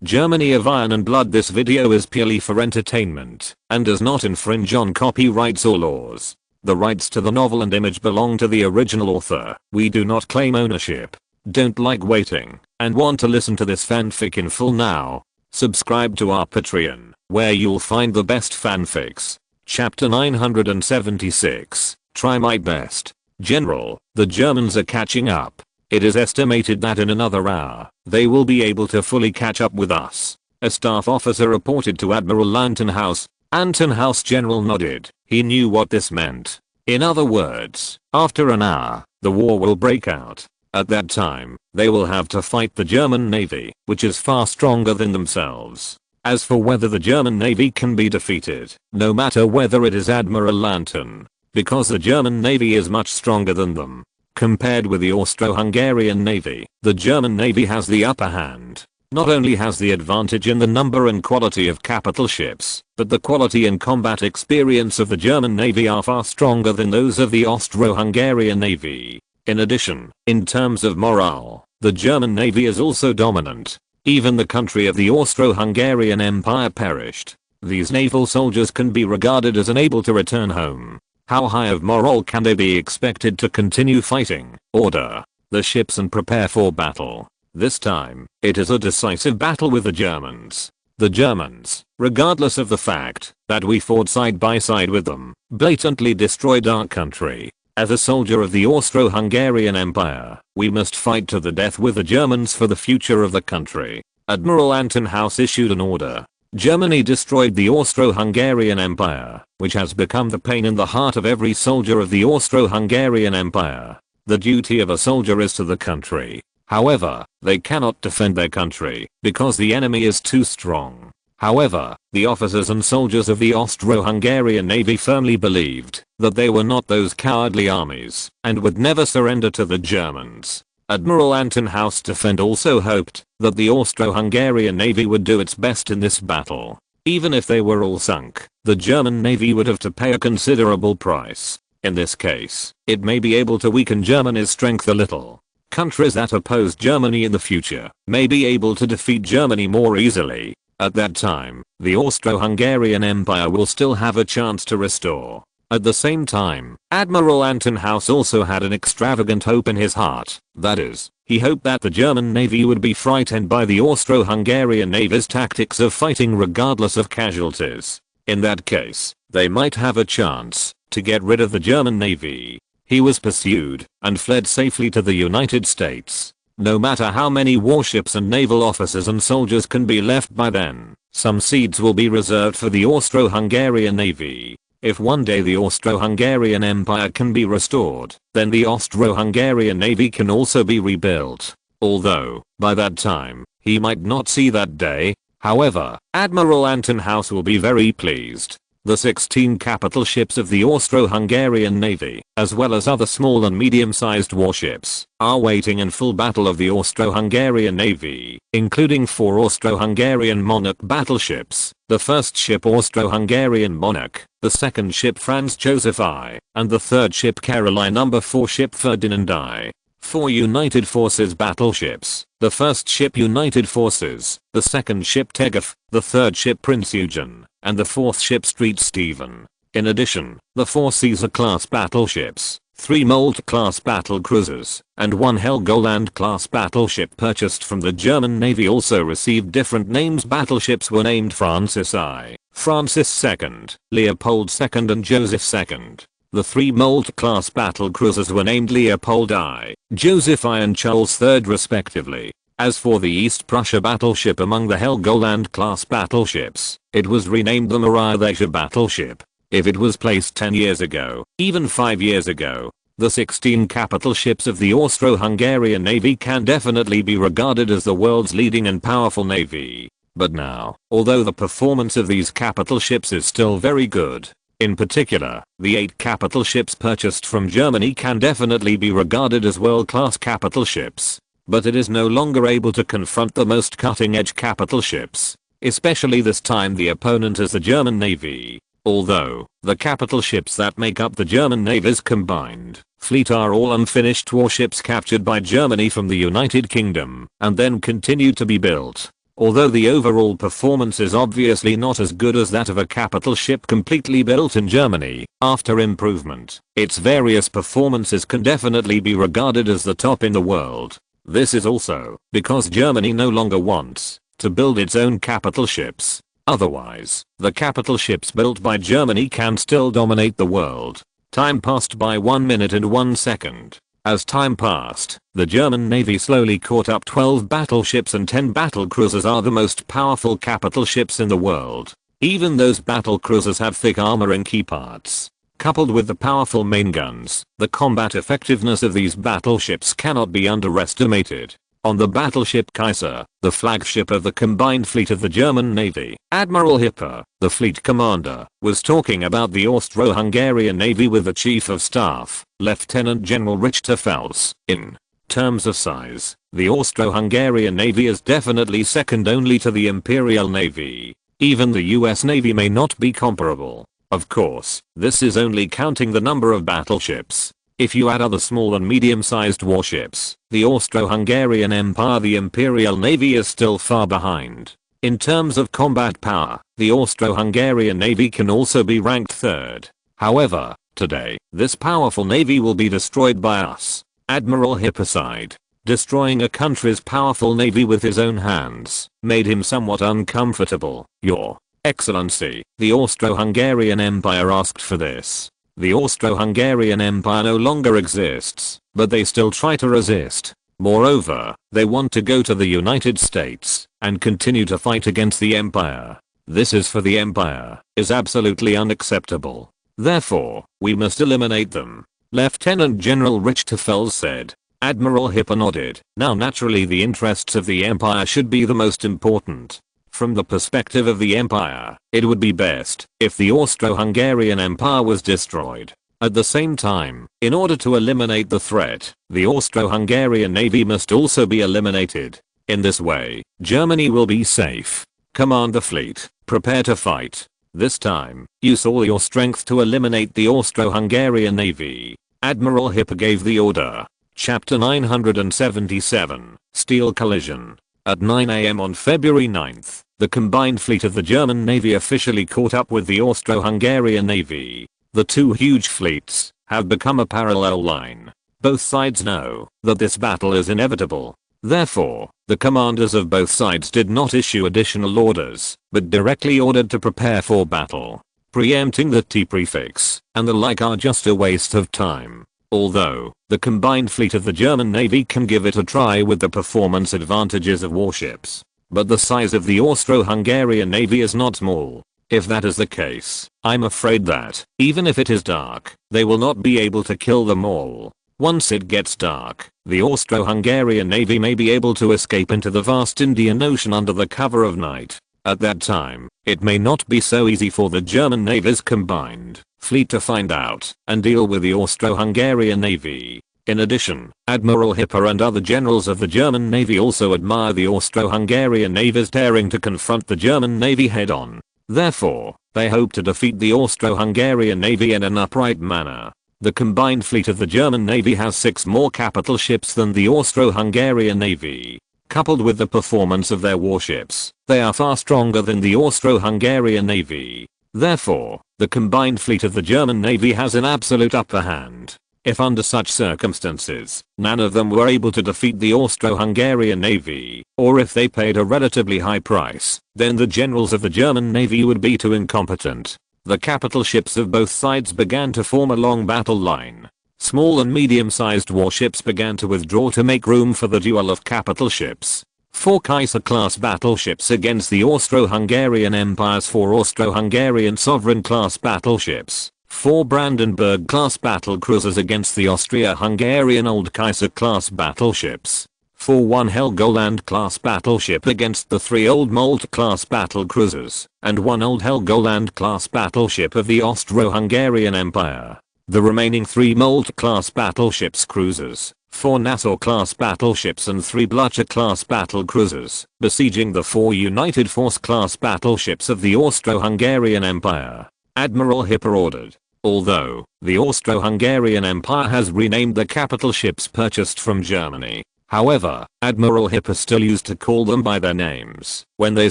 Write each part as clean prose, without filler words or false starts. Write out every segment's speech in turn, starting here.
Germany of Iron and Blood. This video is purely for entertainment and does not infringe on copyrights or laws. The rights to the novel and image belong to the original author. We do not claim ownership. Don't like waiting and want to listen to this fanfic in full now? Subscribe to our Patreon, where you'll find the best fanfics. Chapter 976. Try my best. General, the Germans are catching up. It is estimated that in another hour, they will be able to fully catch up with us. A staff officer reported to Admiral Lantenhaus. Lantenhaus General nodded. He knew what this meant. In other words, after an hour, the war will break out. At that time, they will have to fight the German Navy, which is far stronger than themselves. As for whether the German Navy can be defeated, no matter whether it is Admiral Lanten, because the German Navy is much stronger than them. Compared with the Austro-Hungarian Navy, the German Navy has the upper hand. Not only has the advantage in the number and quality of capital ships, but the quality and combat experience of the German Navy are far stronger than those of the Austro-Hungarian Navy. In addition, in terms of morale, the German Navy is also dominant. Even the country of the Austro-Hungarian Empire perished. These naval soldiers can be regarded as unable to return home. How high of morale can they be expected to continue fighting? Order the ships and prepare for battle. This time, it is a decisive battle with the Germans. The Germans, regardless of the fact that we fought side by side with them, blatantly destroyed our country. As a soldier of the Austro-Hungarian Empire, we must fight to the death with the Germans for the future of the country. Admiral Lantenhaus issued an order. Germany destroyed the Austro-Hungarian Empire, which has become the pain in the heart of every soldier of the Austro-Hungarian Empire. The duty of a soldier is to the country. However, they cannot defend their country because the enemy is too strong. However, the officers and soldiers of the Austro-Hungarian Navy firmly believed that they were not those cowardly armies and would never surrender to the Germans. Admiral Lantenhaus Defend also hoped that the Austro-Hungarian Navy would do its best in this battle. Even if they were all sunk, the German Navy would have to pay a considerable price. In this case, it may be able to weaken Germany's strength a little. Countries that oppose Germany in the future may be able to defeat Germany more easily. At that time, the Austro-Hungarian Empire will still have a chance to restore. At the same time, Admiral Lantenhaus also had an extravagant hope in his heart. That is, he hoped that the German Navy would be frightened by the Austro-Hungarian Navy's tactics of fighting regardless of casualties. In that case, they might have a chance to get rid of the German Navy. He was pursued and fled safely to the United States. No matter how many warships and naval officers and soldiers can be left by then, some seats will be reserved for the Austro-Hungarian Navy. If one day the Austro-Hungarian Empire can be restored, then the Austro-Hungarian Navy can also be rebuilt. Although, by that time, he might not see that day. However, Admiral Lantenhaus will be very pleased. The 16 capital ships of the Austro-Hungarian Navy, as well as other small and medium-sized warships, are waiting in full battle of the Austro-Hungarian Navy, including 4 Austro-Hungarian Monarch battleships, the first ship Austro-Hungarian Monarch, the second ship Franz Joseph I, and the third ship Caroline No. 4 ship Ferdinand I. 4 United Forces battleships, the first ship United Forces, the second ship Tegef, the third ship Prince Eugen, and the fourth ship Street Stephen. In addition, the 4 Caesar-class battleships, 3 Moltke-class battle cruisers, and 1 Helgoland-class battleship purchased from the German Navy also received different names. Battleships were named Francis I, Francis II, Leopold II and Joseph II. The 3 Moltke-class battle cruisers were named Leopold I, Joseph I and Charles III respectively. As for the East Prussia battleship among the Helgoland-class battleships, it was renamed the Maria battleship. If it was placed 10 years ago, even 5 years ago, the 16 capital ships of the Austro-Hungarian Navy can definitely be regarded as the world's leading and powerful navy. But now, although the performance of these capital ships is still very good, in particular, the 8 capital ships purchased from Germany can definitely be regarded as world-class capital ships. But it is no longer able to confront the most cutting-edge capital ships. Especially this time the opponent is the German Navy. Although, the capital ships that make up the German Navy's combined fleet are all unfinished warships captured by Germany from the United Kingdom and then continued to be built. Although the overall performance is obviously not as good as that of a capital ship completely built in Germany, after improvement, its various performances can definitely be regarded as the top in the world. This is also because Germany no longer wants to build its own capital ships. Otherwise, the capital ships built by Germany can still dominate the world. Time passed by 1 minute and 1 second. As time passed, the German Navy slowly caught up. 12 battleships and 10 battle cruisers are the most powerful capital ships in the world. Even those battle cruisers have thick armor and key parts. Coupled with the powerful main guns, the combat effectiveness of these battleships cannot be underestimated. On the battleship Kaiser, the flagship of the combined fleet of the German Navy, Admiral Hipper, the fleet commander, was talking about the Austro-Hungarian Navy with the Chief of Staff, Lieutenant General Richter Fels. In terms of size, the Austro-Hungarian Navy is definitely second only to the Imperial Navy. Even the US Navy may not be comparable. Of course, this is only counting the number of battleships. If you add other small and medium-sized warships, the Austro-Hungarian Empire, the Imperial Navy, is still far behind. In terms of combat power, the Austro-Hungarian Navy can also be ranked third. However, today, this powerful navy will be destroyed by us. Admiral Hipper sighed. Destroying a country's powerful navy with his own hands made him somewhat uncomfortable. Your Excellency, the Austro-Hungarian Empire asked for this. The Austro-Hungarian Empire no longer exists, but they still try to resist. Moreover, they want to go to the United States and continue to fight against the Empire. This is for the Empire, is absolutely unacceptable. Therefore, we must eliminate them. Lieutenant General Richter Fels said. Admiral Hipper nodded. Now naturally the interests of the Empire should be the most important. From the perspective of the Empire, it would be best if the Austro-Hungarian Empire was destroyed. At the same time, in order to eliminate the threat, the Austro-Hungarian Navy must also be eliminated. In this way, Germany will be safe. Command the fleet, prepare to fight. This time, use all your strength to eliminate the Austro-Hungarian Navy. Admiral Hipper gave the order. Chapter 977, Steel Collision. At 9 AM on February 9th, the combined fleet of the German Navy officially caught up with the Austro-Hungarian Navy. The two huge fleets have become a parallel line. Both sides know that this battle is inevitable. Therefore, the commanders of both sides did not issue additional orders, but directly ordered to prepare for battle. Preempting the T prefix and the like are just a waste of time. Although, the combined fleet of the German Navy can give it a try with the performance advantages of warships. But the size of the Austro-Hungarian Navy is not small. If that is the case, I'm afraid that, even if it is dark, they will not be able to kill them all. Once it gets dark, the Austro-Hungarian Navy may be able to escape into the vast Indian Ocean under the cover of night. At that time, it may not be so easy for the German Navy's combined fleet to find out and deal with the Austro-Hungarian Navy. In addition, Admiral Hipper and other generals of the German Navy also admire the Austro-Hungarian Navy's daring to confront the German Navy head-on. Therefore, they hope to defeat the Austro-Hungarian Navy in an upright manner. The combined fleet of the German Navy has 6 more capital ships than the Austro-Hungarian Navy. Coupled with the performance of their warships, they are far stronger than the Austro-Hungarian Navy. Therefore, the combined fleet of the German Navy has an absolute upper hand. If under such circumstances, none of them were able to defeat the Austro-Hungarian Navy, or if they paid a relatively high price, then the generals of the German Navy would be too incompetent. The capital ships of both sides began to form a long battle line. Small and medium-sized warships began to withdraw to make room for the duel of capital ships. 4 Kaiser-class battleships against the Austro-Hungarian Empire's 4 Austro-Hungarian sovereign-class battleships. 4 Brandenburg-class battlecruisers against the Austria-Hungarian Old Kaiser-class battleships. 4 1 Helgoland-class battleship against the 3 Old Malte-class battlecruisers, and 1 Old Helgoland-class battleship of the Austro-Hungarian Empire. The remaining 3 Malte-class battleships cruisers, 4 Nassau-class battleships and 3 Blücher-class battlecruisers, besieging the 4 United Force-class battleships of the Austro-Hungarian Empire. Admiral Hipper ordered. Although, the Austro-Hungarian Empire has renamed the capital ships purchased from Germany, However, Admiral Hipper still used to call them by their names when they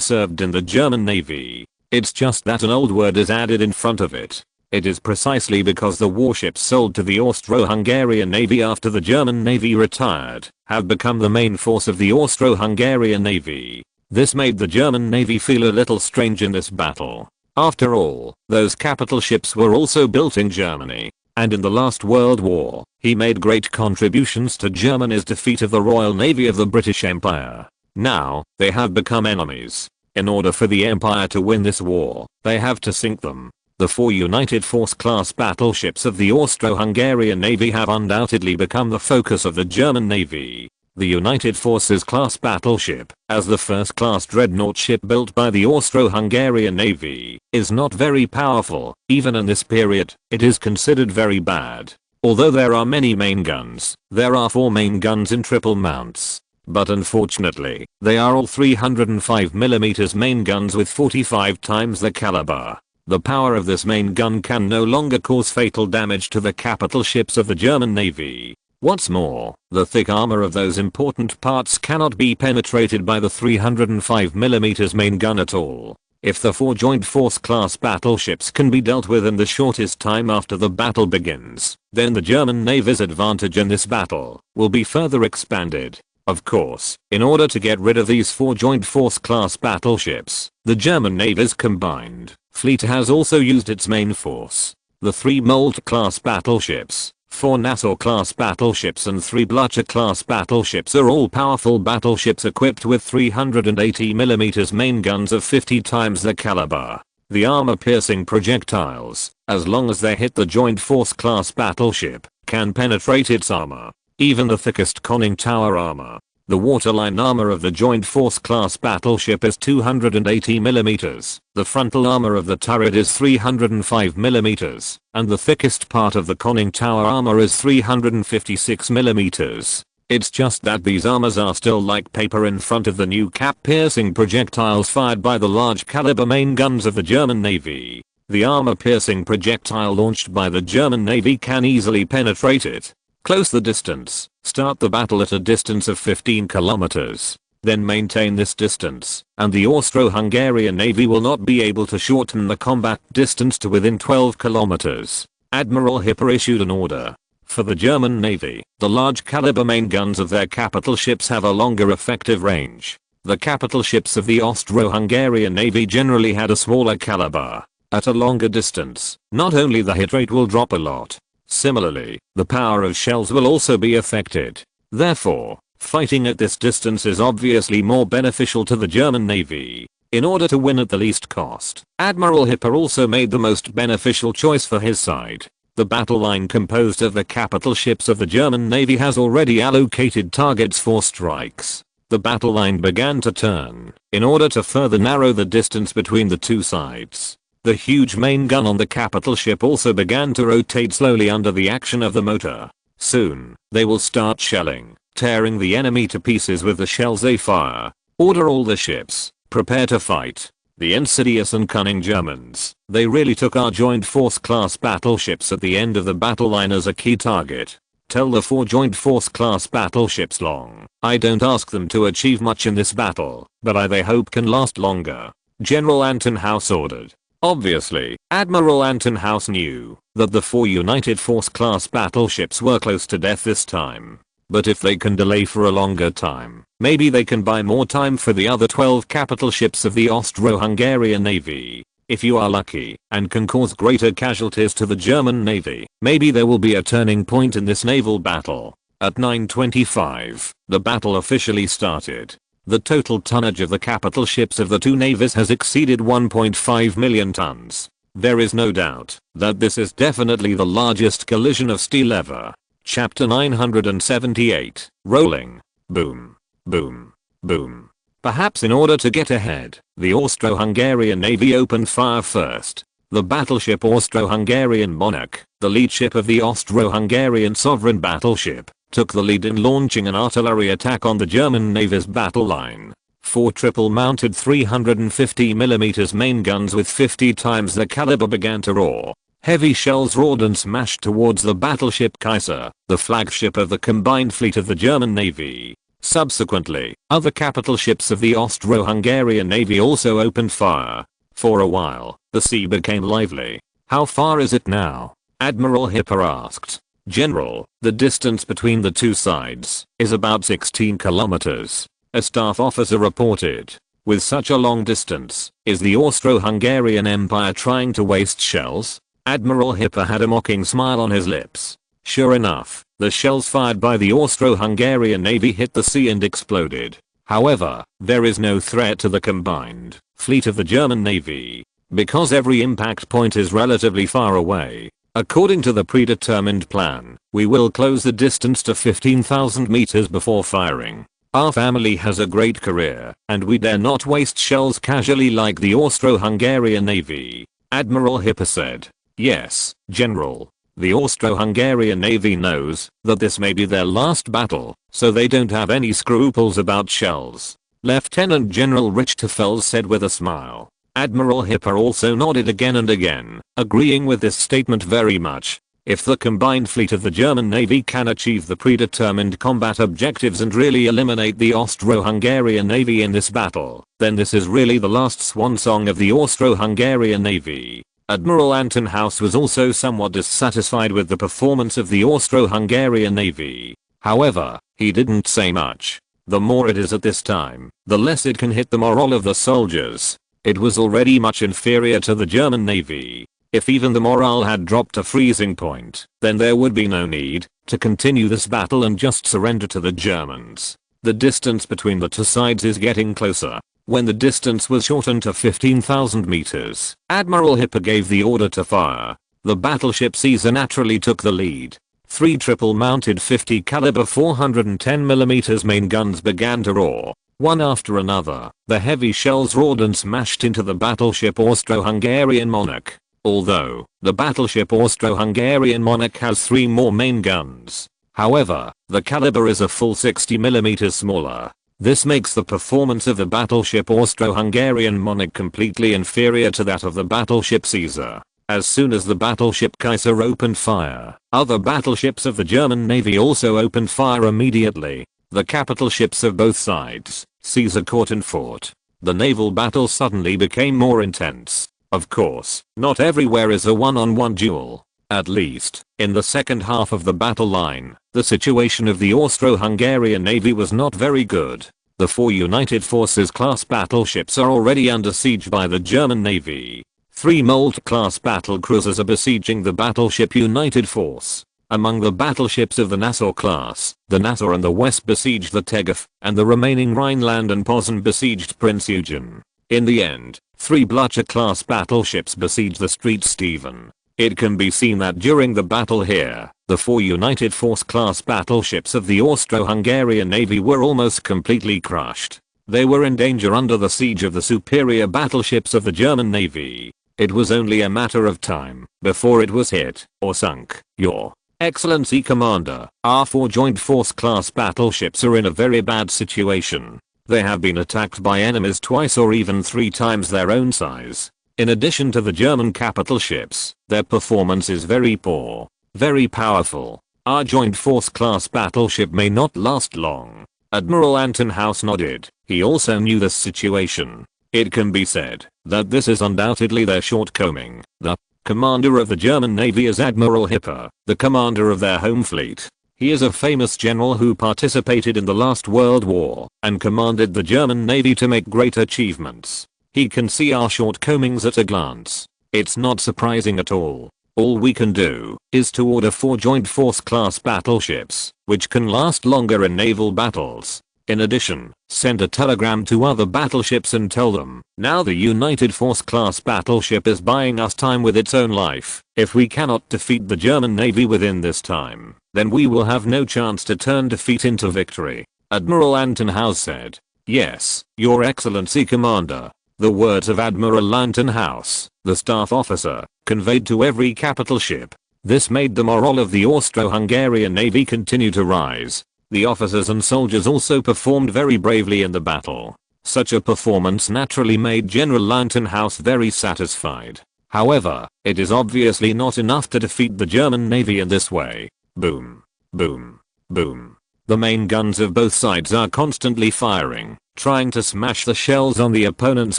served in the German Navy. It's just that an old word is added in front of it. It is precisely because the warships sold to the Austro-Hungarian Navy after the German Navy retired have become the main force of the Austro-Hungarian Navy. This made the German Navy feel a little strange in this battle. After all, those capital ships were also built in Germany, and in the last World War, he made great contributions to Germany's defeat of the Royal Navy of the British Empire. Now, they have become enemies. In order for the Empire to win this war, they have to sink them. The 4 United Force class battleships of the Austro-Hungarian Navy have undoubtedly become the focus of the German Navy. The United Forces class battleship, as the first class dreadnought ship built by the Austro-Hungarian Navy, is not very powerful. Even in this period, it is considered very bad. Although there are many main guns, there are 4 main guns in triple mounts. But unfortunately, they are all 305mm main guns with 45 times the caliber. The power of this main gun can no longer cause fatal damage to the capital ships of the German Navy. What's more, the thick armor of those important parts cannot be penetrated by the 305mm main gun at all. If the 4 Joint Force class battleships can be dealt with in the shortest time after the battle begins, then the German Navy's advantage in this battle will be further expanded. Of course, in order to get rid of these 4 Joint Force class battleships, the German Navy's combined fleet has also used its main force. The 3 Moltke class battleships, 4 Nassau class battleships and 3 Blücher class battleships are all powerful battleships equipped with 380mm main guns of 50 times the caliber. The armor-piercing projectiles, as long as they hit the Joint Force class battleship, can penetrate its armor. Even the thickest conning tower armor. The waterline armor of the Joint Force class battleship is 280mm, the frontal armor of the turret is 305mm, and the thickest part of the conning tower armor is 356mm. It's just that these armors are still like paper in front of the new cap-piercing projectiles fired by the large caliber main guns of the German Navy. The armor-piercing projectile launched by the German Navy can easily penetrate it. Close the distance, start the battle at a distance of 15 kilometers. Then maintain this distance, and the Austro-Hungarian Navy will not be able to shorten the combat distance to within 12 kilometers. Admiral Hipper issued an order. For the German Navy, the large caliber main guns of their capital ships have a longer effective range. The capital ships of the Austro-Hungarian Navy generally had a smaller caliber. At a longer distance, not only the hit rate will drop a lot. Similarly, the power of shells will also be affected. Therefore, fighting at this distance is obviously more beneficial to the German Navy. In order to win at the least cost, Admiral Hipper also made the most beneficial choice for his side. The battle line composed of the capital ships of the German Navy has already allocated targets for strikes. The battle line began to turn, in order to further narrow the distance between the two sides. The huge main gun on the capital ship also began to rotate slowly under the action of the motor. Soon, they will start shelling, tearing the enemy to pieces with the shells they fire. Order all the ships, prepare to fight. The insidious and cunning Germans, they really took our Joint Force class battleships at the end of the battle line as a key target. Tell the 4 Joint Force class battleships long. I don't ask them to achieve much in this battle, but they hope can last longer. General Anton House ordered. Obviously, Admiral Anton House knew that the 4 United Force class battleships were close to death this time. But if they can delay for a longer time, maybe they can buy more time for the other 12 capital ships of the Austro-Hungarian Navy. If you are lucky and can cause greater casualties to the German Navy, maybe there will be a turning point in this naval battle. At 9:25, the battle officially started. The total tonnage of the capital ships of the two navies has exceeded 1.5 million tons. There is no doubt that this is definitely the largest collision of steel ever. Chapter 978, Rolling. Boom. Boom. Boom. Perhaps in order to get ahead, the Austro-Hungarian Navy opened fire first. The battleship Austro-Hungarian Monarch, the lead ship of the Austro-Hungarian sovereign battleship, took the lead in launching an artillery attack on the German Navy's battle line. 4 triple-mounted 350mm main guns with 50 times the caliber began to roar. Heavy shells roared and smashed towards the battleship Kaiser, the flagship of the combined fleet of the German Navy. Subsequently, other capital ships of the Austro-Hungarian Navy also opened fire. For a while, the sea became lively. "How far is it now?" Admiral Hipper asked. "General, the distance between the two sides is about 16 kilometers. A staff officer reported. "With such a long distance, is the Austro-Hungarian Empire trying to waste shells?" Admiral Hipper had a mocking smile on his lips. Sure enough, the shells fired by the Austro-Hungarian Navy hit the sea and exploded. However, there is no threat to the combined fleet of the German Navy, because every impact point is relatively far away. According to the predetermined plan, we will close the distance to 15,000 meters before firing. Our family has a great career, and we dare not waste shells casually like the Austro-Hungarian Navy," Admiral Hipper said. "Yes, General. The Austro-Hungarian Navy knows that this may be their last battle, so they don't have any scruples about shells," Lieutenant General Richthofen said with a smile. Admiral Hipper also nodded again and again, agreeing with this statement very much. If the combined fleet of the German Navy can achieve the predetermined combat objectives and really eliminate the Austro-Hungarian Navy in this battle, then this is really the last swan song of the Austro-Hungarian Navy. Admiral Anton House was also somewhat dissatisfied with the performance of the Austro-Hungarian Navy. However, he didn't say much. The more it is at this time, the less it can hit the morale of the soldiers. It was already much inferior to the German Navy. If even the morale had dropped to freezing point, then there would be no need to continue this battle and just surrender to the Germans. The distance between the two sides is getting closer. When the distance was shortened to 15,000 meters, Admiral Hipper gave the order to fire. The battleship Caesar naturally took the lead. 3 triple-mounted 50 caliber 410mm main guns began to roar. One after another, the heavy shells roared and smashed into the battleship Austro-Hungarian Monarch. Although, the battleship Austro-Hungarian Monarch has 3 more main guns. However, the caliber is a full 60mm smaller. This makes the performance of the battleship Austro-Hungarian Monarch completely inferior to that of the battleship Caesar. As soon as the battleship Kaiser opened fire, other battleships of the German Navy also opened fire immediately. The capital ships of both sides, Caesar caught and fought. The naval battle suddenly became more intense. Of course, not everywhere is a one-on-one duel. At least, in the second half of the battle line, the situation of the Austro-Hungarian Navy was not very good. The 4 United Forces class battleships are already under siege by the German Navy. 3 Molt class battle cruisers are besieging the battleship United Force. Among the battleships of the Nassau class, the Nassau and the West besieged the Tegef, and the remaining Rhineland and Posen besieged Prince Eugen. In the end, 3 Blücher class battleships besieged the Street Stephen. It can be seen that during the battle here, the 4 United Force class battleships of the Austro-Hungarian Navy were almost completely crushed. They were in danger under the siege of the superior battleships of the German Navy. It was only a matter of time before it was hit or sunk. Your Excellency Commander, our 4 Joint Force class battleships are in a very bad situation. They have been attacked by enemies twice or even 3 times their own size. In addition to the German capital ships, their performance is very poor. Very powerful. Our Joint Force class battleship may not last long. Admiral Anton House nodded. He also knew this situation. It can be said that this is undoubtedly their shortcoming. The commander of the German Navy is Admiral Hipper, the commander of their home fleet. He is a famous general who participated in the last World War and commanded the German Navy to make great achievements. He can see our shortcomings at a glance. It's not surprising at all. All we can do is to order 4 Joint Force class battleships, which can last longer in naval battles. In addition, send a telegram to other battleships and tell them, now the United Force class battleship is buying us time with its own life. If we cannot defeat the German Navy within this time, then we will have no chance to turn defeat into victory. Admiral Anton House said. Yes, Your Excellency Commander. The words of Admiral Anton House, the staff officer, conveyed to every capital ship. This made the morale of the Austro-Hungarian Navy continue to rise. The officers and soldiers also performed very bravely in the battle. Such a performance naturally made General Anton House very satisfied. However, it is obviously not enough to defeat the German Navy in this way. Boom. Boom. Boom. The main guns of both sides are constantly firing, trying to smash the shells on the opponent's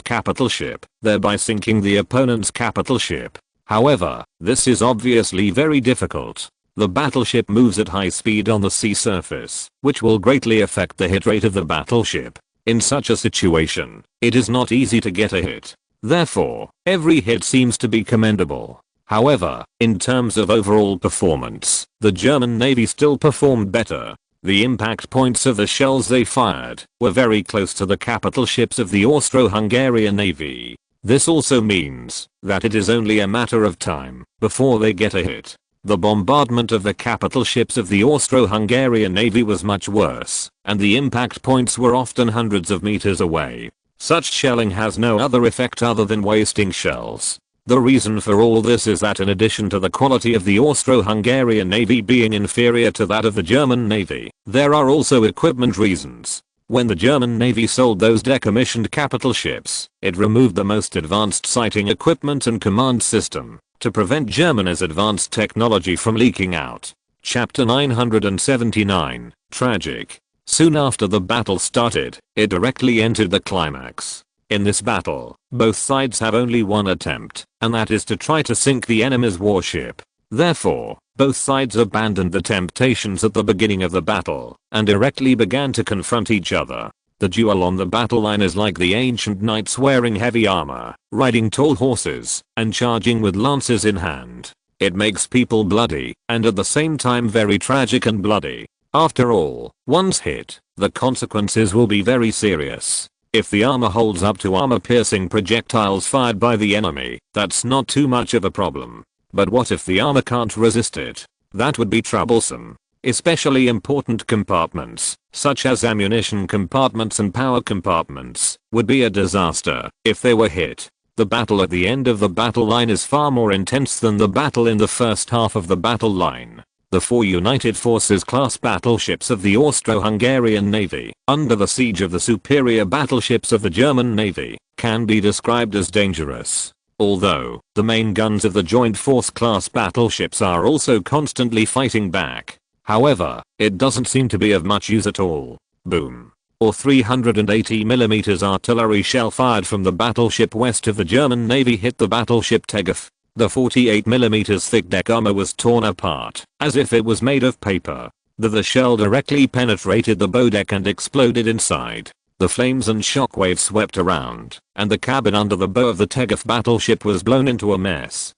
capital ship, thereby sinking the opponent's capital ship. However, this is obviously very difficult. The battleship moves at high speed on the sea surface, which will greatly affect the hit rate of the battleship. In such a situation, it is not easy to get a hit. Therefore, every hit seems to be commendable. However, in terms of overall performance, the German Navy still performed better. The impact points of the shells they fired were very close to the capital ships of the Austro-Hungarian Navy. This also means that it is only a matter of time before they get a hit. The bombardment of the capital ships of the Austro-Hungarian Navy was much worse, and the impact points were often hundreds of meters away. Such shelling has no other effect other than wasting shells. The reason for all this is that in addition to the quality of the Austro-Hungarian Navy being inferior to that of the German Navy, there are also equipment reasons. When the German Navy sold those decommissioned capital ships, it removed the most advanced sighting equipment and command system to prevent Germany's advanced technology from leaking out. Chapter 979, Tragic. Soon after the battle started, it directly entered the climax. In this battle, both sides have only one attempt, and that is to try to sink the enemy's warship. Therefore, both sides abandoned the temptations at the beginning of the battle, and directly began to confront each other. The duel on the battle line is like the ancient knights wearing heavy armor, riding tall horses, and charging with lances in hand. It makes people bloody, and at the same time very tragic and bloody. After all, once hit, the consequences will be very serious. If the armor holds up to armor-piercing projectiles fired by the enemy, that's not too much of a problem. But what if the armor can't resist it? That would be troublesome. Especially important compartments, such as ammunition compartments and power compartments, would be a disaster if they were hit. The battle at the end of the battle line is far more intense than the battle in the first half of the battle line. The 4 United Forces class battleships of the Austro-Hungarian Navy, under the siege of the superior battleships of the German Navy, can be described as dangerous. Although, the main guns of the Joint Force class battleships are also constantly fighting back. However, it doesn't seem to be of much use at all. Boom. Or 380mm artillery shell fired from the battleship west of the German Navy hit the battleship Tegef. The 48mm thick deck armor was torn apart, as if it was made of paper. The shell directly penetrated the bow deck and exploded inside. The flames and shockwaves swept around, and the cabin under the bow of the Tegef battleship was blown into a mess.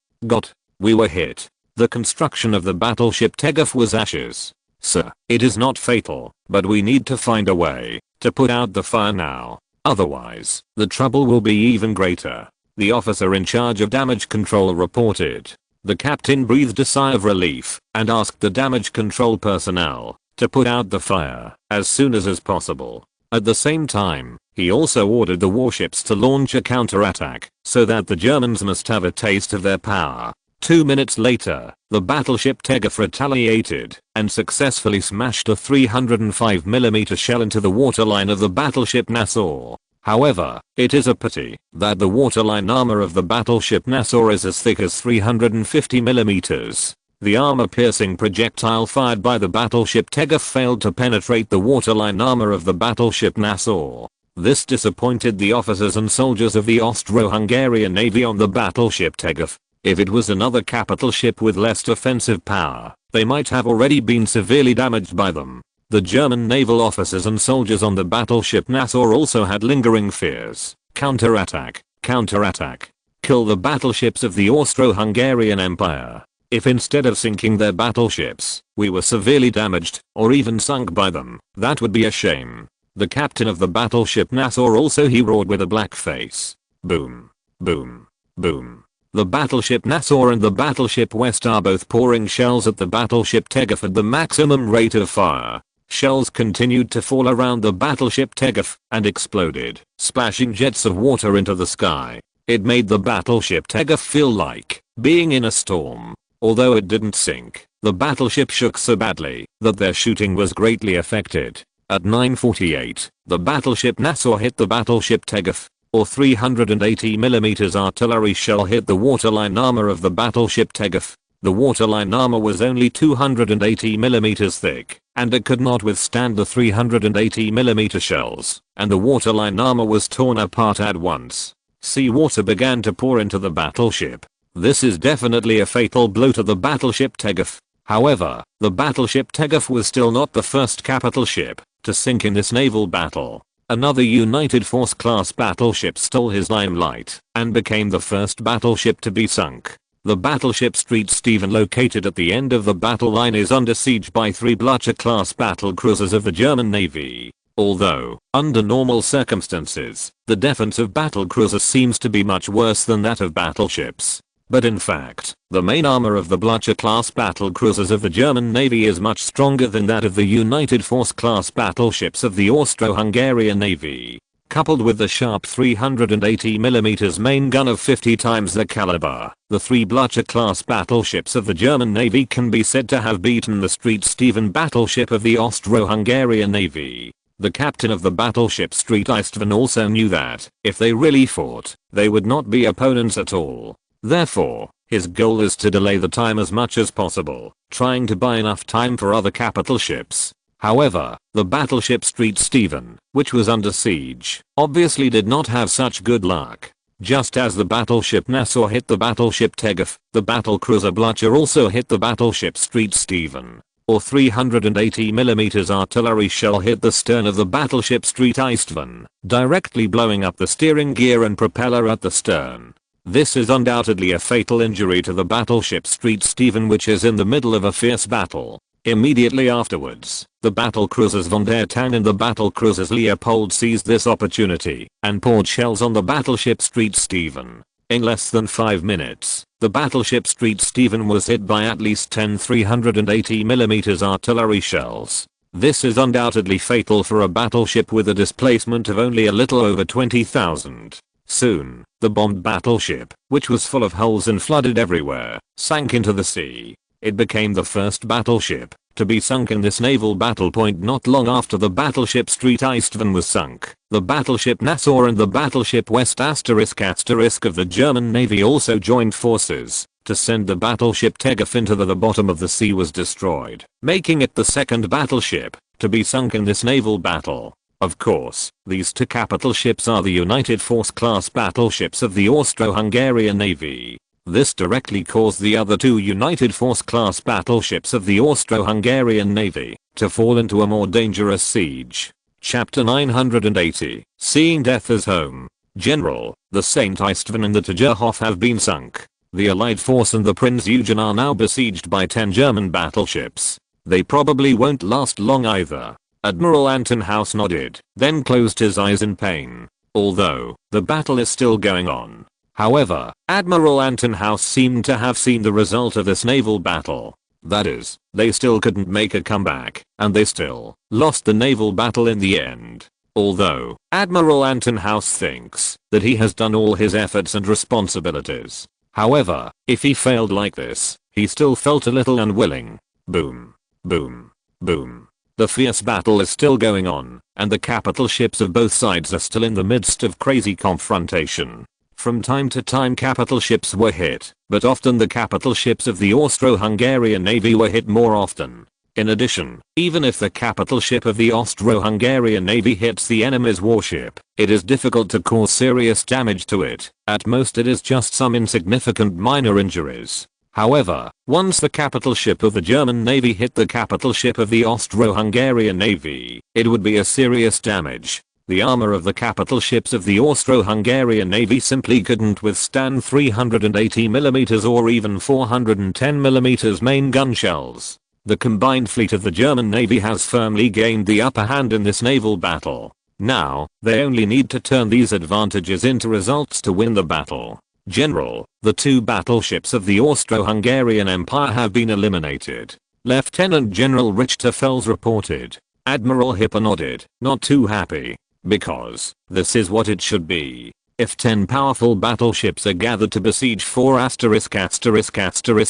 We were hit. The construction of the battleship Tegef was ashes. Sir, it is not fatal, but we need to find a way to put out the fire now. Otherwise, the trouble will be even greater. The officer in charge of damage control reported. The captain breathed a sigh of relief and asked the damage control personnel to put out the fire as soon as possible. At the same time, he also ordered the warships to launch a counterattack so that the Germans must have a taste of their power. 2 minutes later, the battleship Tegef retaliated and successfully smashed a 305mm shell into the waterline of the battleship Nassau. However, it is a pity that the waterline armor of the battleship Nassau is as thick as 350mm. The armor-piercing projectile fired by the battleship Tegef failed to penetrate the waterline armor of the battleship Nassau. This disappointed the officers and soldiers of the Austro-Hungarian Navy on the battleship Tegef. If it was another capital ship with less offensive power, they might have already been severely damaged by them. The German naval officers and soldiers on the battleship Nassau also had lingering fears. Counterattack, counterattack. Kill the battleships of the Austro-Hungarian Empire. If instead of sinking their battleships, we were severely damaged, or even sunk by them, that would be a shame. The captain of the battleship Nassau also he roared with a black face. Boom. Boom. Boom. The battleship Nassau and the battleship West are both pouring shells at the battleship Tegef at the maximum rate of fire. Shells continued to fall around the battleship Tegef and exploded, splashing jets of water into the sky. It made the battleship Tegef feel like being in a storm. Although it didn't sink, the battleship shook so badly that their shooting was greatly affected. At 9:48, the battleship Nassau hit the battleship Tegef. Or 380mm artillery shell hit the waterline armor of the battleship Tegef. The waterline armor was only 280mm thick, and it could not withstand the 380mm shells, and the waterline armor was torn apart at once. Seawater began to pour into the battleship. This is definitely a fatal blow to the battleship Tegef. However, the battleship Tegef was still not the first capital ship to sink in this naval battle. Another United Force class battleship stole his limelight and became the first battleship to be sunk. The battleship St. Stephen, located at the end of the battle line, is under siege by 3 Blücher-class battlecruisers of the German Navy. Although, under normal circumstances, the defense of battlecruisers seems to be much worse than that of battleships. But in fact, the main armor of the Blücher-class battlecruisers of the German Navy is much stronger than that of the United Force-class battleships of the Austro-Hungarian Navy. Coupled with the sharp 380mm main gun of 50 times the caliber, the 3 Blücher-class battleships of the German Navy can be said to have beaten the St. Stephen battleship of the Austro-Hungarian Navy. The captain of the battleship St. Stephen also knew that, if they really fought, they would not be opponents at all. Therefore, his goal is to delay the time as much as possible, trying to buy enough time for other capital ships. However, the battleship St. Stephen, which was under siege, obviously did not have such good luck. Just as the battleship Nassau hit the battleship Tegef, the battlecruiser Blücher also hit the battleship St. Stephen. Or 380mm artillery shell hit the stern of the battleship St. Stephen, directly blowing up the steering gear and propeller at the stern. This is undoubtedly a fatal injury to the battleship St. Stephen, which is in the middle of a fierce battle. Immediately afterwards, the battlecruisers Von der Tann and the battlecruisers Leopold seized this opportunity and poured shells on the battleship St. Stephen. In less than 5 minutes, the battleship St. Stephen was hit by at least 10 380mm artillery shells. This is undoubtedly fatal for a battleship with a displacement of only a little over 20,000. Soon, the bombed battleship, which was full of holes and flooded everywhere, sank into the sea. It became the first battleship to be sunk in this naval battle point. Not long after the battleship St. Stephen was sunk, the battleship Nassau and the battleship West of the German Navy also joined forces to send the battleship Tegef into the bottom of the sea was destroyed, making it the second battleship to be sunk in this naval battle. Of course, these 2 capital ships are the United Force class battleships of the Austro-Hungarian Navy. This directly caused the other 2 United Force class battleships of the Austro-Hungarian Navy to fall into a more dangerous siege. Chapter 980, Seeing Death as Home. General, the St. Stephen and the Tigerhoff have been sunk. The Allied force and the Prinz Eugen are now besieged by 10 German battleships. They probably won't last long either. Admiral Anton House nodded, then closed his eyes in pain. Although, the battle is still going on. However, Admiral Anton House seemed to have seen the result of this naval battle. That is, they still couldn't make a comeback, and they still lost the naval battle in the end. Although, Admiral Anton House thinks that he has done all his efforts and responsibilities. However, if he failed like this, he still felt a little unwilling. Boom. Boom. Boom. The fierce battle is still going on, and the capital ships of both sides are still in the midst of crazy confrontation. From time to time capital ships were hit, but often the capital ships of the Austro-Hungarian Navy were hit more often. In addition, even if the capital ship of the Austro-Hungarian Navy hits the enemy's warship, it is difficult to cause serious damage to it. At most it is just some insignificant minor injuries. However, once the capital ship of the German Navy hit the capital ship of the Austro-Hungarian Navy, it would be a serious damage. The armor of the capital ships of the Austro-Hungarian Navy simply couldn't withstand 380mm or even 410mm main gun shells. The combined fleet of the German Navy has firmly gained the upper hand in this naval battle. Now, they only need to turn these advantages into results to win the battle. General, the 2 battleships of the Austro-Hungarian Empire have been eliminated. Lieutenant General Richter Fels reported. Admiral Hipper nodded, not too happy. Because, this is what it should be. If 10 powerful battleships are gathered to besiege 4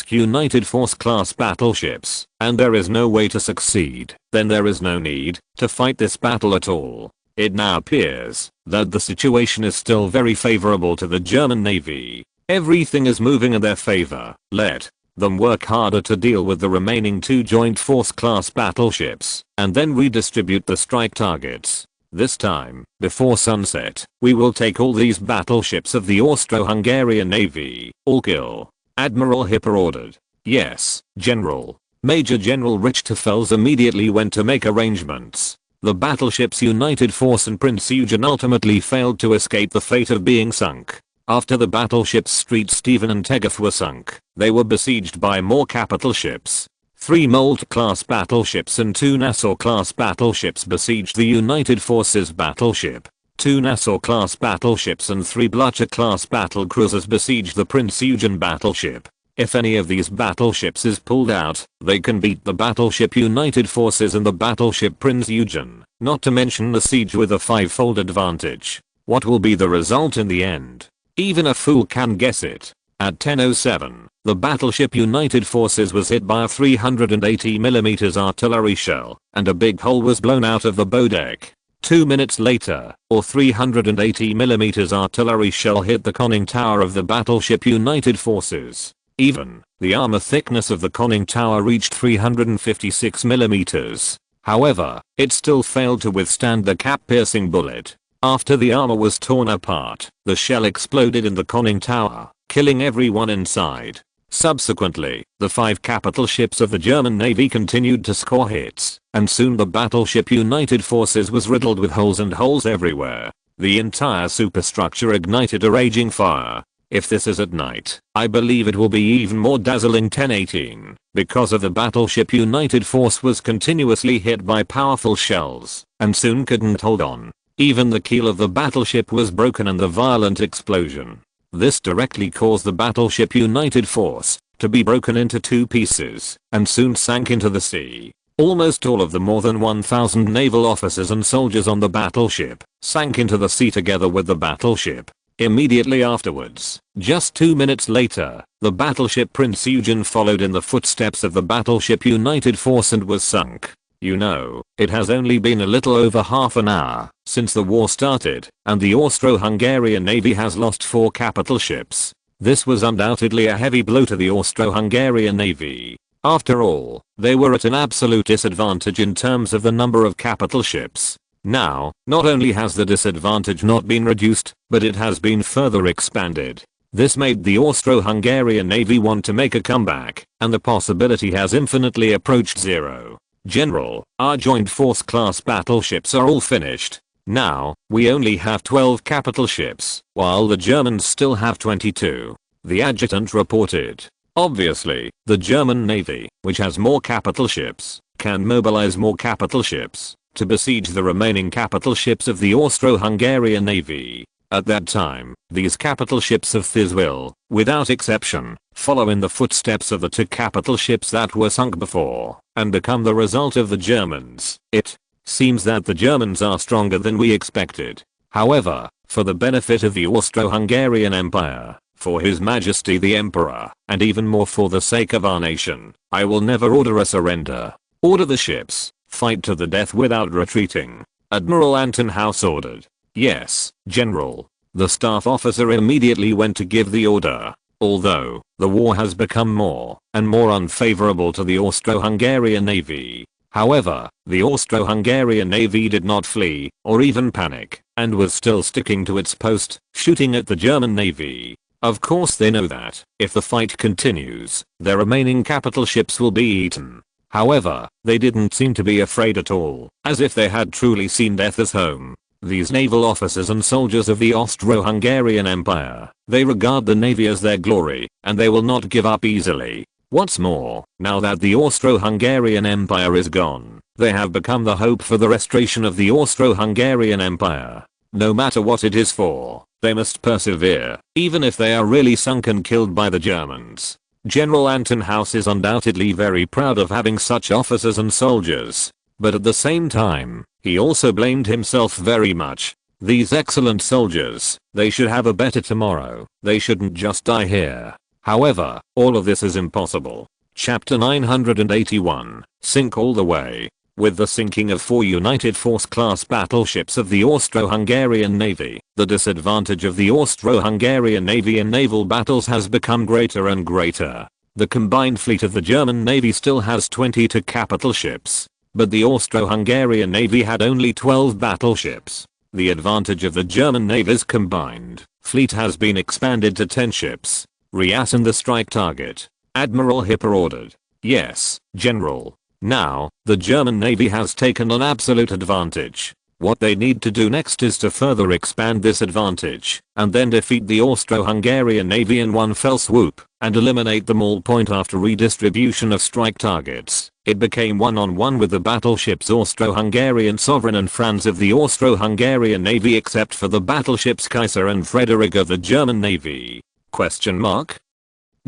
United Force class battleships, and there is no way to succeed, then there is no need to fight this battle at all. It now appears that the situation is still very favorable to the German Navy. Everything is moving in their favor. Let them work harder to deal with the remaining 2 joint force class battleships, and then redistribute the strike targets. This time, before sunset, we will take all these battleships of the Austro-Hungarian Navy. All kill. Admiral Hipper ordered. Yes, General. Major General Richthofen immediately went to make arrangements. The battleships United Force and Prince Eugen ultimately failed to escape the fate of being sunk. After the battleships Street Stephen and Tegef were sunk, they were besieged by more capital ships. 3 Moltke-class battleships and 2 Nassau-class battleships besieged the United Forces battleship. 2 Nassau-class battleships and 3 Blücher-class battlecruisers besieged the Prince Eugen battleship. If any of these battleships is pulled out, they can beat the battleship United Forces and the battleship Prince Eugen, not to mention the siege with a 5-fold advantage. What will be the result in the end? Even a fool can guess it. At 10:07, the battleship United Forces was hit by a 380mm artillery shell, and a big hole was blown out of the bow deck. 2 minutes later, a 380mm artillery shell hit the conning tower of the battleship United Forces. Even, the armor thickness of the conning tower reached 356mm. However, it still failed to withstand the cap-piercing bullet. After the armor was torn apart, the shell exploded in the conning tower, killing everyone inside. Subsequently, the 5 capital ships of the German Navy continued to score hits, and soon the battleship United Forces was riddled with holes everywhere. The entire superstructure ignited a raging fire. If this is at night, I believe it will be even more dazzling. 10:18, because of the battleship United Force was continuously hit by powerful shells, and soon couldn't hold on. Even the keel of the battleship was broken in the violent explosion. This directly caused the battleship United Force to be broken into 2 pieces, and soon sank into the sea. Almost all of the more than 1,000 naval officers and soldiers on the battleship sank into the sea together with the battleship. Immediately afterwards, just 2 minutes later, the battleship Prince Eugen followed in the footsteps of the battleship United Force and was sunk. You know, it has only been a little over half an hour since the war started, and the Austro-Hungarian Navy has lost 4 capital ships. This was undoubtedly a heavy blow to the Austro-Hungarian Navy. After all, they were at an absolute disadvantage in terms of the number of capital ships. Now, not only has the disadvantage not been reduced, but it has been further expanded. This made the Austro-Hungarian Navy want to make a comeback, and the possibility has infinitely approached zero. General, our joint force class battleships are all finished. Now, we only have 12 capital ships, while the Germans still have 22. The adjutant reported. Obviously, the German Navy, which has more capital ships, can mobilize more capital ships to besiege the remaining capital ships of the Austro-Hungarian Navy. At that time, these capital ships of Thys will, without exception, follow in the footsteps of the 2 capital ships that were sunk before, and become the result of the Germans. It seems that the Germans are stronger than we expected. However, for the benefit of the Austro-Hungarian Empire, for His Majesty the Emperor, and even more for the sake of our nation, I will never order a surrender. Order the ships. Fight to the death without retreating. Admiral Anton House ordered. Yes, General. The staff officer immediately went to give the order. Although, the war has become more and more unfavorable to the Austro-Hungarian Navy. However, the Austro-Hungarian Navy did not flee or even panic, and was still sticking to its post, shooting at the German Navy. Of course they know that, if the fight continues, their remaining capital ships will be eaten. However, they didn't seem to be afraid at all, as if they had truly seen death as home. These naval officers and soldiers of the Austro-Hungarian Empire, they regard the Navy as their glory, and they will not give up easily. What's more, now that the Austro-Hungarian Empire is gone, they have become the hope for the restoration of the Austro-Hungarian Empire. No matter what it is for, they must persevere, even if they are really sunk and killed by the Germans. General Anton House is undoubtedly very proud of having such officers and soldiers. But at the same time, he also blamed himself very much. These excellent soldiers, they should have a better tomorrow. They shouldn't just die here. However, all of this is impossible. Chapter 981, Sink all the way. With the sinking of 4 United Force class battleships of the Austro-Hungarian Navy, the disadvantage of the Austro-Hungarian Navy in naval battles has become greater and greater. The combined fleet of the German Navy still has 22 capital ships, but the Austro-Hungarian Navy had only 12 battleships. The advantage of the German Navy's combined fleet has been expanded to 10 ships. Reason the strike target. Admiral Hipper ordered. Yes, General. Now, the German Navy has taken an absolute advantage. What they need to do next is to further expand this advantage, and then defeat the Austro-Hungarian Navy in one fell swoop, and eliminate them all. Point after redistribution of strike targets, it became one-on-one with the battleships Austro-Hungarian Sovereign and Franz of the Austro-Hungarian Navy, except for the battleships Kaiser and Frederick of the German Navy. Question mark?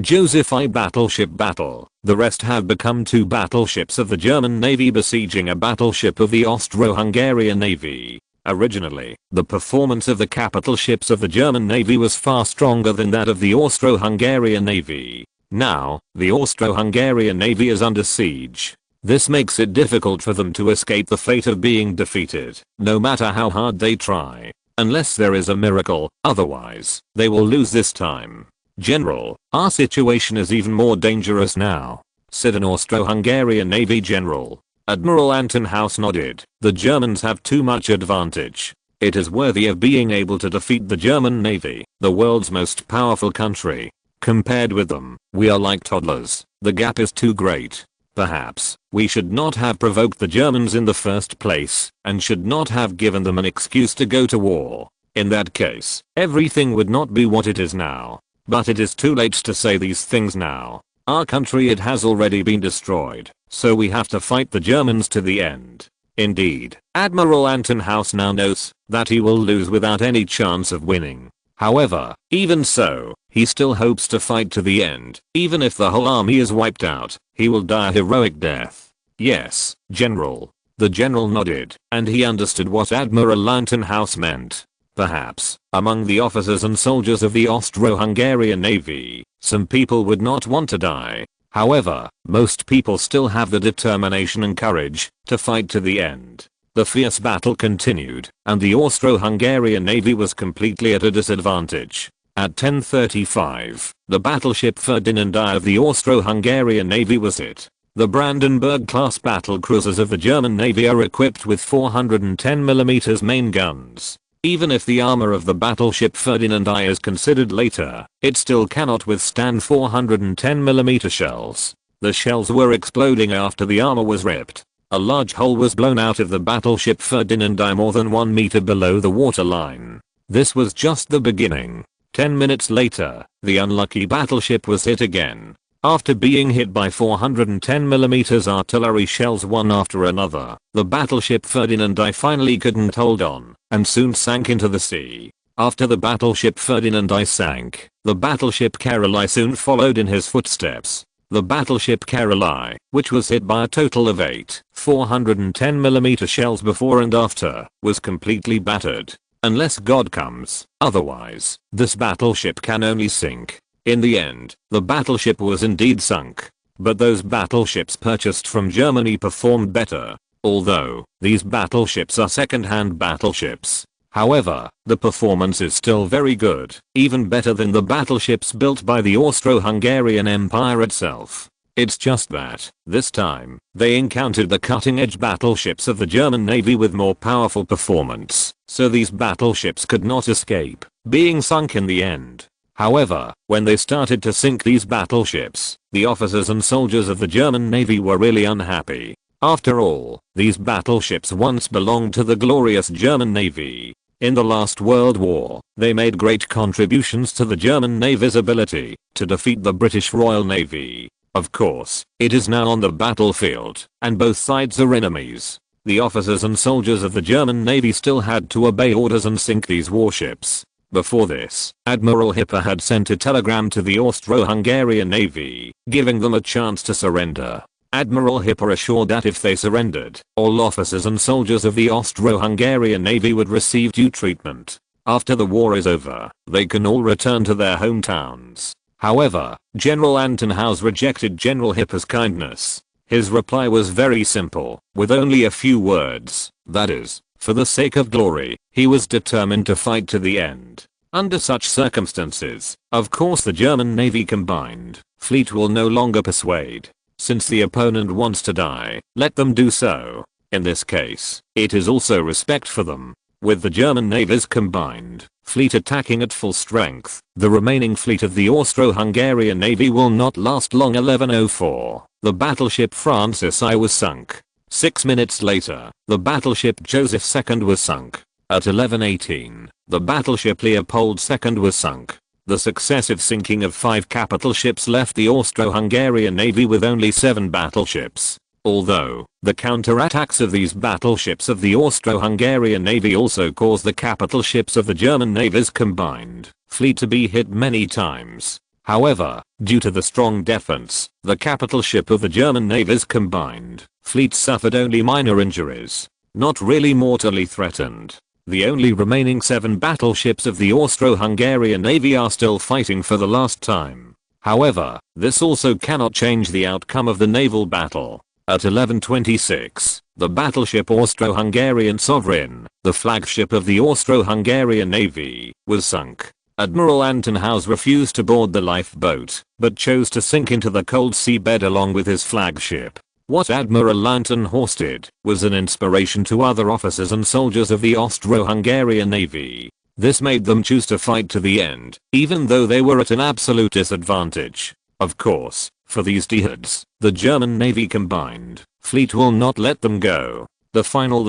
Joseph I battleship battle. The rest have become 2 battleships of the German Navy besieging a battleship of the Austro-Hungarian Navy. Originally, the performance of the capital ships of the German Navy was far stronger than that of the Austro-Hungarian Navy. Now, the Austro-Hungarian Navy is under siege. This makes it difficult for them to escape the fate of being defeated, no matter how hard they try. Unless there is a miracle, otherwise, they will lose this time. General, our situation is even more dangerous now, said an Austro-Hungarian Navy general. Admiral Anton House nodded. The Germans have too much advantage. It is worthy of being able to defeat the German Navy, the world's most powerful country. Compared with them, we are like toddlers. The gap is too great. Perhaps, we should not have provoked the Germans in the first place, and should not have given them an excuse to go to war. In that case, everything would not be what it is now. But it is too late to say these things now. Our country, it has already been destroyed, so we have to fight the Germans to the end. Indeed, Admiral Anton House now knows that he will lose without any chance of winning. However, even so, he still hopes to fight to the end. Even if the whole army is wiped out, he will die a heroic death. Yes, General. The general nodded, and he understood what Admiral Anton House meant. Perhaps, among the officers and soldiers of the Austro-Hungarian Navy, some people would not want to die. However, most people still have the determination and courage to fight to the end. The fierce battle continued, and the Austro-Hungarian Navy was completely at a disadvantage. At 10:35, the battleship Ferdinand I of the Austro-Hungarian Navy was hit. The Brandenburg-class battle cruisers of the German Navy are equipped with 410mm main guns. Even if the armor of the battleship Ferdinand I is considered later, it still cannot withstand 410mm shells. The shells were exploding after the armor was ripped. A large hole was blown out of the battleship Ferdinand I more than 1 meter below the waterline. This was just the beginning. 10 minutes later, the unlucky battleship was hit again. After being hit by 410mm artillery shells one after another, the battleship Ferdinand I finally couldn't hold on, and soon sank into the sea. After the battleship Ferdinand I sank, the battleship Kareli soon followed in his footsteps. The battleship Kareli, which was hit by a total of 8 410mm shells before and after, was completely battered. Unless God comes, otherwise, this battleship can only sink. In the end, the battleship was indeed sunk. But those battleships purchased from Germany performed better. Although, these battleships are second-hand battleships. However, the performance is still very good, even better than the battleships built by the Austro-Hungarian Empire itself. It's just that, this time, they encountered the cutting-edge battleships of the German Navy with more powerful performance, so these battleships could not escape being sunk in the end. However, when they started to sink these battleships, the officers and soldiers of the German Navy were really unhappy. After all, these battleships once belonged to the glorious German Navy. In the last World War, they made great contributions to the German Navy's ability to defeat the British Royal Navy. Of course, it is now on the battlefield, and both sides are enemies. The officers and soldiers of the German Navy still had to obey orders and sink these warships. Before this, Admiral Hipper had sent a telegram to the Austro-Hungarian Navy, giving them a chance to surrender. Admiral Hipper assured that if they surrendered, all officers and soldiers of the Austro-Hungarian Navy would receive due treatment. After the war is over, they can all return to their hometowns. However, General Anton House rejected General Hipper's kindness. His reply was very simple, with only a few words, that is, for the sake of glory, he was determined to fight to the end. Under such circumstances, of course the German Navy combined fleet will no longer persuade. Since the opponent wants to die, let them do so. In this case, it is also respect for them. With the German Navy's combined fleet attacking at full strength, the remaining fleet of the Austro-Hungarian Navy will not last long. 1104. The battleship Francis I was sunk. 6 minutes later, the battleship Joseph II was sunk. At 1118, the battleship Leopold II was sunk. The successive sinking of 5 capital ships left the Austro-Hungarian Navy with only 7 battleships. Although, the counterattacks of these battleships of the Austro-Hungarian Navy also caused the capital ships of the German Navy's combined fleet to be hit many times. However, due to the strong defense, the capital ship of the German Navy's combined fleet suffered only minor injuries, not really mortally threatened. The only remaining 7 battleships of the Austro-Hungarian Navy are still fighting for the last time. However, this also cannot change the outcome of the naval battle. At 1126, the battleship Austro-Hungarian Sovereign, the flagship of the Austro-Hungarian Navy, was sunk. Admiral Anton Haus refused to board the lifeboat, but chose to sink into the cold seabed along with his flagship. What Admiral Anton Haus did was an inspiration to other officers and soldiers of the Austro-Hungarian Navy. This made them choose to fight to the end, even though they were at an absolute disadvantage. Of course, for these deeds, the German Navy combined fleet will not let them go. The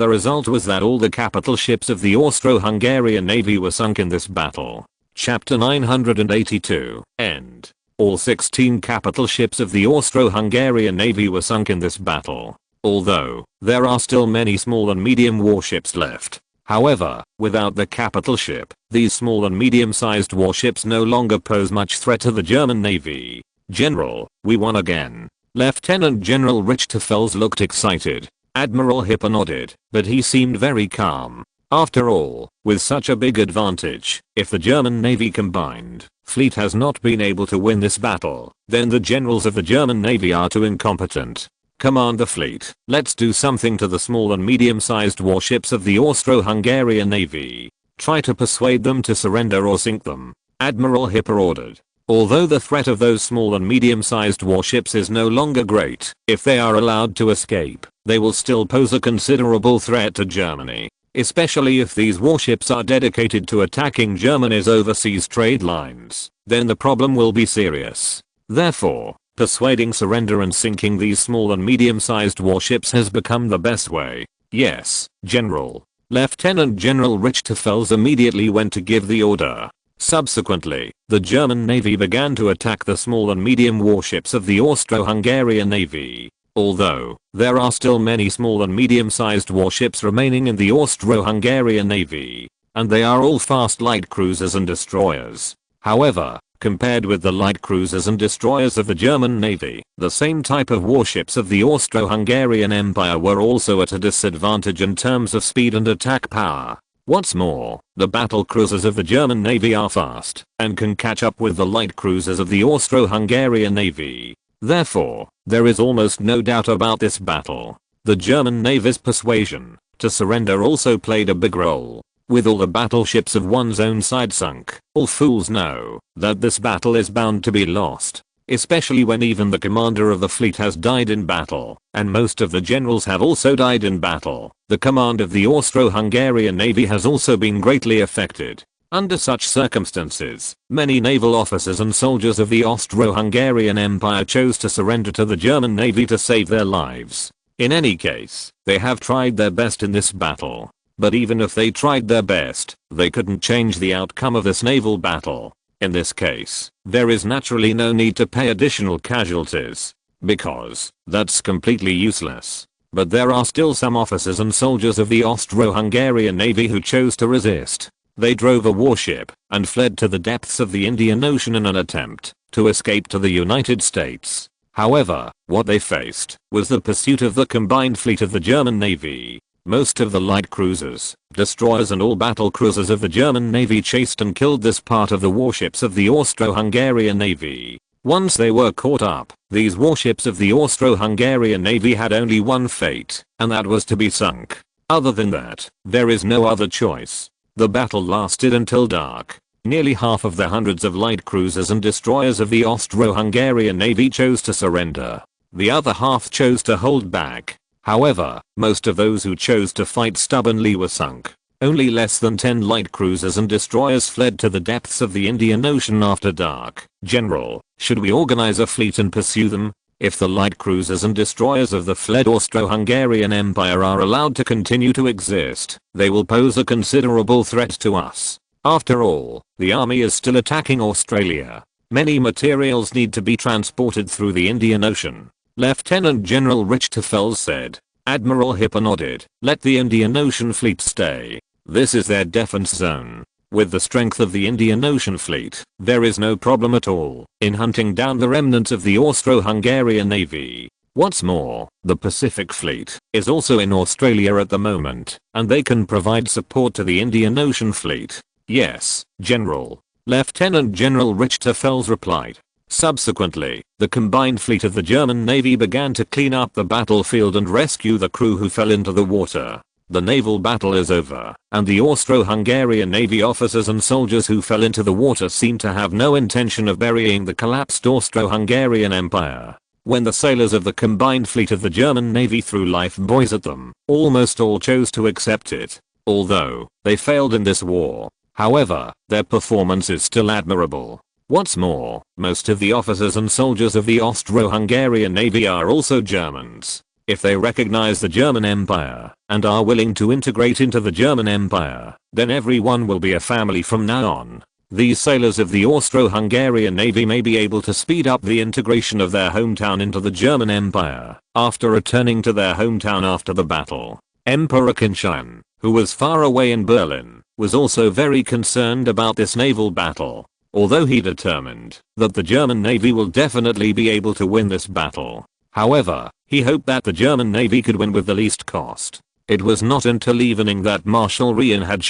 result was that all the capital ships of the Austro-Hungarian Navy were sunk in this battle. Chapter 982. End. All 16 capital ships of the Austro-Hungarian Navy were sunk in this battle. Although, there are still many small and medium warships left. However, without the capital ship, these small and medium-sized warships no longer pose much threat to the German Navy. General, we won again. Lieutenant General Richthofen looked excited. Admiral Hipper nodded, but he seemed very calm. After all, with such a big advantage, if the German Navy combined fleet has not been able to win this battle, then the generals of the German Navy are too incompetent. Command the fleet, let's do something to the small and medium-sized warships of the Austro-Hungarian Navy. Try to persuade them to surrender or sink them. Admiral Hipper ordered. Although the threat of those small and medium-sized warships is no longer great, if they are allowed to escape, they will still pose a considerable threat to Germany. Especially if these warships are dedicated to attacking Germany's overseas trade lines, then the problem will be serious. Therefore, persuading surrender and sinking these small and medium-sized warships has become the best way. Yes, General. Lieutenant General Richthofen immediately went to give the order. Subsequently, the German Navy began to attack the small and medium warships of the Austro-Hungarian Navy. Although, there are still many small and medium-sized warships remaining in the Austro-Hungarian Navy, and they are all fast light cruisers and destroyers. However, compared with the light cruisers and destroyers of the German Navy, the same type of warships of the Austro-Hungarian Empire were also at a disadvantage in terms of speed and attack power. What's more, the battle cruisers of the German Navy are fast, and can catch up with the light cruisers of the Austro-Hungarian Navy. Therefore, there is almost no doubt about this battle. The German Navy's persuasion to surrender also played a big role. With all the battleships of one's own side sunk, all fools know that this battle is bound to be lost. Especially when even the commander of the fleet has died in battle, and most of the generals have also died in battle. The command of the Austro-Hungarian Navy has also been greatly affected. Under such circumstances, many naval officers and soldiers of the Austro-Hungarian Empire chose to surrender to the German Navy to save their lives. In any case, they have tried their best in this battle. But even if they tried their best, they couldn't change the outcome of this naval battle. In this case, there is naturally no need to pay additional casualties, because that's completely useless. But there are still some officers and soldiers of the Austro-Hungarian Navy who chose to resist. They drove a warship and fled to the depths of the Indian Ocean in an attempt to escape to the United States. However, what they faced was the pursuit of the combined fleet of the German Navy. Most of the light cruisers, destroyers and all battle cruisers of the German Navy chased and killed this part of the warships of the Austro-Hungarian Navy. Once they were caught up, these warships of the Austro-Hungarian Navy had only one fate, and that was to be sunk. Other than that, there is no other choice. The battle lasted until dark. Nearly half of the hundreds of light cruisers and destroyers of the Austro-Hungarian Navy chose to surrender. The other half chose to hold back. However, most of those who chose to fight stubbornly were sunk. Only less than 10 light cruisers and destroyers fled to the depths of the Indian Ocean after dark. General, should we organize a fleet and pursue them? If the light cruisers and destroyers of the fled Austro-Hungarian Empire are allowed to continue to exist, they will pose a considerable threat to us. After all, the army is still attacking Australia. Many materials need to be transported through the Indian Ocean. Lieutenant General Richthofen said. Admiral Hipper nodded. Let the Indian Ocean Fleet stay. This is their defense zone. With the strength of the Indian Ocean Fleet, there is no problem at all in hunting down the remnants of the Austro-Hungarian Navy. What's more, the Pacific Fleet is also in Australia at the moment, and they can provide support to the Indian Ocean Fleet. Yes, General. Lieutenant General Richthofen replied. Subsequently, the combined fleet of the German Navy began to clean up the battlefield and rescue the crew who fell into the water. The naval battle is over, and the Austro-Hungarian Navy officers and soldiers who fell into the water seem to have no intention of burying the collapsed Austro-Hungarian Empire. When the sailors of the combined fleet of the German Navy threw life buoys at them, almost all chose to accept it. Although they failed in this war, however, their performance is still admirable. What's more, most of the officers and soldiers of the Austro-Hungarian Navy are also Germans. If they recognize the German Empire and are willing to integrate into the German Empire, then everyone will be a family from now on. These sailors of the Austro-Hungarian Navy may be able to speed up the integration of their hometown into the German Empire after returning to their hometown after the battle. Emperor Qin Tian, who was far away in Berlin, was also very concerned about this naval battle. Although he determined that the German Navy will definitely be able to win this battle. However, he hoped that the German Navy could win with the least cost. It was not until evening that Marshal Reinhard,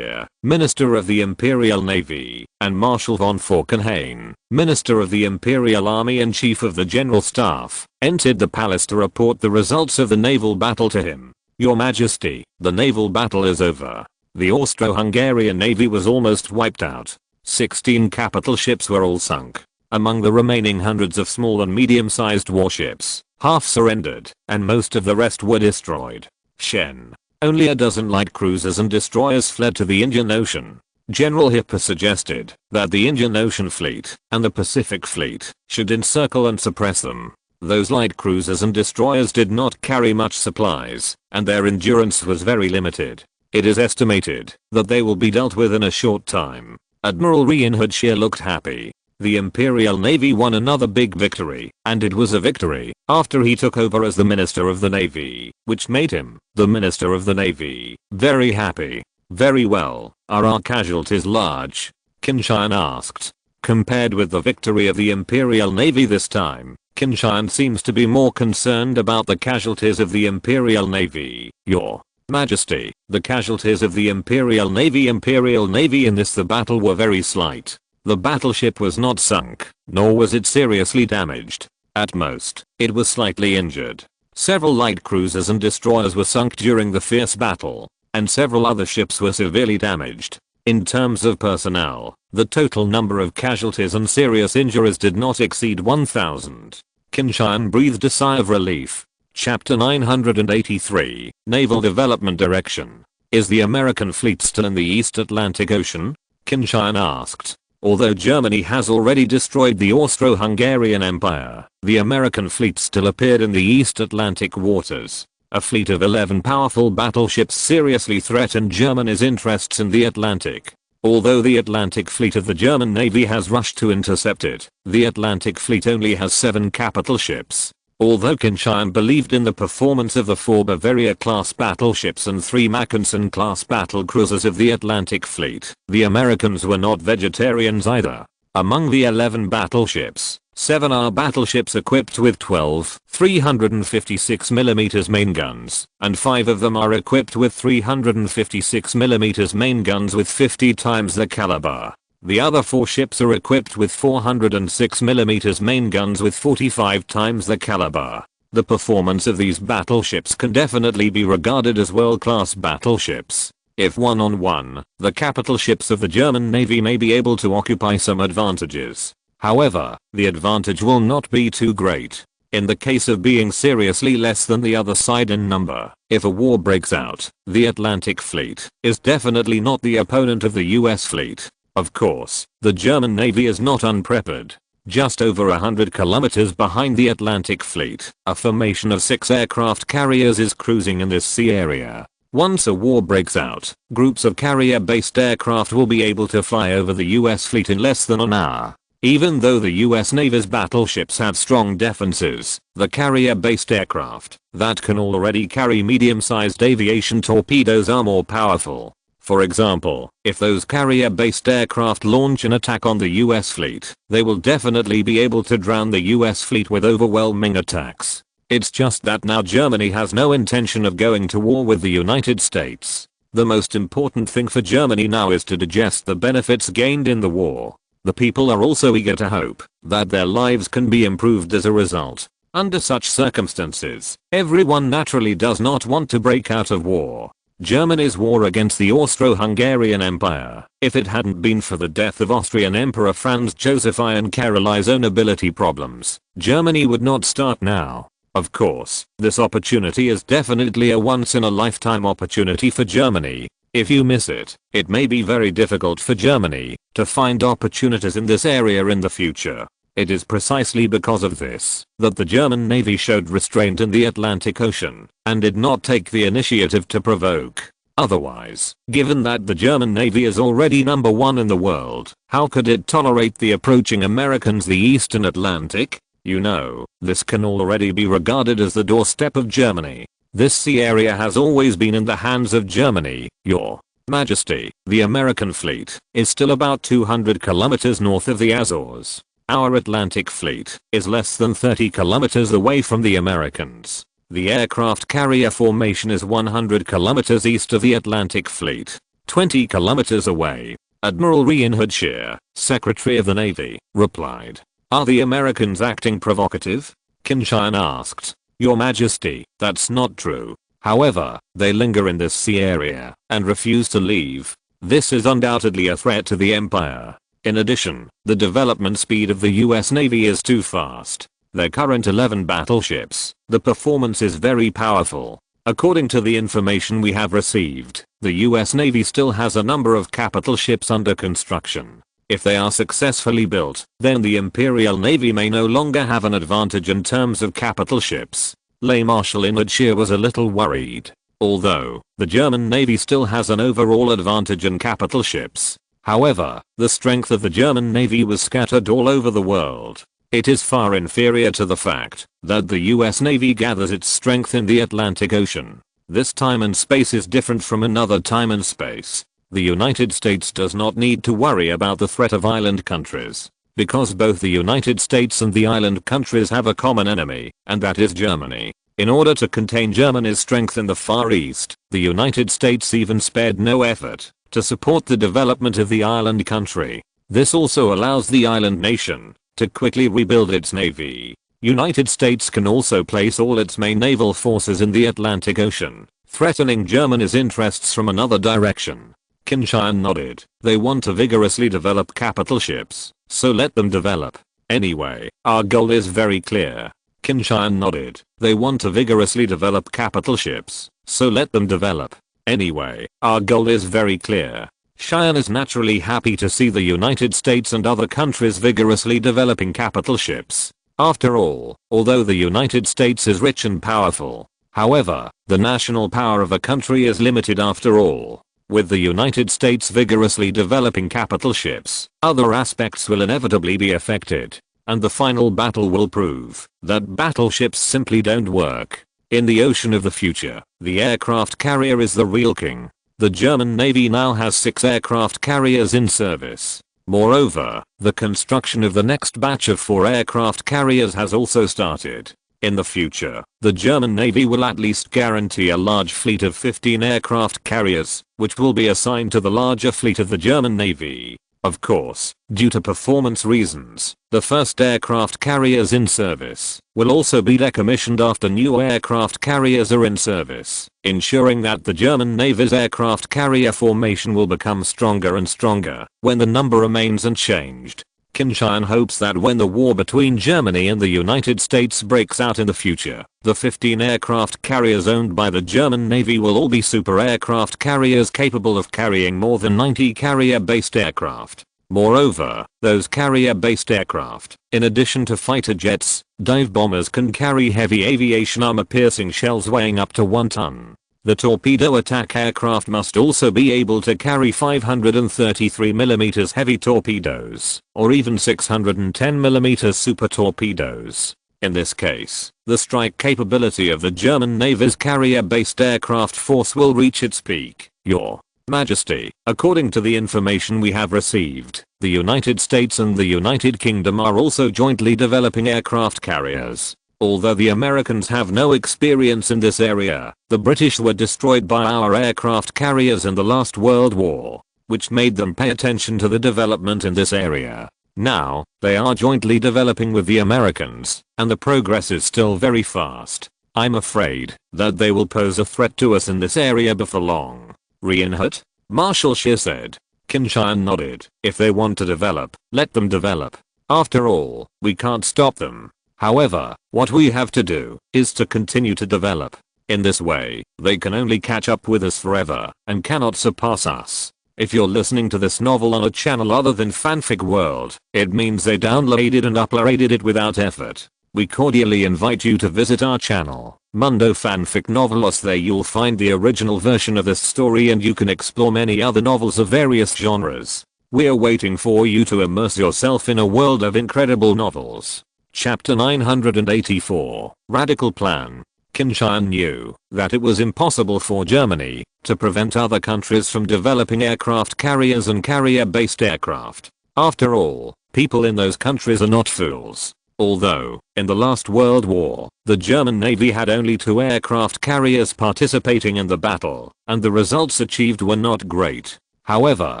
Minister of the Imperial Navy, and Marshal von Falkenhayn, Minister of the Imperial Army and Chief of the General Staff, entered the palace to report the results of the naval battle to him. Your Majesty, the naval battle is over. The Austro-Hungarian Navy was almost wiped out. 16 capital ships were all sunk. Among the remaining hundreds of small and medium-sized warships, half surrendered, and most of the rest were destroyed. Shen. Only a dozen light cruisers and destroyers fled to the Indian Ocean. General Hipper suggested that the Indian Ocean Fleet and the Pacific Fleet should encircle and suppress them. Those light cruisers and destroyers did not carry much supplies, and their endurance was very limited. It is estimated that they will be dealt with in a short time. Admiral Reinhard looked happy. The Imperial Navy won another big victory, and it was a victory after he took over as the Minister of the Navy, which made him the Minister of the Navy very happy. Very well, are our casualties large? Qin Tian asked. Compared with the victory of the Imperial Navy this time, Qin Tian seems to be more concerned about the casualties of the Imperial Navy. Your Majesty, the casualties of the Imperial Navy in this the battle were very slight. The battleship was not sunk, nor was it seriously damaged. At most, it was slightly injured. Several light cruisers and destroyers were sunk during the fierce battle, and several other ships were severely damaged. In terms of personnel, the total number of casualties and serious injuries did not exceed 1,000. Qin Tian breathed a sigh of relief. Chapter 983, Naval Development Direction. Is the American fleet still in the East Atlantic Ocean? Qin Tian asked. Although Germany has already destroyed the Austro-Hungarian Empire, the American fleet still appeared in the East Atlantic waters. A fleet of 11 powerful battleships seriously threatened Germany's interests in the Atlantic. Although the Atlantic fleet of the German Navy has rushed to intercept it, the Atlantic fleet only has 7 capital ships. Although Qin Tian believed in the performance of the 4 Bavaria-class battleships and 3 Mackensen-class battlecruisers of the Atlantic fleet, the Americans were not vegetarians either. Among the 11 battleships, 7 are battleships equipped with 12 356mm main guns, and 5 of them are equipped with 356mm main guns with 50 times the caliber. The other 4 ships are equipped with 406mm main guns with 45 times the caliber. The performance of these battleships can definitely be regarded as world-class battleships. If one-on-one, the capital ships of the German Navy may be able to occupy some advantages. However, the advantage will not be too great. In the case of being seriously less than the other side in number, if a war breaks out, the Atlantic Fleet is definitely not the opponent of the US fleet. Of course, the German Navy is not unprepared. Just over 100 kilometers behind the Atlantic Fleet, a formation of 6 aircraft carriers is cruising in this sea area. Once a war breaks out, groups of carrier-based aircraft will be able to fly over the US fleet in less than an hour. Even though the US Navy's battleships have strong defenses, the carrier-based aircraft that can already carry medium-sized aviation torpedoes are more powerful. For example, if those carrier-based aircraft launch an attack on the US fleet, they will definitely be able to drown the US fleet with overwhelming attacks. It's just that now Germany has no intention of going to war with the United States. The most important thing for Germany now is to digest the benefits gained in the war. The people are also eager to hope that their lives can be improved as a result. Under such circumstances, everyone naturally does not want to break out of war. Germany's war against the Austro-Hungarian Empire, if it hadn't been for the death of Austrian Emperor Franz Joseph I and Caroline's own ability problems, Germany would not start now. Of course, this opportunity is definitely a once-in-a-lifetime opportunity for Germany. If you miss it, it may be very difficult for Germany to find opportunities in this area in the future. It is precisely because of this that the German Navy showed restraint in the Atlantic Ocean and did not take the initiative to provoke. Otherwise, given that the German Navy is already number 1 in the world, how could it tolerate the approaching Americans the Eastern Atlantic? You know, this can already be regarded as the doorstep of Germany. This sea area has always been in the hands of Germany, Your Majesty. The American fleet is still about 200 kilometers north of the Azores. Our Atlantic fleet is less than 30 kilometers away from the Americans. The aircraft carrier formation is 100 kilometers east of the Atlantic fleet, 20 kilometers away. Admiral Reinhard Scheer, Secretary of the Navy, replied. Are the Americans acting provocative? Qin Tian asked. Your Majesty, that's not true. However, they linger in this sea area and refuse to leave. This is undoubtedly a threat to the empire. In addition, the development speed of the US Navy is too fast. Their current 11 battleships, the performance is very powerful. According to the information we have received, the US Navy still has a number of capital ships under construction. If they are successfully built, then the Imperial Navy may no longer have an advantage in terms of capital ships. Lay Marshal Reinhard Scheer was a little worried. Although, the German Navy still has an overall advantage in capital ships. However, the strength of the German Navy was scattered all over the world. It is far inferior to the fact that the US Navy gathers its strength in the Atlantic Ocean. This time and space is different from another time and space. The United States does not need to worry about the threat of island countries, because both the United States and the island countries have a common enemy, and that is Germany. In order to contain Germany's strength in the Far East, the United States even spared no effort to support the development of the island country. This also allows the island nation to quickly rebuild its navy. United States can also place all its main naval forces in the Atlantic Ocean, threatening Germany's interests from another direction. Qin Tian nodded. They want to vigorously develop capital ships, so let them develop. Anyway, our goal is very clear. Qin Tian nodded. They want to vigorously develop capital ships, so let them develop. Anyway, our goal is very clear. Cheyenne is naturally happy to see the United States and other countries vigorously developing capital ships. After all, although the United States is rich and powerful, however, the national power of a country is limited after all. With the United States vigorously developing capital ships, other aspects will inevitably be affected, and the final battle will prove that battleships simply don't work. In the ocean of the future, the aircraft carrier is the real king. The German Navy now has 6 aircraft carriers in service. Moreover, the construction of the next batch of 4 aircraft carriers has also started. In the future, the German Navy will at least guarantee a large fleet of 15 aircraft carriers, which will be assigned to the larger fleet of the German Navy. Of course, due to performance reasons, the first aircraft carriers in service will also be decommissioned after new aircraft carriers are in service, ensuring that the German Navy's aircraft carrier formation will become stronger and stronger when the number remains unchanged. Qin Tian hopes that when the war between Germany and the United States breaks out in the future, the 15 aircraft carriers owned by the German Navy will all be super aircraft carriers capable of carrying more than 90 carrier-based aircraft. Moreover, those carrier-based aircraft, in addition to fighter jets, dive bombers can carry heavy aviation armor-piercing shells weighing up to 1 ton. The torpedo attack aircraft must also be able to carry 533mm heavy torpedoes, or even 610mm super torpedoes. In this case, the strike capability of the German Navy's carrier-based aircraft force will reach its peak. Your Majesty, according to the information we have received, the United States and the United Kingdom are also jointly developing aircraft carriers. Although the Americans have no experience in this area, the British were destroyed by our aircraft carriers in the last World War, which made them pay attention to the development in this area. Now, they are jointly developing with the Americans, and the progress is still very fast. I'm afraid that they will pose a threat to us in this area before long. Reinhardt? Marshal Scheer said. Qin Tian nodded. If they want to develop, let them develop. After all, we can't stop them. However, what we have to do is to continue to develop. In this way, they can only catch up with us forever and cannot surpass us. If you're listening to this novel on a channel other than Fanfic World, it means they downloaded and uploaded it without effort. We cordially invite you to visit our channel, Mundo Fanfic Novelos. There you'll find the original version of this story and you can explore many other novels of various genres. We're waiting for you to immerse yourself in a world of incredible novels. Chapter 984, Radical Plan. Qin Tian knew that it was impossible for Germany to prevent other countries from developing aircraft carriers and carrier-based aircraft. After all, people in those countries are not fools. Although, in the last World War, the German Navy had only 2 aircraft carriers participating in the battle, and the results achieved were not great. However,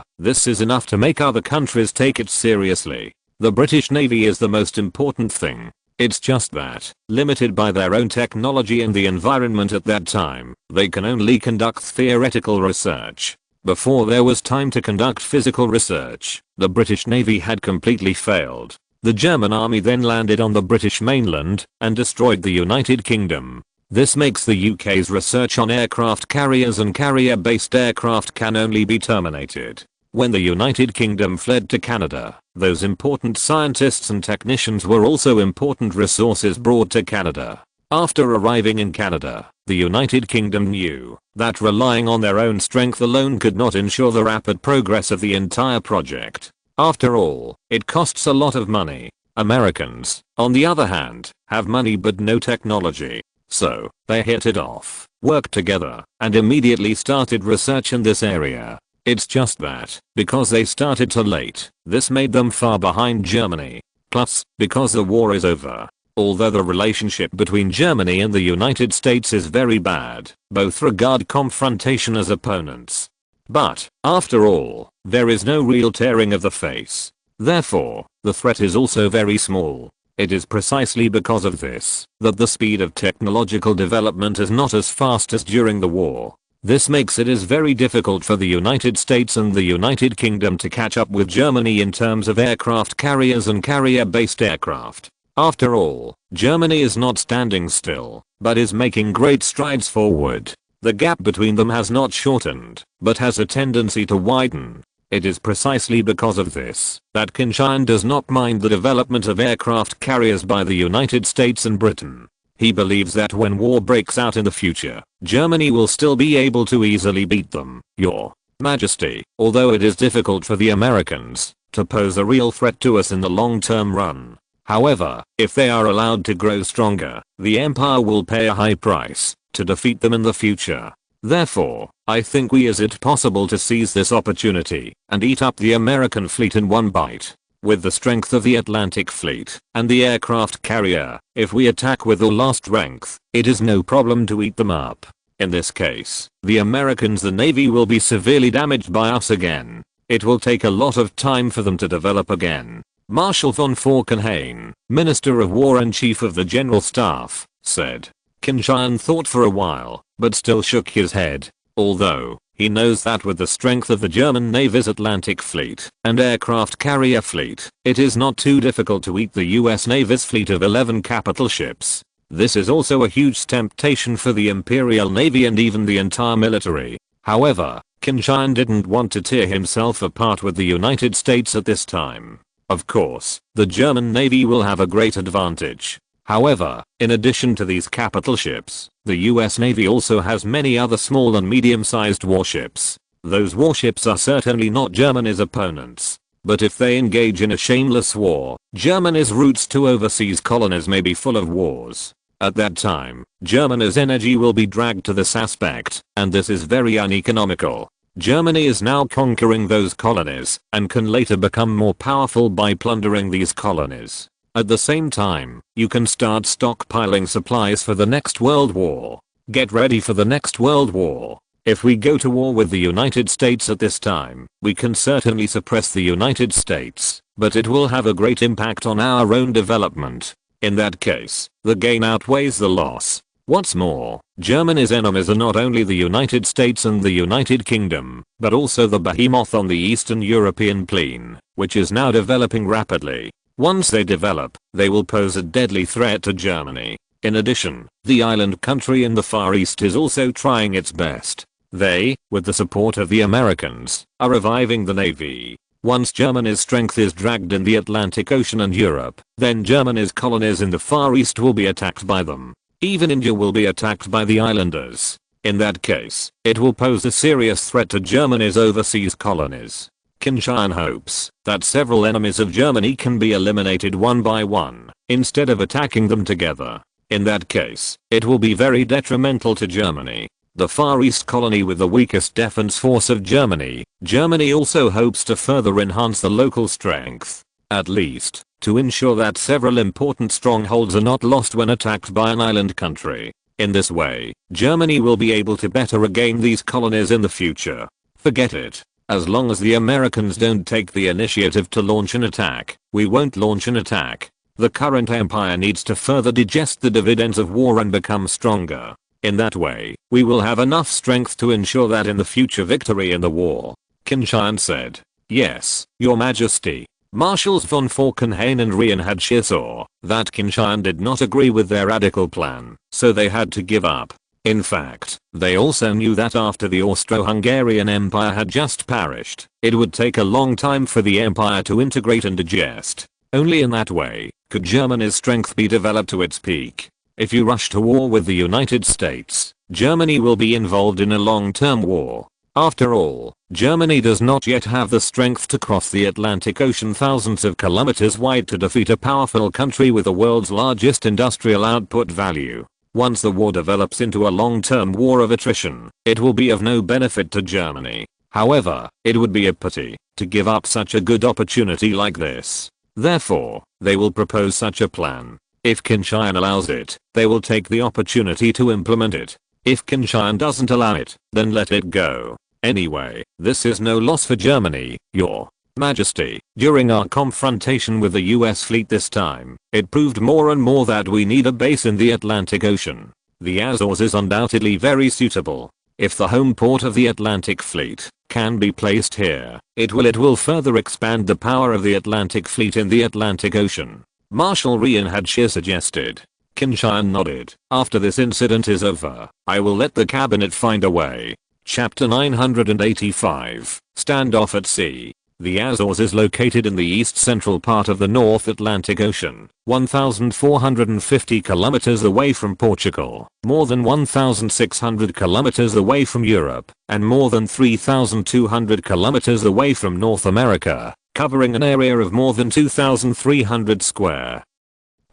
this is enough to make other countries take it seriously. The British Navy is the most important thing. It's just that, limited by their own technology and the environment at that time, they can only conduct theoretical research. Before there was time to conduct physical research, the British Navy had completely failed. The German army then landed on the British mainland and destroyed the United Kingdom. This makes the UK's research on aircraft carriers and carrier-based aircraft can only be terminated. When the United Kingdom fled to Canada, those important scientists and technicians were also important resources brought to Canada. After arriving in Canada, the United Kingdom knew that relying on their own strength alone could not ensure the rapid progress of the entire project. After all, it costs a lot of money. Americans, on the other hand, have money but no technology. So, they hit it off, worked together, and immediately started research in this area. It's just that, because they started too late, this made them far behind Germany. Plus, because the war is over. Although the relationship between Germany and the United States is very bad, both regard confrontation as opponents. But, after all, there is no real tearing of the face. Therefore, the threat is also very small. It is precisely because of this that the speed of technological development is not as fast as during the war. This makes it is very difficult for the United States and the United Kingdom to catch up with Germany in terms of aircraft carriers and carrier-based aircraft. After all, Germany is not standing still, but is making great strides forward. The gap between them has not shortened, but has a tendency to widen. It is precisely because of this that Qin Tian does not mind the development of aircraft carriers by the United States and Britain. He believes that when war breaks out in the future, Germany will still be able to easily beat them. Your Majesty, although it is difficult for the Americans to pose a real threat to us in the long-term run. However, if they are allowed to grow stronger, the Empire will pay a high price to defeat them in the future. Therefore, I think is it possible to seize this opportunity and eat up the American fleet in one bite. With the strength of the Atlantic Fleet and the aircraft carrier, if we attack with all our strength, it is no problem to eat them up. In this case, the Americans, the Navy, will be severely damaged by us again. it will take a lot of time for them to develop again. Marshal von Falkenhayn, Minister of War and Chief of the General Staff, said. Qin Tian thought for a while, but still shook his head. Although, he knows that with the strength of the German Navy's Atlantic Fleet and aircraft carrier fleet, it is not too difficult to eat the US Navy's fleet of 11 capital ships. This is also a huge temptation for the Imperial Navy and even the entire military. However, Qin Tian didn't want to tear himself apart with the United States at this time. Of course, the German Navy will have a great advantage. However, in addition to these capital ships, the US Navy also has many other small and medium-sized warships. Those warships are certainly not Germany's opponents. But if they engage in a shameless war, Germany's routes to overseas colonies may be full of wars. At that time, Germany's energy will be dragged to this aspect, and this is very uneconomical. Germany is now conquering those colonies, and can later become more powerful by plundering these colonies. At the same time, you can start stockpiling supplies for the next World War. Get ready for the next World War. If we go to war with the United States at this time, we can certainly suppress the United States, but it will have a great impact on our own development. In that case, the gain outweighs the loss. What's more, Germany's enemies are not only the United States and the United Kingdom, but also the behemoth on the Eastern European plain, which is now developing rapidly. Once they develop, they will pose a deadly threat to Germany. In addition, the island country in the Far East is also trying its best. They, with the support of the Americans, are reviving the Navy. Once Germany's strength is dragged in the Atlantic Ocean and Europe, then Germany's colonies in the Far East will be attacked by them. Even India will be attacked by the islanders. In that case, it will pose a serious threat to Germany's overseas colonies. Qin Tian hopes that several enemies of Germany can be eliminated one by one, instead of attacking them together. In that case, it will be very detrimental to Germany. The Far East colony with the weakest defense force of Germany, Germany also hopes to further enhance the local strength. At least, to ensure that several important strongholds are not lost when attacked by an island country. In this way, Germany will be able to better regain these colonies in the future. Forget it. As long as the Americans don't take the initiative to launch an attack, we won't launch an attack. The current empire needs to further digest the dividends of war and become stronger. In that way, we will have enough strength to ensure that in the future victory in the war. Qin Tian said. Yes, Your Majesty. Marshals von Falkenhayn and Rien had saw that Qin Tian did not agree with their radical plan, so they had to give up. In fact, they also knew that after the Austro-Hungarian Empire had just perished, it would take a long time for the empire to integrate and digest. Only in that way could Germany's strength be developed to its peak. If you rush to war with the United States, Germany will be involved in a long-term war. After all, Germany does not yet have the strength to cross the Atlantic Ocean thousands of kilometers wide to defeat a powerful country with the world's largest industrial output value. Once the war develops into a long-term war of attrition, it will be of no benefit to Germany. However, it would be a pity to give up such a good opportunity like this. Therefore, they will propose such a plan. If Qin Tian allows it, they will take the opportunity to implement it. If Qin Tian doesn't allow it, then let it go. Anyway, this is no loss for Germany, Your Majesty. During our confrontation with the US fleet this time, it proved more and more that we need a base in the Atlantic Ocean. The Azores is undoubtedly very suitable. If the home port of the Atlantic Fleet can be placed here, it will further expand the power of the Atlantic Fleet in the Atlantic Ocean. Marshal Rien had suggested. Qin Tian nodded. After this incident is over, I will let the cabinet find a way. Chapter 985, Standoff at Sea. The Azores is located in the east-central part of the North Atlantic Ocean, 1,450 kilometers away from Portugal, more than 1,600 kilometers away from Europe, and more than 3,200 kilometers away from North America, covering an area of more than 2,300 square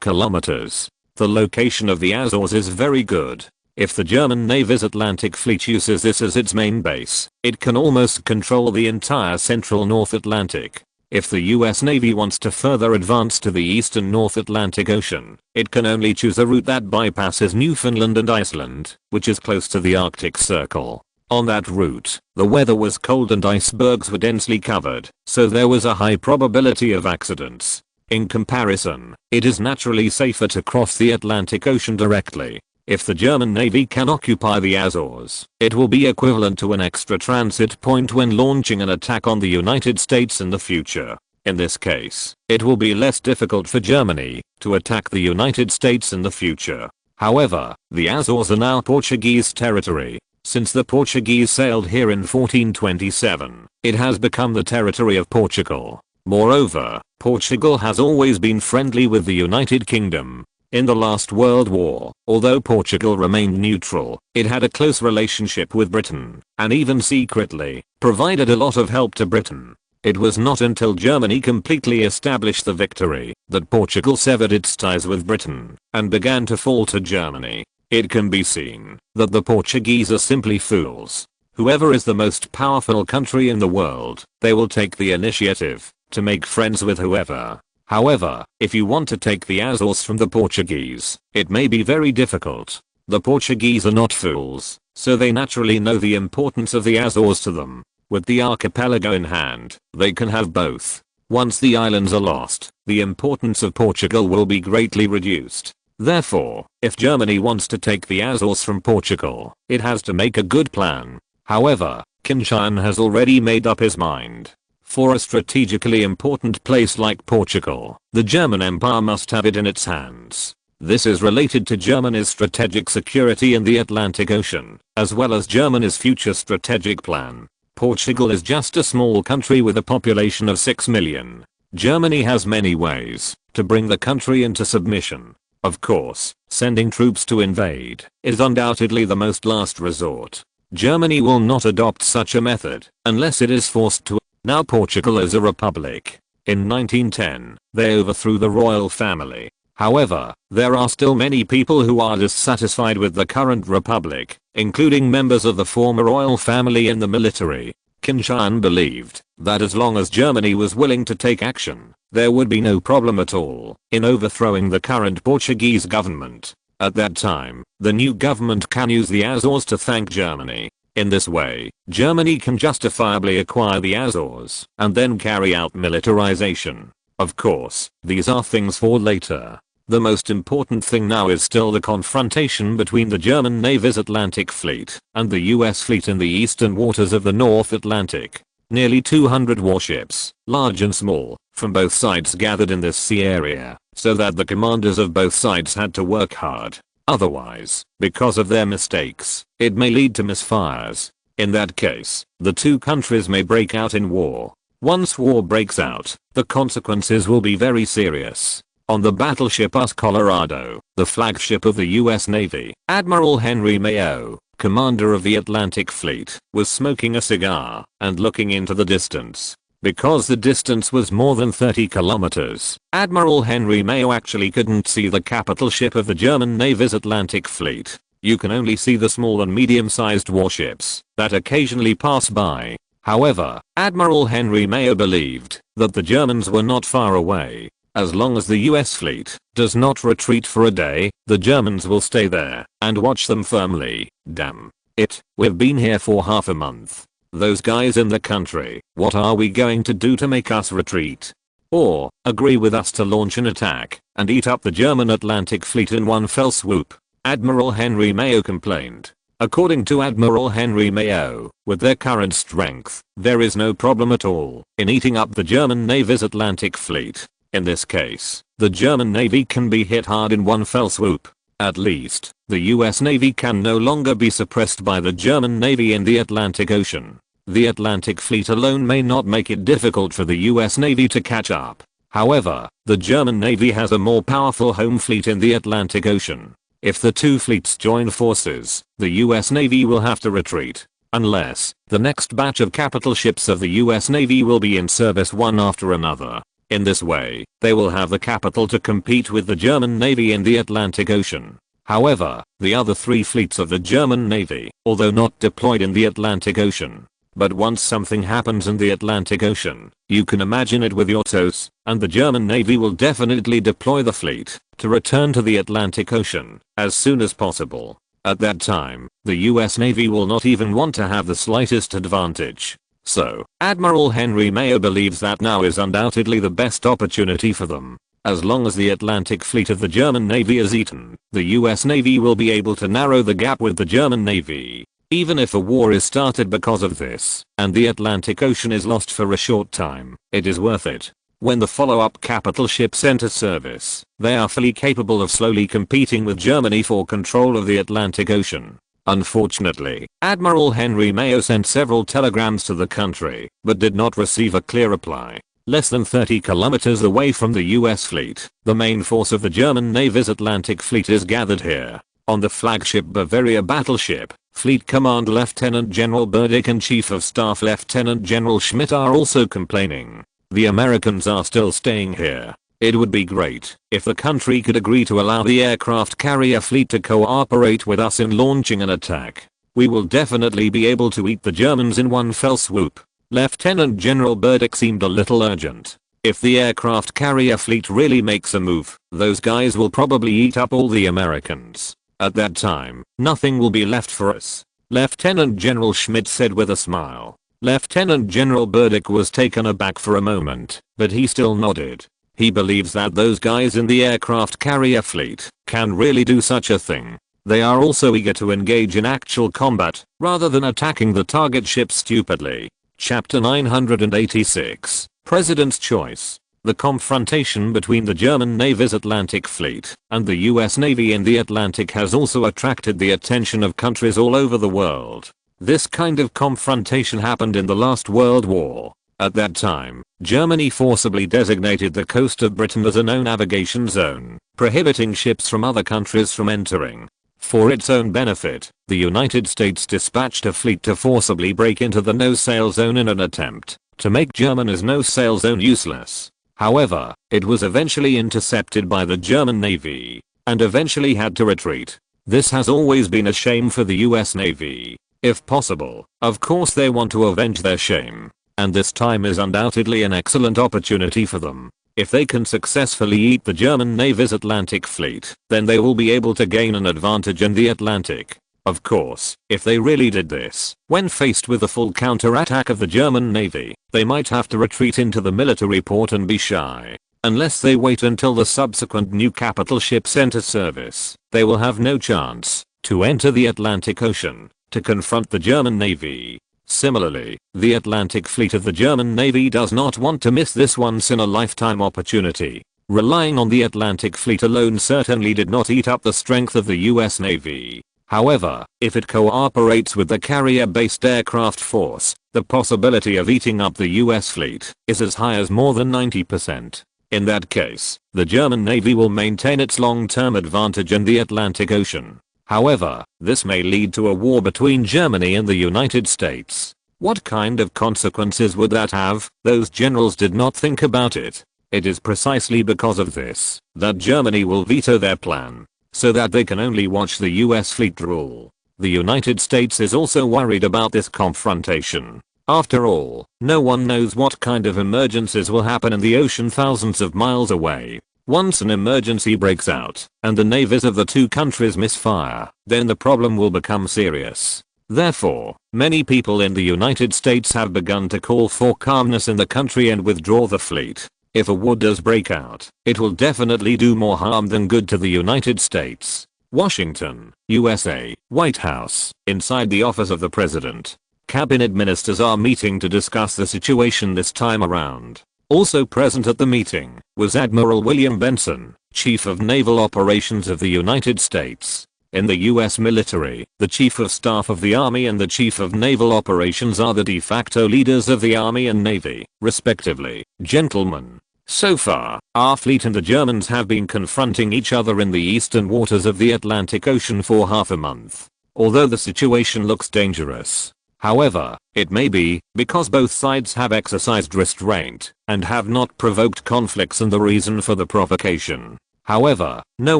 kilometers. The location of the Azores is very good. If the German Navy's Atlantic Fleet uses this as its main base, it can almost control the entire central North Atlantic. If the US Navy wants to further advance to the eastern North Atlantic Ocean, it can only choose a route that bypasses Newfoundland and Iceland, which is close to the Arctic Circle. On that route, the weather was cold and icebergs were densely covered, so there was a high probability of accidents. In comparison, it is naturally safer to cross the Atlantic Ocean directly. If the German Navy can occupy the Azores, it will be equivalent to an extra transit point when launching an attack on the United States in the future. In this case, it will be less difficult for Germany to attack the United States in the future. However, the Azores are now Portuguese territory. Since the Portuguese sailed here in 1427, it has become the territory of Portugal. Moreover, Portugal has always been friendly with the United Kingdom. In the last World War, although Portugal remained neutral, it had a close relationship with Britain, and even secretly, provided a lot of help to Britain. It was not until Germany completely established the victory that Portugal severed its ties with Britain and began to fall to Germany. It can be seen that the Portuguese are simply fools. Whoever is the most powerful country in the world, they will take the initiative to make friends with whoever. However, if you want to take the Azores from the Portuguese, it may be very difficult. The Portuguese are not fools, so they naturally know the importance of the Azores to them. With the archipelago in hand, they can have both. Once the islands are lost, the importance of Portugal will be greatly reduced. Therefore, if Germany wants to take the Azores from Portugal, it has to make a good plan. However, Qin Tian has already made up his mind. For a strategically important place like Portugal, the German Empire must have it in its hands. This is related to Germany's strategic security in the Atlantic Ocean, as well as Germany's future strategic plan. Portugal is just a small country with a population of 6 million. Germany has many ways to bring the country into submission. Of course, sending troops to invade is undoubtedly the most last resort. Germany will not adopt such a method unless it is forced to. Now Portugal is a republic. In 1910, they overthrew the royal family. However, there are still many people who are dissatisfied with the current republic, including members of the former royal family in the military. Qin Tian believed that as long as Germany was willing to take action, there would be no problem at all in overthrowing the current Portuguese government. At that time, the new government can use the Azores to thank Germany. In this way, Germany can justifiably acquire the Azores and then carry out militarization. Of course, these are things for later. The most important thing now is still the confrontation between the German Navy's Atlantic Fleet and the US fleet in the eastern waters of the North Atlantic. Nearly 200 warships, large and small, from both sides gathered in this sea area, so that the commanders of both sides had to work hard. Otherwise, because of their mistakes, it may lead to misfires. In that case, the two countries may break out in war. Once war breaks out, the consequences will be very serious. On the battleship US Colorado, the flagship of the US Navy, Admiral Henry Mayo, commander of the Atlantic Fleet, was smoking a cigar and looking into the distance. Because the distance was more than 30 kilometers, Admiral Henry Mayo actually couldn't see the capital ship of the German Navy's Atlantic Fleet. You can only see the small and medium-sized warships that occasionally pass by. However, Admiral Henry Mayo believed that the Germans were not far away. As long as the US fleet does not retreat for a day, the Germans will stay there and watch them firmly. Damn it, we've been here for half a month. Those guys in the country, what are we going to do to make us retreat? Or, agree with us to launch an attack and eat up the German Atlantic Fleet in one fell swoop? Admiral Henry Mayo complained. According to Admiral Henry Mayo, with their current strength, there is no problem at all in eating up the German Navy's Atlantic Fleet. In this case, the German Navy can be hit hard in one fell swoop. At least, the US Navy can no longer be suppressed by the German Navy in the Atlantic Ocean. The Atlantic Fleet alone may not make it difficult for the US Navy to catch up. However, the German Navy has a more powerful home fleet in the Atlantic Ocean. If the two fleets join forces, the US Navy will have to retreat. Unless, the next batch of capital ships of the US Navy will be in service one after another. In this way, they will have the capital to compete with the German Navy in the Atlantic Ocean. However, the other three fleets of the German Navy, although not deployed in the Atlantic Ocean, but once something happens in the Atlantic Ocean, you can imagine it with your toes, and the German Navy will definitely deploy the fleet to return to the Atlantic Ocean as soon as possible. At that time, the US Navy will not even want to have the slightest advantage. So, Admiral Henry Mayo believes that now is undoubtedly the best opportunity for them. As long as the Atlantic fleet of the German Navy is eaten, the US Navy will be able to narrow the gap with the German Navy. Even if a war is started because of this, and the Atlantic Ocean is lost for a short time, it is worth it. When the follow-up capital ships enter service, they are fully capable of slowly competing with Germany for control of the Atlantic Ocean. Unfortunately, Admiral Henry Mayo sent several telegrams to the country, but did not receive a clear reply. Less than 30 kilometers away from the US fleet, the main force of the German Navy's Atlantic fleet is gathered here. On the flagship Bavaria battleship, Fleet Commander Lieutenant General Burdick and Chief of Staff Lieutenant General Schmidt are also complaining. The Americans are still staying here. It would be great if the country could agree to allow the aircraft carrier fleet to cooperate with us in launching an attack. We will definitely be able to eat the Germans in one fell swoop. Lieutenant General Burdick seemed a little urgent. If the aircraft carrier fleet really makes a move, those guys will probably eat up all the Americans. At that time, nothing will be left for us. Lieutenant General Schmidt said with a smile. Lieutenant General Burdick was taken aback for a moment, but he still nodded. He believes that those guys in the aircraft carrier fleet can really do such a thing. They are also eager to engage in actual combat, rather than attacking the target ship stupidly. Chapter 986, President's Choice. The confrontation between the German Navy's Atlantic Fleet and the US Navy in the Atlantic has also attracted the attention of countries all over the world. This kind of confrontation happened in the last World War. At that time, Germany forcibly designated the coast of Britain as a no navigation zone, prohibiting ships from other countries from entering. For its own benefit, the United States dispatched a fleet to forcibly break into the no-sail zone in an attempt to make Germany's no-sail zone useless. However, it was eventually intercepted by the German Navy, and eventually had to retreat. This has always been a shame for the US Navy. If possible, of course they want to avenge their shame. And this time is undoubtedly an excellent opportunity for them. If they can successfully eat the German Navy's Atlantic fleet, then they will be able to gain an advantage in the Atlantic. Of course, if they really did this, when faced with the full counterattack of the German Navy, they might have to retreat into the military port and be shy. Unless they wait until the subsequent new capital ships enter service, they will have no chance to enter the Atlantic Ocean to confront the German Navy. Similarly, the Atlantic fleet of the German Navy does not want to miss this once-in-a-lifetime opportunity. Relying on the Atlantic fleet alone certainly did not eat up the strength of the US Navy. However, if it cooperates with the carrier-based aircraft force, the possibility of eating up the US fleet is as high as more than 90%. In that case, the German Navy will maintain its long-term advantage in the Atlantic Ocean. However, this may lead to a war between Germany and the United States. What kind of consequences would that have? Those generals did not think about it. It is precisely because of this that Germany will veto their plan, so that they can only watch the US fleet rule. The United States is also worried about this confrontation. After all, no one knows what kind of emergencies will happen in the ocean thousands of miles away. Once an emergency breaks out, and the navies of the two countries misfire, then the problem will become serious. Therefore, many people in the United States have begun to call for calmness in the country and withdraw the fleet. If a war does break out, it will definitely do more harm than good to the United States. Washington, USA, White House, inside the office of the President. Cabinet ministers are meeting to discuss the situation this time around. Also present at the meeting was Admiral William Benson, Chief of Naval Operations of the United States. In the US military, the Chief of Staff of the Army and the Chief of Naval Operations are the de facto leaders of the Army and Navy, respectively. Gentlemen, so far, our fleet and the Germans have been confronting each other in the eastern waters of the Atlantic Ocean for half a month. Although the situation looks dangerous, however, it may be because both sides have exercised restraint and have not provoked conflicts and the reason for the provocation. However, no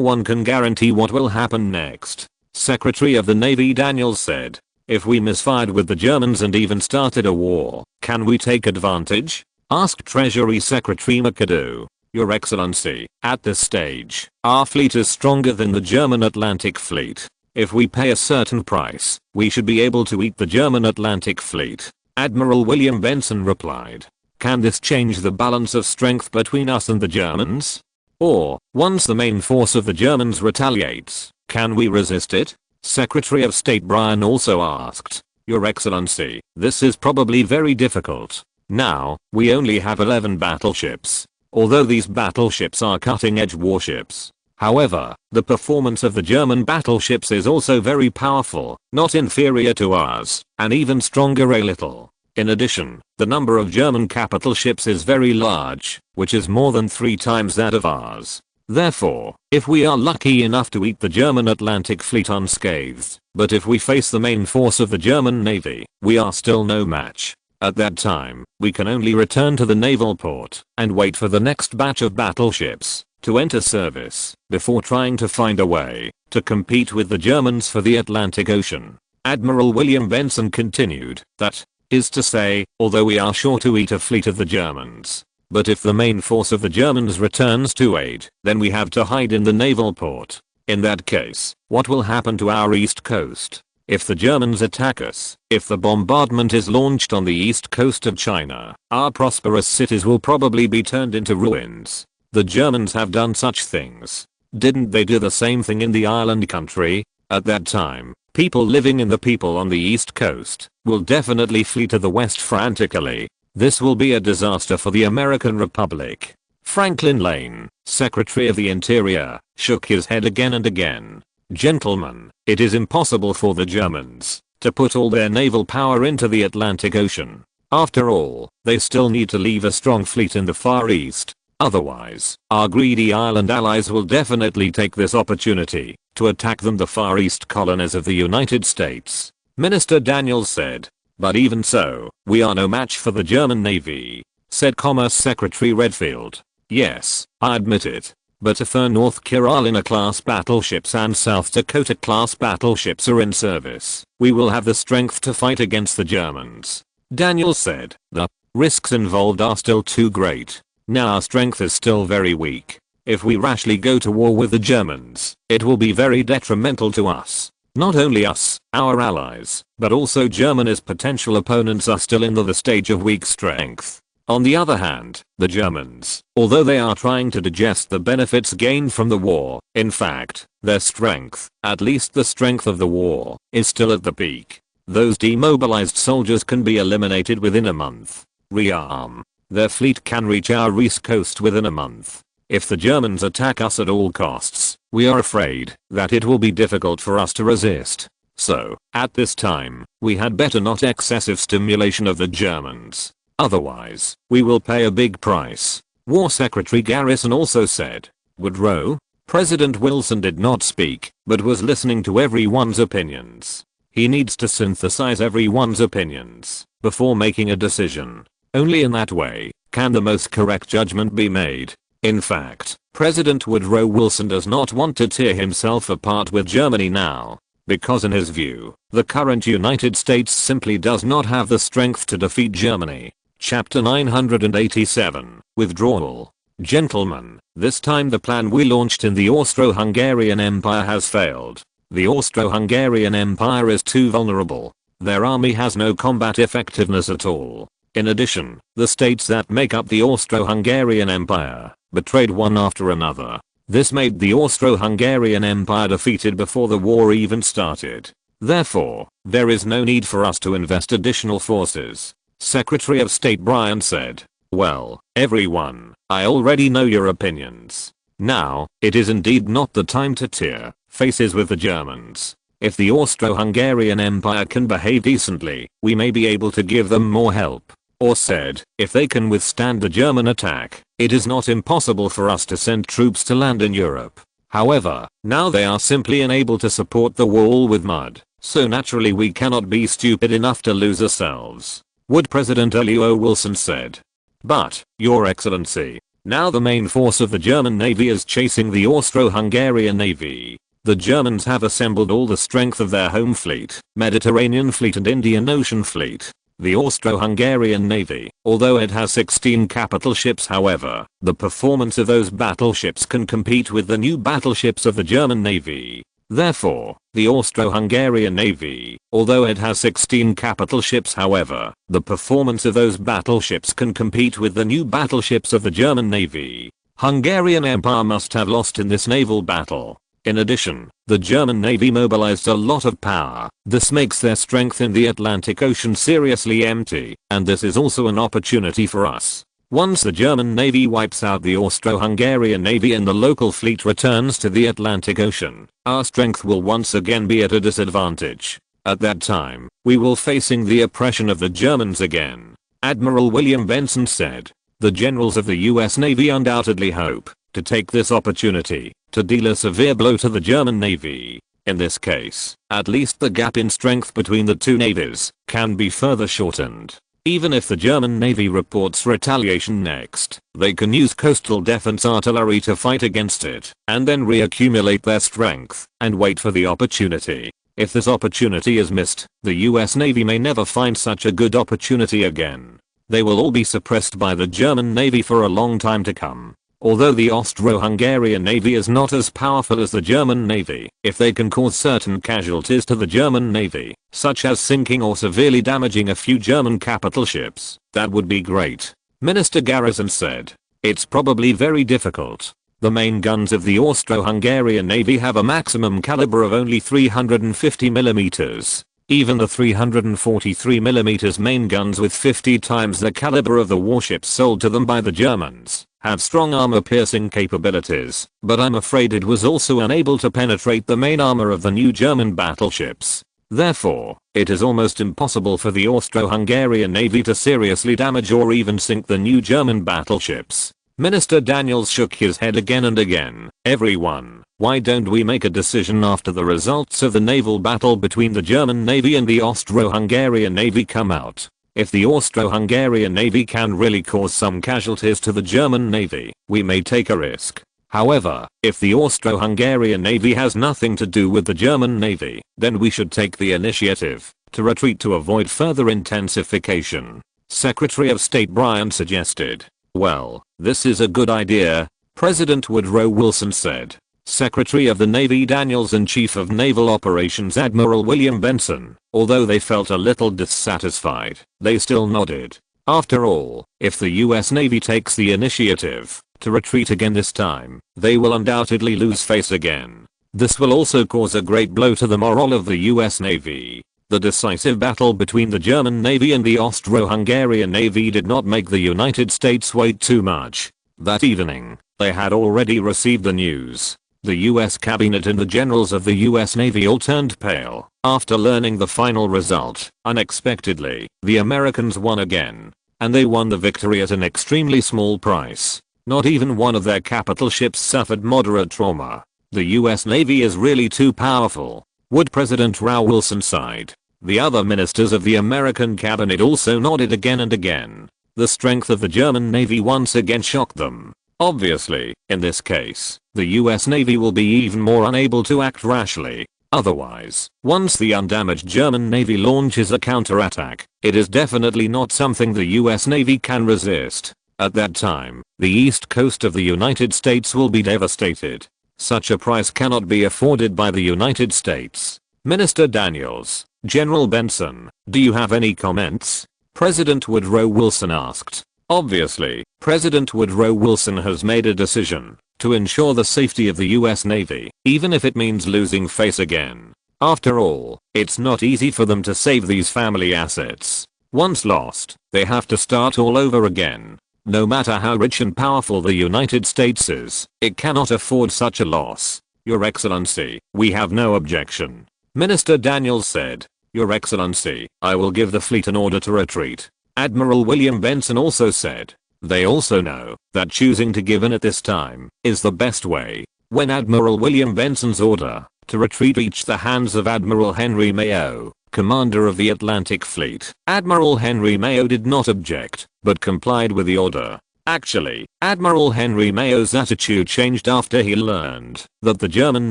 one can guarantee what will happen next. Secretary of the Navy Daniels said, "If we misfired with the Germans and even started a war, can we take advantage?" Asked Treasury Secretary McAdoo. "Your Excellency, at this stage, our fleet is stronger than the German Atlantic fleet. If we pay a certain price, we should be able to eat the German Atlantic Fleet. Admiral William Benson replied. Can this change the balance of strength between us and the Germans? Or, once the main force of the Germans retaliates, can we resist it? Secretary of State Bryan also asked. Your Excellency, this is probably very difficult. Now, we only have 11 battleships. Although these battleships are cutting-edge warships. However, the performance of the German battleships is also very powerful, not inferior to ours, and even stronger a little. In addition, the number of German capital ships is very large, which is more than 3 times that of ours. Therefore, if we are lucky enough to eat the German Atlantic Fleet unscathed, but if we face the main force of the German Navy, we are still no match. At that time, we can only return to the naval port and wait for the next batch of battleships to enter service before trying to find a way to compete with the Germans for the Atlantic Ocean. Admiral William Benson continued, that is to say, although we are sure to eat a fleet of the Germans, but if the main force of the Germans returns to aid, then we have to hide in the naval port. In that case, what will happen to our east coast? If the Germans attack us, if the bombardment is launched on the east coast of China, our prosperous cities will probably be turned into ruins. The Germans have done such things. Didn't they do the same thing in the island country? At that time, people living in the people on the east coast will definitely flee to the west frantically. This will be a disaster for the American Republic. Franklin Lane, Secretary of the Interior, shook his head again and again. Gentlemen, it is impossible for the Germans to put all their naval power into the Atlantic Ocean. After all, they still need to leave a strong fleet in the Far East. Otherwise, our greedy island allies will definitely take this opportunity to attack them, the Far East colonies of the United States. Minister Daniels said. But even so, we are no match for the German Navy, said Commerce Secretary Redfield. Yes, I admit it. But if our North Carolina class battleships and South Dakota class battleships are in service, we will have the strength to fight against the Germans. Daniels said. The risks involved are still too great. Now our strength is still very weak. If we rashly go to war with the Germans, it will be very detrimental to us. Not only us, our allies, but also Germany's potential opponents are still in the stage of weak strength. On the other hand, the Germans, although they are trying to digest the benefits gained from the war, in fact, their strength, at least the strength of the war, is still at the peak. Those demobilized soldiers can be eliminated within a month. Rearm. Their fleet can reach our east coast within a month. If the Germans attack us at all costs, we are afraid that it will be difficult for us to resist. So, at this time, we had better not excessive stimulation of the Germans. Otherwise, we will pay a big price. War Secretary Garrison also said. Woodrow? President Wilson did not speak, but was listening to everyone's opinions. He needs to synthesize everyone's opinions before making a decision. Only in that way can the most correct judgment be made. In fact, President Woodrow Wilson does not want to tear himself apart with Germany now, because in his view, the current United States simply does not have the strength to defeat Germany. Chapter 987, Withdrawal. Gentlemen, this time the plan we launched in the Austro-Hungarian Empire has failed. The Austro-Hungarian Empire is too vulnerable. Their army has no combat effectiveness at all. In addition, the states that make up the Austro-Hungarian Empire betrayed one after another. This made the Austro-Hungarian Empire defeated before the war even started. Therefore, there is no need for us to invest additional forces. Secretary of State Bryan said. Well, everyone, I already know your opinions. Now, it is indeed not the time to tear faces with the Germans. If the Austro-Hungarian Empire can behave decently, we may be able to give them more help. Or said, if they can withstand the German attack, it is not impossible for us to send troops to land in Europe. However, now they are simply unable to support the wall with mud, so naturally we cannot be stupid enough to lose ourselves. Would President Woodrow Wilson said. But, Your Excellency, now the main force of the German Navy is chasing the Austro-Hungarian Navy. The Germans have assembled all the strength of their home fleet, Mediterranean fleet and Indian Ocean fleet. The Austro-Hungarian Navy, although it has 16 capital ships, however, the performance of those battleships can compete with the new battleships of the German Navy. Therefore, the Austro-Hungarian Navy, although it has 16 capital ships, however, the performance of those battleships can compete with the new battleships of the German Navy. Hungarian Empire must have lost in this naval battle. In addition, the German Navy mobilized a lot of power. This makes their strength in the Atlantic Ocean seriously empty, and this is also an opportunity for us. Once the German Navy wipes out the Austro-Hungarian Navy and the local fleet returns to the Atlantic Ocean, our strength will once again be at a disadvantage. At that time, we will facing the oppression of the Germans again. Admiral William Benson said. The generals of the US Navy undoubtedly hope to take this opportunity to deal a severe blow to the German Navy. In this case, at least the gap in strength between the two navies can be further shortened. Even if the German Navy reports retaliation next, they can use coastal defense artillery to fight against it, and then reaccumulate their strength, and wait for the opportunity. If this opportunity is missed, the US Navy may never find such a good opportunity again. They will all be suppressed by the German Navy for a long time to come. Although the Austro-Hungarian Navy is not as powerful as the German Navy, if they can cause certain casualties to the German Navy, such as sinking or severely damaging a few German capital ships, that would be great. Minister Garrison said. It's probably very difficult. The main guns of the Austro-Hungarian Navy have a maximum caliber of only 350mm. Even the 343mm main guns with 50 times the caliber of the warships sold to them by the Germans have strong armor-piercing capabilities, but I'm afraid it was also unable to penetrate the main armor of the new German battleships. Therefore, it is almost impossible for the Austro-Hungarian Navy to seriously damage or even sink the new German battleships. Minister Daniels shook his head again and again. Everyone, why don't we make a decision after the results of the naval battle between the German Navy and the Austro-Hungarian Navy come out? If the Austro-Hungarian Navy can really cause some casualties to the German Navy, we may take a risk. However, if the Austro-Hungarian Navy has nothing to do with the German Navy, then we should take the initiative to retreat to avoid further intensification. Secretary of State Bryan suggested. Well, this is a good idea, President Woodrow Wilson said. Secretary of the Navy Daniels and Chief of Naval Operations Admiral William Benson, although they felt a little dissatisfied, they still nodded. After all, if the US Navy takes the initiative to retreat again this time, they will undoubtedly lose face again. This will also cause a great blow to the morale of the US Navy. The decisive battle between the German Navy and the Austro-Hungarian Navy did not make the United States wait too much. That evening, they had already received the news. The US cabinet and the generals of the US Navy all turned pale after learning the final result. Unexpectedly, the Americans won again. And they won the victory at an extremely small price. Not even one of their capital ships suffered moderate trauma. The US Navy is really too powerful. Would President Woodrow Wilson sighed. The other ministers of the American cabinet also nodded again and again. The strength of the German Navy once again shocked them. Obviously, in this case, the US Navy will be even more unable to act rashly. Otherwise, once the undamaged German Navy launches a counterattack, it is definitely not something the US Navy can resist. At that time, the east coast of the United States will be devastated. Such a price cannot be afforded by the United States. Minister Daniels, General Benson, do you have any comments? President Woodrow Wilson asked. Obviously, President Woodrow Wilson has made a decision to ensure the safety of the US Navy, even if it means losing face again. After all, it's not easy for them to save these family assets. Once lost, they have to start all over again. No matter how rich and powerful the United States is, it cannot afford such a loss. Your Excellency, we have no objection. Minister Daniels said. Your Excellency, I will give the fleet an order to retreat. Admiral William Benson also said. They also know that choosing to give in at this time is the best way. When Admiral William Benson's order to retreat reached the hands of Admiral Henry Mayo, commander of the Atlantic Fleet, Admiral Henry Mayo did not object, but complied with the order. Actually, Admiral Henry Mayo's attitude changed after he learned that the German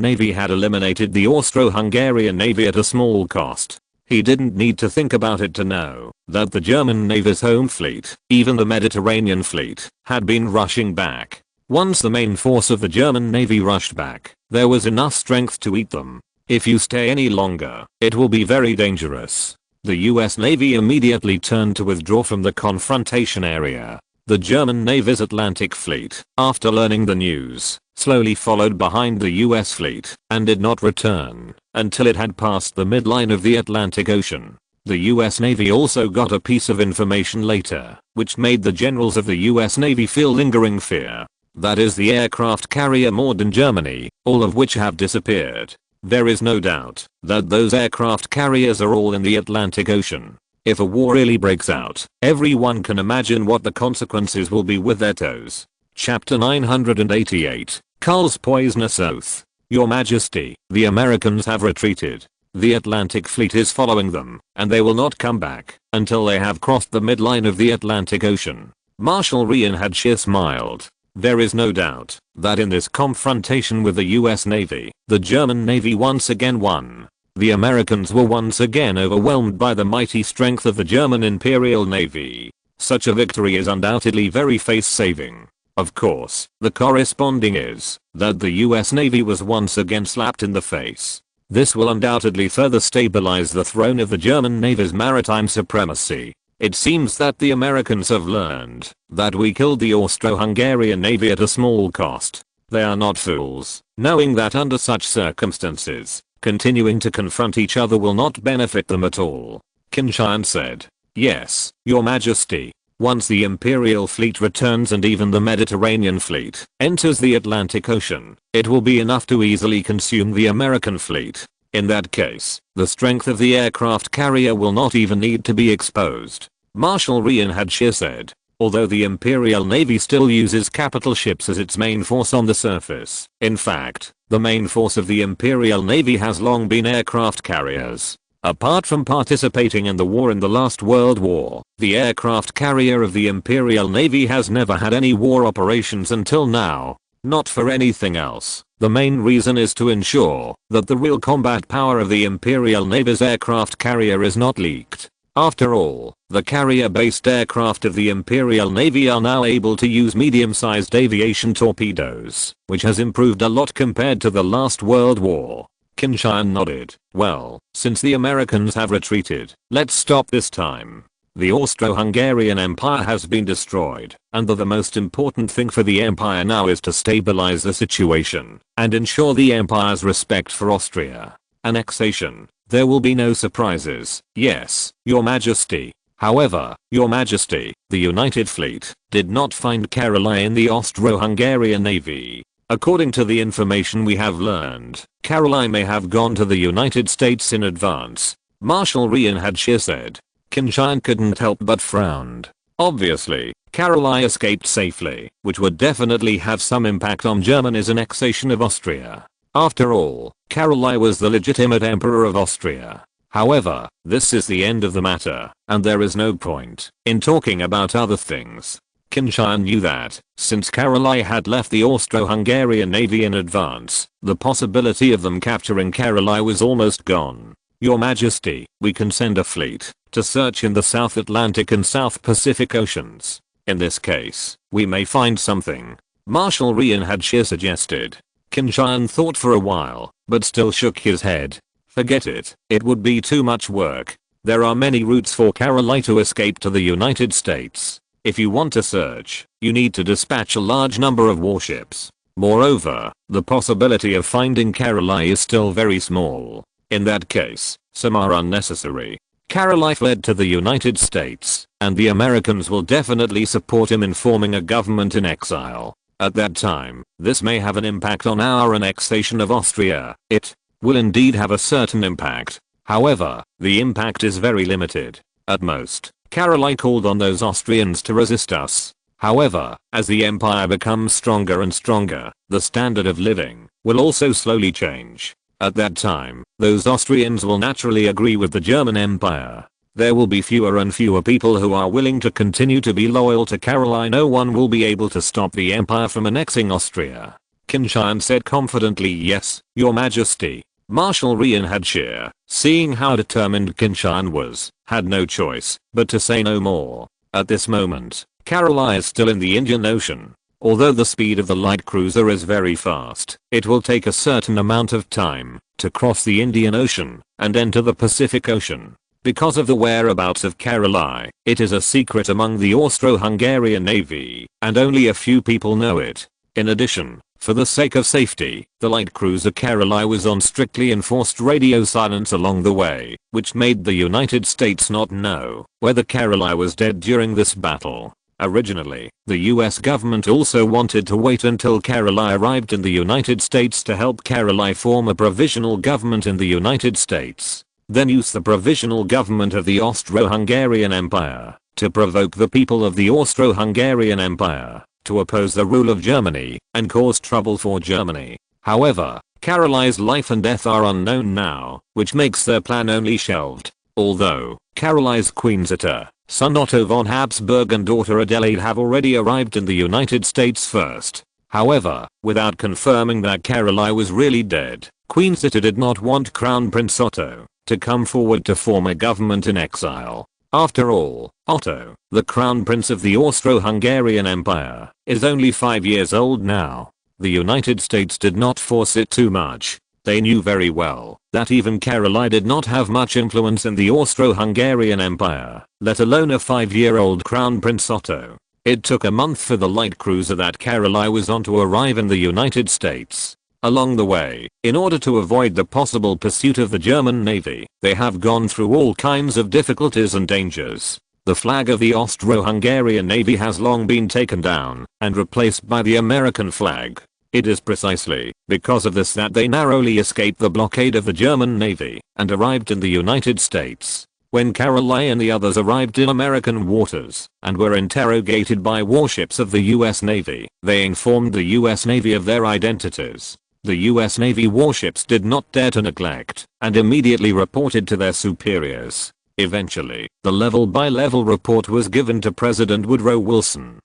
Navy had eliminated the Austro-Hungarian Navy at a small cost. He didn't need to think about it to know that the German Navy's home fleet, even the Mediterranean fleet, had been rushing back. Once the main force of the German Navy rushed back, there was enough strength to eat them. If you stay any longer, it will be very dangerous. The US Navy immediately turned to withdraw from the confrontation area. The German Navy's Atlantic Fleet, after learning the news, slowly followed behind the US fleet and did not return until it had passed the midline of the Atlantic Ocean. The US Navy also got a piece of information later, which made the generals of the US Navy feel lingering fear. That is the aircraft carrier moored in Germany, all of which have disappeared. There is no doubt that those aircraft carriers are all in the Atlantic Ocean. If a war really breaks out, everyone can imagine what the consequences will be with their toes. Chapter 988, Karl's Poisonous Oath. Your Majesty, the Americans have retreated. The Atlantic Fleet is following them, and they will not come back until they have crossed the midline of the Atlantic Ocean. Marshal Reinhard Scheer smiled. There is no doubt that in this confrontation with the US Navy, the German Navy once again won. The Americans were once again overwhelmed by the mighty strength of the German Imperial Navy. Such a victory is undoubtedly very face-saving. Of course, the corresponding is that the US Navy was once again slapped in the face. This will undoubtedly further stabilize the throne of the German Navy's maritime supremacy. It seems that the Americans have learned that we killed the Austro-Hungarian Navy at a small cost. They are not fools, knowing that under such circumstances, continuing to confront each other will not benefit them at all. Qin Tian said, "Yes, Your Majesty. Once the Imperial fleet returns and even the Mediterranean fleet enters the Atlantic Ocean, it will be enough to easily consume the American fleet. In that case, the strength of the aircraft carrier will not even need to be exposed." Marshal Reinhard Scheer said, although the Imperial Navy still uses capital ships as its main force on the surface, in fact, the main force of the Imperial Navy has long been aircraft carriers. Apart from participating in the war in the last World War, the aircraft carrier of the Imperial Navy has never had any war operations until now. Not for anything else. The main reason is to ensure that the real combat power of the Imperial Navy's aircraft carrier is not leaked. After all, the carrier-based aircraft of the Imperial Navy are now able to use medium-sized aviation torpedoes, which has improved a lot compared to the last World War. Qin Tian nodded. Well, since the Americans have retreated, let's stop this time. The Austro-Hungarian Empire has been destroyed, and the most important thing for the empire now is to stabilize the situation and ensure the empire's respect for Austria. Annexation. There will be no surprises. Yes, Your Majesty. However, Your Majesty, the United Fleet did not find Caroline in the Austro-Hungarian Navy. According to the information we have learned, Caroline may have gone to the United States in advance. Marshal Reinhard Scheer said. Qin Tian couldn't help but frowned. Obviously, Caroline escaped safely, which would definitely have some impact on Germany's annexation of Austria. After all, Caroline was the legitimate Emperor of Austria. However, this is the end of the matter, and there is no point in talking about other things. Qin Tian knew that, since Caroline had left the Austro-Hungarian Navy in advance, the possibility of them capturing Caroline was almost gone. Your Majesty, we can send a fleet to search in the South Atlantic and South Pacific Oceans. In this case, we may find something. Marshal Reinhard Scheer suggested. Qin Tian thought for a while, but still shook his head. Forget it, it would be too much work. There are many routes for Caroline to escape to the United States. If you want to search, you need to dispatch a large number of warships. Moreover, the possibility of finding Caroline is still very small. In that case, some are unnecessary. Caroline fled to the United States, and the Americans will definitely support him in forming a government in exile. At that time, this may have an impact on our annexation of Austria. It will indeed have a certain impact. However, the impact is very limited. At most, Caroline called on those Austrians to resist us. However, as the empire becomes stronger and stronger, the standard of living will also slowly change. At that time, those Austrians will naturally agree with the German Empire. There will be fewer and fewer people who are willing to continue to be loyal to Caroline. No one will be able to stop the empire from annexing Austria. Qin Tian said confidently. Yes, Your Majesty. Marshal Reinhard Scheer, seeing how determined Qin Tian was, had no choice but to say no more. At this moment, Caroline is still in the Indian Ocean. Although the speed of the light cruiser is very fast, it will take a certain amount of time to cross the Indian Ocean and enter the Pacific Ocean. Because of the whereabouts of Caroline, it is a secret among the Austro-Hungarian Navy, and only a few people know it. In addition, for the sake of safety, the light cruiser Caroline was on strictly enforced radio silence along the way, which made the United States not know whether Caroline was dead during this battle. Originally, the US government also wanted to wait until Caroline arrived in the United States to help Caroline form a provisional government in the United States. Then use the provisional government of the Austro-Hungarian Empire to provoke the people of the Austro-Hungarian Empire to oppose the rule of Germany and cause trouble for Germany. However, Caroline's life and death are unknown now, which makes their plan only shelved. Although, Caroline's queensitter, son Otto von Habsburg and daughter Adelaide have already arrived in the United States first. However, without confirming that Caroline was really dead, queensitter did not want Crown Prince Otto to come forward to form a government in exile. After all, Otto, the crown prince of the Austro-Hungarian Empire, is only 5 years old now. The United States did not force it too much. They knew very well that even Caroline did not have much influence in the Austro-Hungarian Empire, let alone a 5-year-old Crown Prince Otto. It took a month for the light cruiser that Caroline was on to arrive in the United States. Along the way, in order to avoid the possible pursuit of the German Navy, they have gone through all kinds of difficulties and dangers. The flag of the Austro-Hungarian Navy has long been taken down and replaced by the American flag. It is precisely because of this that they narrowly escaped the blockade of the German Navy and arrived in the United States. When Caroline and the others arrived in American waters and were interrogated by warships of the US Navy, they informed the US Navy of their identities. The US Navy warships did not dare to neglect and immediately reported to their superiors. Eventually, the level-by-level report was given to President Woodrow Wilson.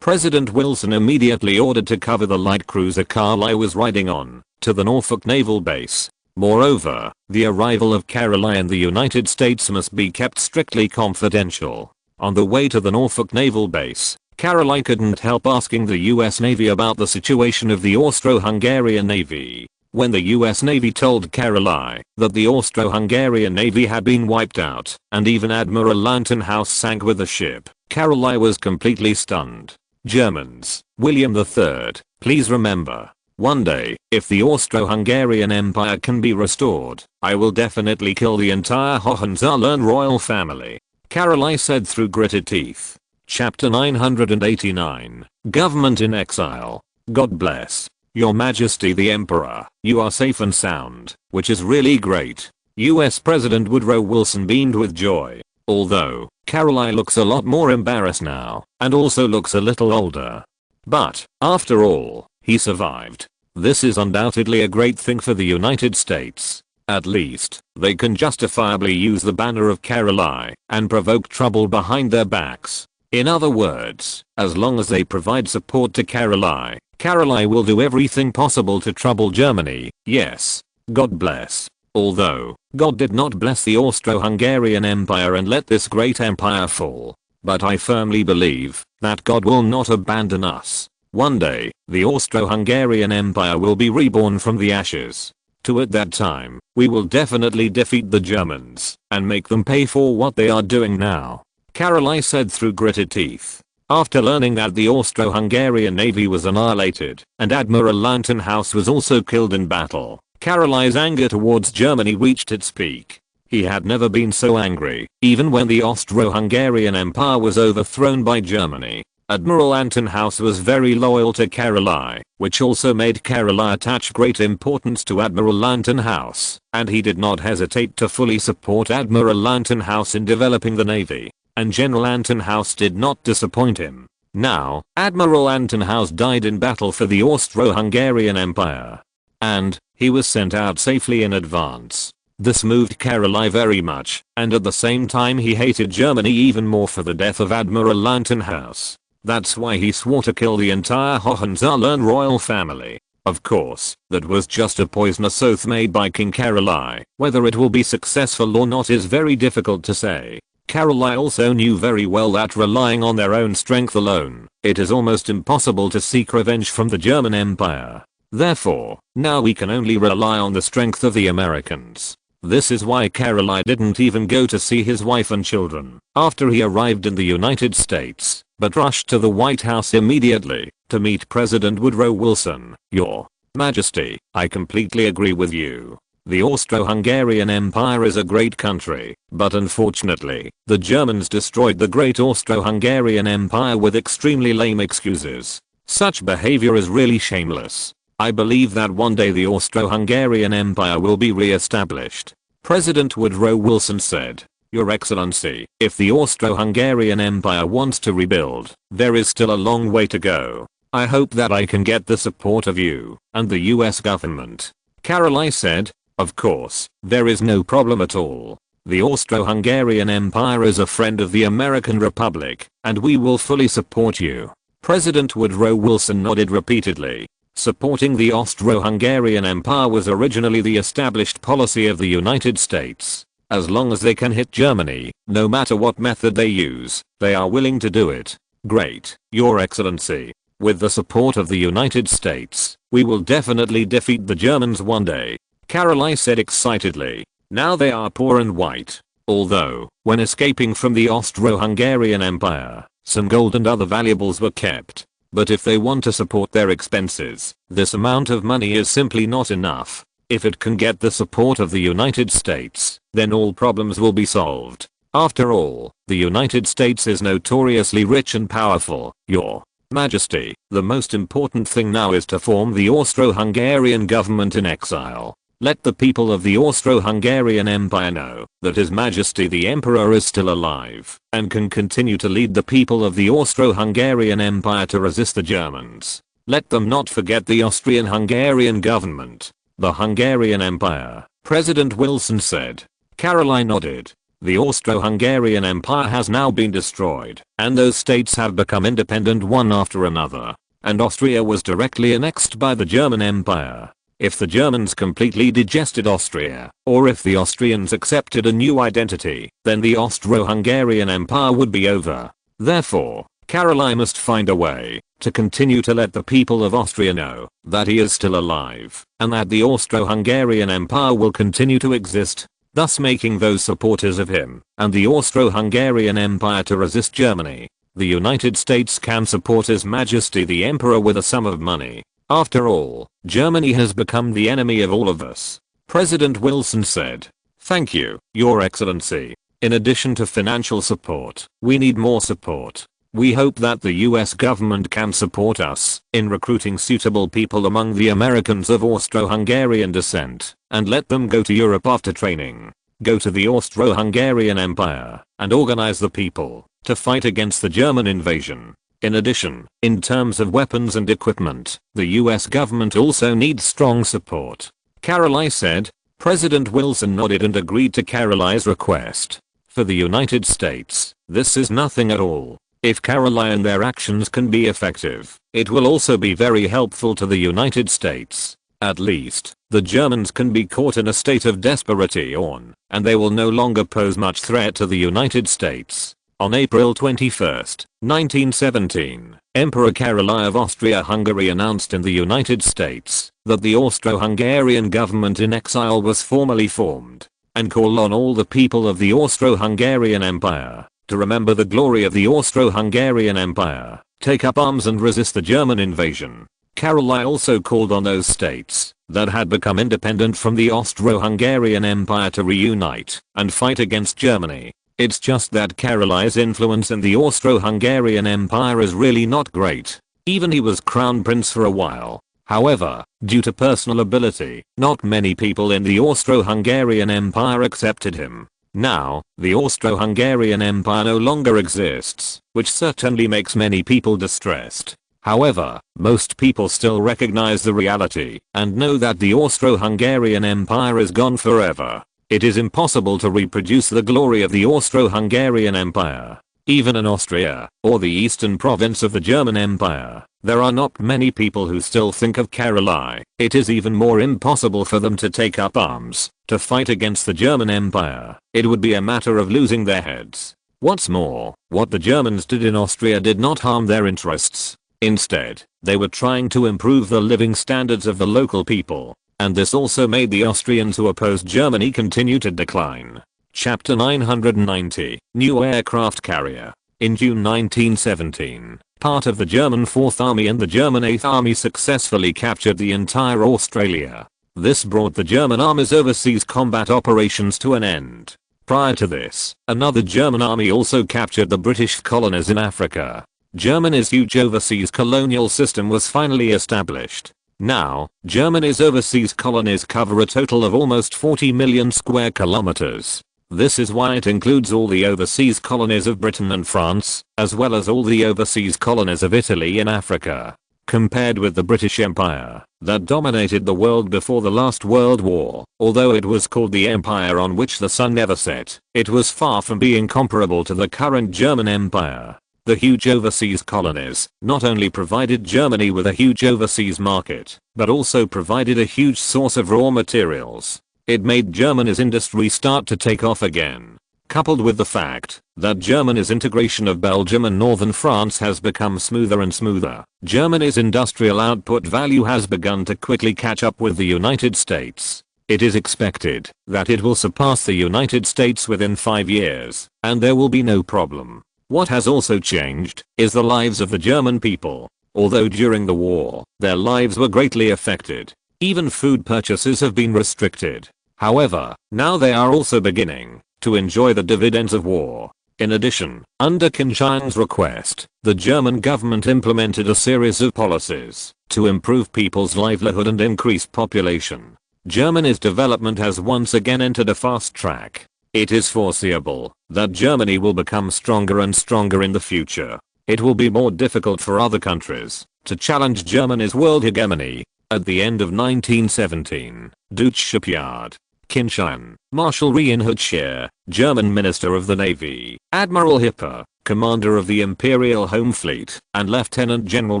President Wilson immediately ordered to cover the light cruiser Caroline was riding on to the Norfolk Naval Base. Moreover, the arrival of Caroline in the United States must be kept strictly confidential. On the way to the Norfolk Naval Base, Caroline couldn't help asking the US Navy about the situation of the Austro-Hungarian Navy. When the US Navy told Caroline that the Austro-Hungarian Navy had been wiped out and even Admiral Lantern House sank with the ship, Caroline was completely stunned. Germans, William III, please remember, one day, if the Austro-Hungarian Empire can be restored, I will definitely kill the entire Hohenzollern royal family, Caroline said through gritted teeth. Chapter 989, Government in Exile. God bless Your Majesty the Emperor, you are safe and sound, which is really great. US President Woodrow Wilson beamed with joy. Although, Caroline looks a lot more embarrassed now, and also looks a little older. But, after all, he survived. This is undoubtedly a great thing for the United States. At least, they can justifiably use the banner of Caroline and provoke trouble behind their backs. In other words, as long as they provide support to Caroline, Caroline will do everything possible to trouble Germany. Yes. God bless. Although, God did not bless the Austro-Hungarian Empire and let this great empire fall. But I firmly believe that God will not abandon us. One day, the Austro-Hungarian Empire will be reborn from the ashes. At that time, we will definitely defeat the Germans and make them pay for what they are doing now, Caroline said through gritted teeth. After learning that the Austro-Hungarian Navy was annihilated and Admiral Lantern House was also killed in battle, Caroline's anger towards Germany reached its peak. He had never been so angry, even when the Austro-Hungarian Empire was overthrown by Germany. Admiral Lantern House was very loyal to Caroline, which also made Caroline attach great importance to Admiral Lantern House, and he did not hesitate to fully support Admiral Lantern House in developing the Navy, and General Lantern House did not disappoint him. Now, Admiral Lantern House died in battle for the Austro-Hungarian Empire, and he was sent out safely in advance. This moved Caroline very much, and at the same time he hated Germany even more for the death of Admiral Lantern House. That's why he swore to kill the entire Hohenzollern royal family. Of course, that was just a poisonous oath made by King Caroline. Whether it will be successful or not is very difficult to say. Caroline also knew very well that relying on their own strength alone, it is almost impossible to seek revenge from the German Empire. Therefore, now we can only rely on the strength of the Americans. This is why Caroline didn't even go to see his wife and children after he arrived in the United States, but rushed to the White House immediately to meet President Woodrow Wilson. Your Majesty, I completely agree with you. The Austro-Hungarian Empire is a great country, but unfortunately, the Germans destroyed the great Austro-Hungarian Empire with extremely lame excuses. Such behavior is really shameless. I believe that one day the Austro-Hungarian Empire will be re-established. President Woodrow Wilson said, Your Excellency, if the Austro-Hungarian Empire wants to rebuild, there is still a long way to go. I hope that I can get the support of you and the US government. Caroline said, Of course, there is no problem at all. The Austro-Hungarian Empire is a friend of the American Republic, and we will fully support you. President Woodrow Wilson nodded repeatedly. Supporting the Austro-Hungarian Empire was originally the established policy of the United States. As long as they can hit Germany, no matter what method they use, they are willing to do it. Great, Your Excellency. With the support of the United States, we will definitely defeat the Germans one day. Caroline said excitedly. Now they are poor and white. Although, when escaping from the Austro-Hungarian Empire, some gold and other valuables were kept. But if they want to support their expenses, this amount of money is simply not enough. If it can get the support of the United States, then all problems will be solved. After all, the United States is notoriously rich and powerful. Your Majesty, the most important thing now is to form the Austro-Hungarian government in exile. Let the people of the Austro-Hungarian Empire know that His Majesty the Emperor is still alive and can continue to lead the people of the Austro-Hungarian Empire to resist the Germans. Let them not forget the Austrian-Hungarian government. The Hungarian Empire, President Wilson said. Caroline nodded. The Austro-Hungarian Empire has now been destroyed, and those states have become independent one after another. And Austria was directly annexed by the German Empire. If the Germans completely digested Austria, or if the Austrians accepted a new identity, then the Austro-Hungarian Empire would be over. Therefore, Caroline must find a way to continue to let the people of Austria know that he is still alive, and that the Austro-Hungarian Empire will continue to exist, thus making those supporters of him and the Austro-Hungarian Empire to resist Germany. The United States can support His Majesty the Emperor with a sum of money. After all, Germany has become the enemy of all of us. President Wilson said. Thank you, Your Excellency. In addition to financial support, we need more support. We hope that the US government can support us in recruiting suitable people among the Americans of Austro-Hungarian descent and let them go to Europe after training. Go to the Austro-Hungarian Empire and organize the people to fight against the German invasion. In addition, in terms of weapons and equipment, the US government also needs strong support. Caroline said. President Wilson nodded and agreed to Caroline's request. For the United States, this is nothing at all. If Caroline and their actions can be effective, it will also be very helpful to the United States. At least, the Germans can be caught in a state of desperation, and they will no longer pose much threat to the United States. On April 21, 1917, Emperor Caroline of Austria-Hungary announced in the United States that the Austro-Hungarian government in exile was formally formed, and called on all the people of the Austro-Hungarian Empire to remember the glory of the Austro-Hungarian Empire, take up arms and resist the German invasion. Caroline also called on those states that had become independent from the Austro-Hungarian Empire to reunite and fight against Germany. It's just that Caroline's influence in the Austro-Hungarian Empire is really not great. Even he was crown prince for a while. However, due to personal ability, not many people in the Austro-Hungarian Empire accepted him. Now, the Austro-Hungarian Empire no longer exists, which certainly makes many people distressed. However, most people still recognize the reality and know that the Austro-Hungarian Empire is gone forever. It is impossible to reproduce the glory of the Austro-Hungarian Empire. Even in Austria, or the eastern province of the German Empire, there are not many people who still think of Caroline. It is even more impossible for them to take up arms to fight against the German Empire. It would be a matter of losing their heads. What's more, what the Germans did in Austria did not harm their interests. Instead, They were trying to improve the living standards of the local people, and this also made the Austrians who opposed Germany continue to decline. Chapter 990, New Aircraft Carrier. In June 1917, part of the German 4th Army and the German 8th Army successfully captured the entire Australia. This brought the German Army's overseas combat operations to an end. Prior to this, another German army also captured the British colonies in Africa. Germany's huge overseas colonial system was finally established. Now, Germany's overseas colonies cover a total of almost 40 million square kilometers. This is why it includes all the overseas colonies of Britain and France, as well as all the overseas colonies of Italy in Africa. Compared with the British Empire, that dominated the world before the last World War, although it was called the Empire on which the sun never set, it was far from being comparable to the current German Empire. The huge overseas colonies not only provided Germany with a huge overseas market, but also provided a huge source of raw materials. It made Germany's industry start to take off again. Coupled with the fact that Germany's integration of Belgium and northern France has become smoother and smoother, Germany's industrial output value has begun to quickly catch up with the United States. It is expected that it will surpass the United States within 5 years, and there will be no problem. What has also changed is the lives of the German people. Although during the war, their lives were greatly affected. Even food purchases have been restricted. However, now they are also beginning to enjoy the dividends of war. In addition, under Qin Tian's request, the German government implemented a series of policies to improve people's livelihood and increase population. Germany's development has once again entered a fast track. It is foreseeable that Germany will become stronger and stronger in the future. It will be more difficult for other countries to challenge Germany's world hegemony. At the end of 1917, Deutsche Shipyard, Qin Tian, Marshal Reinhard Scheer, German Minister of the Navy, Admiral Hipper, Commander of the Imperial Home Fleet, and Lieutenant General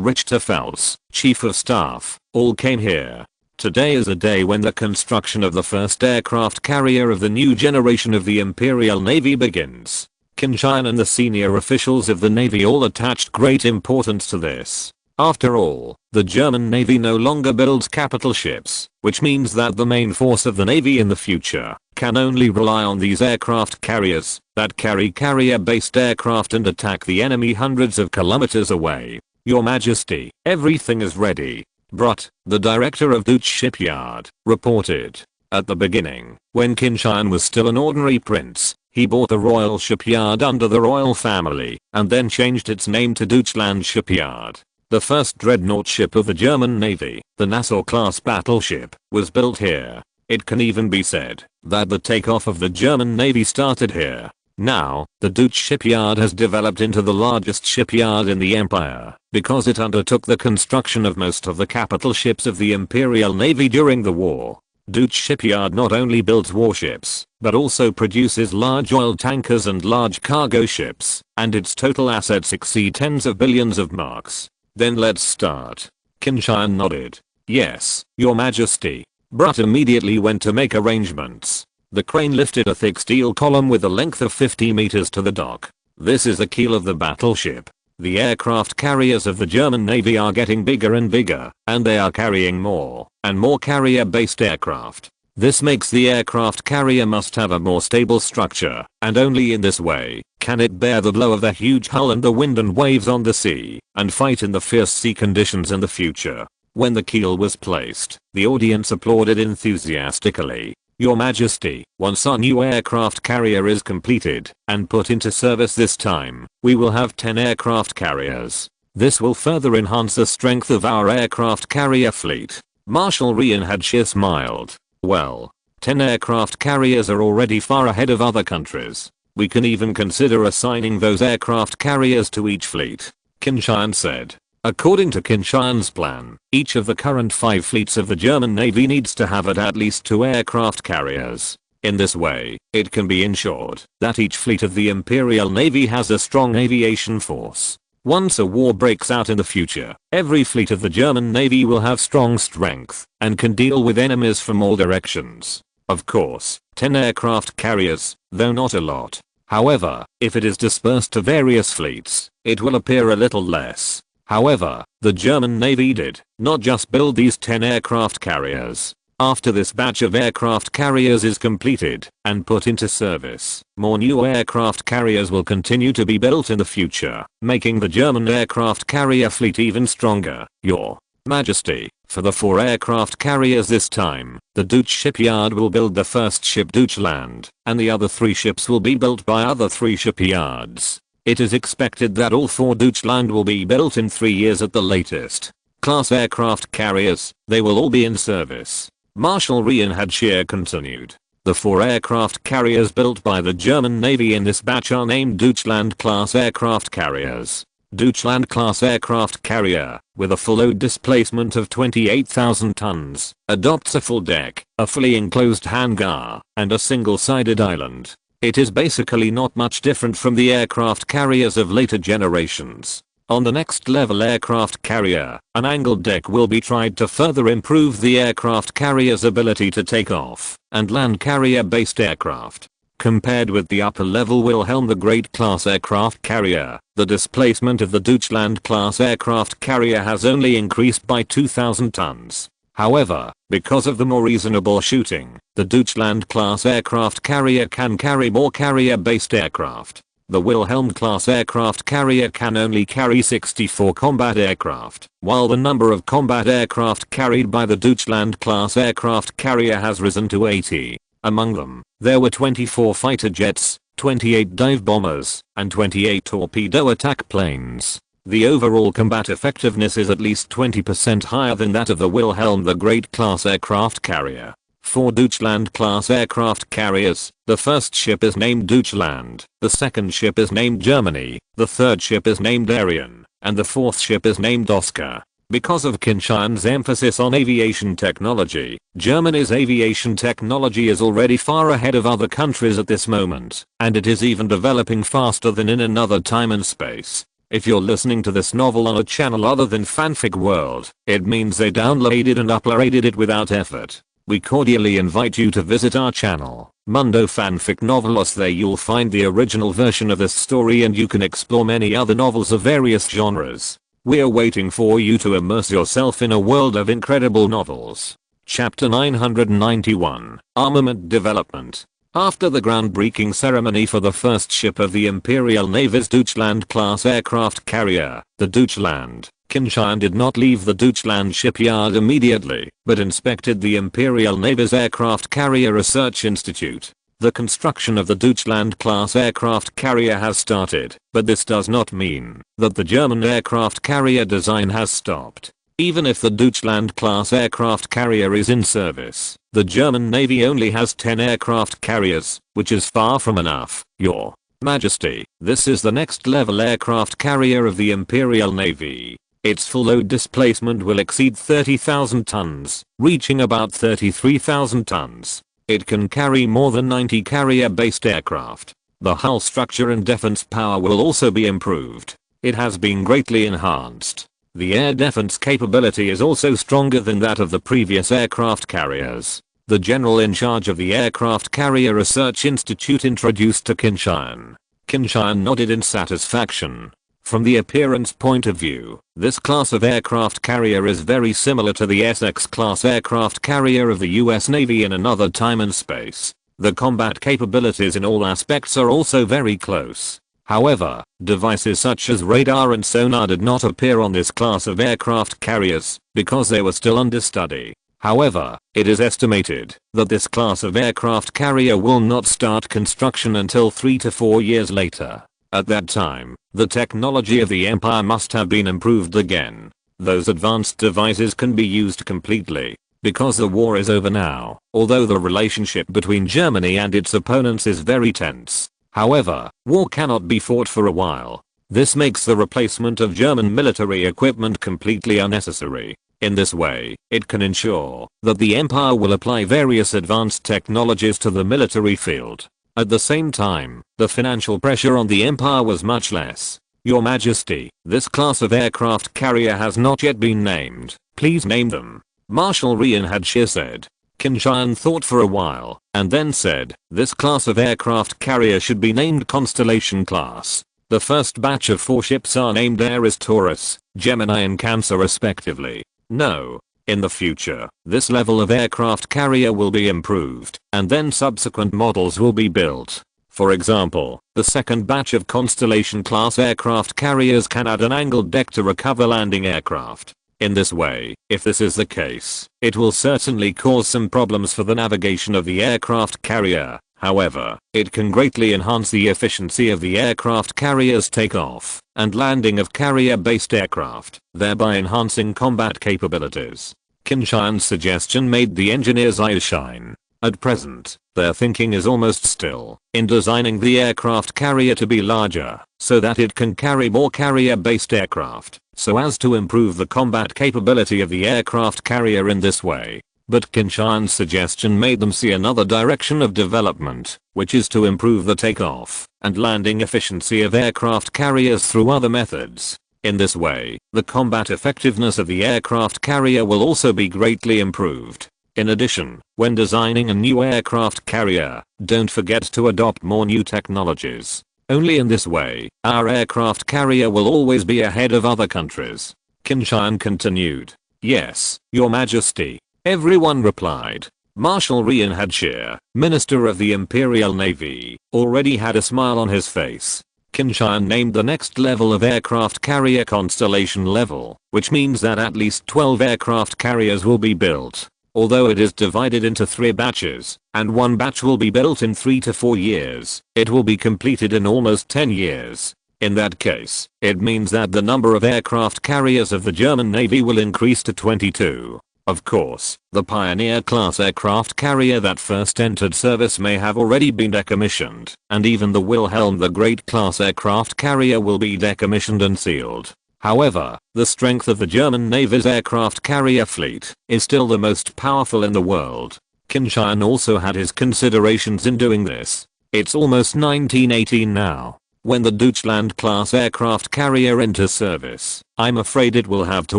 Richter Pfalz, Chief of Staff, all came here. Today is a day when the construction of the first aircraft carrier of the new generation of the Imperial Navy begins. Qin Tian and the senior officials of the Navy all attached great importance to this. After all, the German Navy no longer builds capital ships, which means that the main force of the Navy in the future can only rely on these aircraft carriers that carry carrier-based aircraft and attack the enemy hundreds of kilometers away. Your Majesty, everything is ready. Brott, the director of Deutsche Shipyard, reported. At the beginning, when Qin Tian was still an ordinary prince, he bought a royal shipyard under the royal family, and then changed its name to Deutschland Shipyard. The first dreadnought ship of the German Navy, the Nassau-class battleship, was built here. It can even be said that the takeoff of the German Navy started here. Now, the Deutsche Shipyard has developed into the largest shipyard in the empire, because it undertook the construction of most of the capital ships of the Imperial Navy during the war. Deutsche Shipyard not only builds warships, but also produces large oil tankers and large cargo ships, and its total assets exceed tens of billions of marks. Then let's start. Qin Tian nodded. Yes, Your Majesty. Brott immediately went to make arrangements. The crane lifted a thick steel column with a length of 50 meters to the dock. This is the keel of the battleship. The aircraft carriers of the German Navy are getting bigger and bigger, and they are carrying more and more carrier-based aircraft. This makes the aircraft carrier must have a more stable structure, and only in this way can it bear the blow of the huge hull and the wind and waves on the sea, and fight in the fierce sea conditions in the future. When the keel was placed, the audience applauded enthusiastically. Your Majesty, once our new aircraft carrier is completed and put into service this time, we will have 10 aircraft carriers. This will further enhance the strength of our aircraft carrier fleet. Marshal Reinhard Scheer smiled. Well, 10 aircraft carriers are already far ahead of other countries. We can even consider assigning those aircraft carriers to each fleet, Qin Tian said. According to Qin Tian's plan, each of the current 5 fleets of the German Navy needs to have at least 2 aircraft carriers. In this way, it can be ensured that each fleet of the Imperial Navy has a strong aviation force. Once a war breaks out in the future, every fleet of the German Navy will have strong strength and can deal with enemies from all directions. Of course, 10 aircraft carriers, though not a lot. However, if it is dispersed to various fleets, it will appear a little less. However, the German Navy did not just build these 10 aircraft carriers. After this batch of aircraft carriers is completed and put into service, more new aircraft carriers will continue to be built in the future, making the German aircraft carrier fleet even stronger. Your Majesty, for the 4 aircraft carriers this time, the Deutsch shipyard will build the first ship Deutschland, and the other 3 ships will be built by other 3 shipyards. It is expected that all 4 Deutschland will be built in 3 years at the latest. Class aircraft carriers, they will all be in service. Marshal Reinhard Scheer continued. The 4 aircraft carriers built by the German Navy in this batch are named Deutschland class aircraft carriers. Deutschland class aircraft carrier, with a full load displacement of 28,000 tons, adopts a full deck, a fully enclosed hangar, and a single-sided island. It is basically not much different from the aircraft carriers of later generations. On the next level aircraft carrier, an angled deck will be tried to further improve the aircraft carrier's ability to take off and land carrier-based aircraft. Compared with the upper level Wilhelm the Great class aircraft carrier, the displacement of the Deutschland class aircraft carrier has only increased by 2,000 tons. However, because of the more reasonable shooting, the Deutschland class aircraft carrier can carry more carrier-based aircraft. The Wilhelm class aircraft carrier can only carry 64 combat aircraft, while the number of combat aircraft carried by the Deutschland class aircraft carrier has risen to 80. Among them, there were 24 fighter jets, 28 dive bombers, and 28 torpedo attack planes. The overall combat effectiveness is at least 20% higher than that of the Wilhelm the Great class aircraft carrier. 4 Deutschland class aircraft carriers, the first ship is named Deutschland, the second ship is named Germany, the third ship is named Ariane, and the fourth ship is named Oscar. Because of Qin Tian's emphasis on aviation technology, Germany's aviation technology is already far ahead of other countries at this moment, and it is even developing faster than in another time and space. If you're listening to this novel on a channel other than Fanfic World, it means they downloaded and uploaded it without effort. We cordially invite you to visit our channel, Mundo Fanfic Novelos. There you'll find the original version of this story and you can explore many other novels of various genres. We're waiting for you to immerse yourself in a world of incredible novels. Chapter 991, Armament Development. After the groundbreaking ceremony for the first ship of the Imperial Navy's Deutschland class aircraft carrier, the Deutschland, Qin Tian did not leave the Deutschland shipyard immediately, but inspected the Imperial Navy's Aircraft Carrier Research Institute. The construction of the Deutschland class aircraft carrier has started, but this does not mean that the German aircraft carrier design has stopped. Even if the Deutschland class aircraft carrier is in service, the German Navy only has 10 aircraft carriers, which is far from enough. Your Majesty, this is the next level aircraft carrier of the Imperial Navy. Its full load displacement will exceed 30,000 tons, reaching about 33,000 tons. It can carry more than 90 carrier-based aircraft. The hull structure and defense power will also be improved. It has been greatly enhanced. The air defense capability is also stronger than that of the previous aircraft carriers. The general in charge of the Aircraft Carrier Research Institute introduced to Qin Tian. Qin Tian nodded in satisfaction. From the appearance point of view, this class of aircraft carrier is very similar to the Essex class aircraft carrier of the US Navy in another time and space. The combat capabilities in all aspects are also very close. However, devices such as radar and sonar did not appear on this class of aircraft carriers because they were still under study. However, it is estimated that this class of aircraft carrier will not start construction until 3 to 4 years later. At that time, the technology of the Empire must have been improved again. Those advanced devices can be used completely. Because the war is over now, although the relationship between Germany and its opponents is very tense. However, war cannot be fought for a while. This makes the replacement of German military equipment completely unnecessary. In this way, it can ensure that the Empire will apply various advanced technologies to the military field. At the same time, the financial pressure on the Empire was much less. Your Majesty, this class of aircraft carrier has not yet been named. Please name them. Marshal Reinhard Scheer said. Qin Tian thought for a while, and then said, this class of aircraft carrier should be named Constellation class. The first batch of 4 ships are named Ares Taurus, Gemini and Cancer respectively. No. In the future, this level of aircraft carrier will be improved, and then subsequent models will be built. For example, the second batch of Constellation-class aircraft carriers can add an angled deck to recover landing aircraft. In this way, if this is the case, it will certainly cause some problems for the navigation of the aircraft carrier. However, it can greatly enhance the efficiency of the aircraft carrier's takeoff and landing of carrier-based aircraft, thereby enhancing combat capabilities. Qin Tian's suggestion made the engineers' eyes shine. At present, their thinking is almost still in designing the aircraft carrier to be larger so that it can carry more carrier-based aircraft, so as to improve the combat capability of the aircraft carrier in this way. But Qin Tian's suggestion made them see another direction of development, which is to improve the takeoff and landing efficiency of aircraft carriers through other methods. In this way, the combat effectiveness of the aircraft carrier will also be greatly improved. In addition, when designing a new aircraft carrier, don't forget to adopt more new technologies. Only in this way, our aircraft carrier will always be ahead of other countries. Qin Tian continued. Yes, Your Majesty. Everyone replied. Marshal Rian Hadshir, Minister of the Imperial Navy, already had a smile on his face. Qin Tian named the next level of aircraft carrier Constellation level, which means that at least 12 aircraft carriers will be built. Although it is divided into 3 batches, and one batch will be built in 3 to 4 years, it will be completed in almost 10 years. In that case, it means that the number of aircraft carriers of the German Navy will increase to 22. Of course, the Pioneer-class aircraft carrier that first entered service may have already been decommissioned, and even the Wilhelm the Great-class aircraft carrier will be decommissioned and sealed. However, the strength of the German Navy's aircraft carrier fleet is still the most powerful in the world. Qin Tian also had his considerations in doing this. It's almost 1918 now. When the Deutschland-class aircraft carrier enters service, I'm afraid it will have to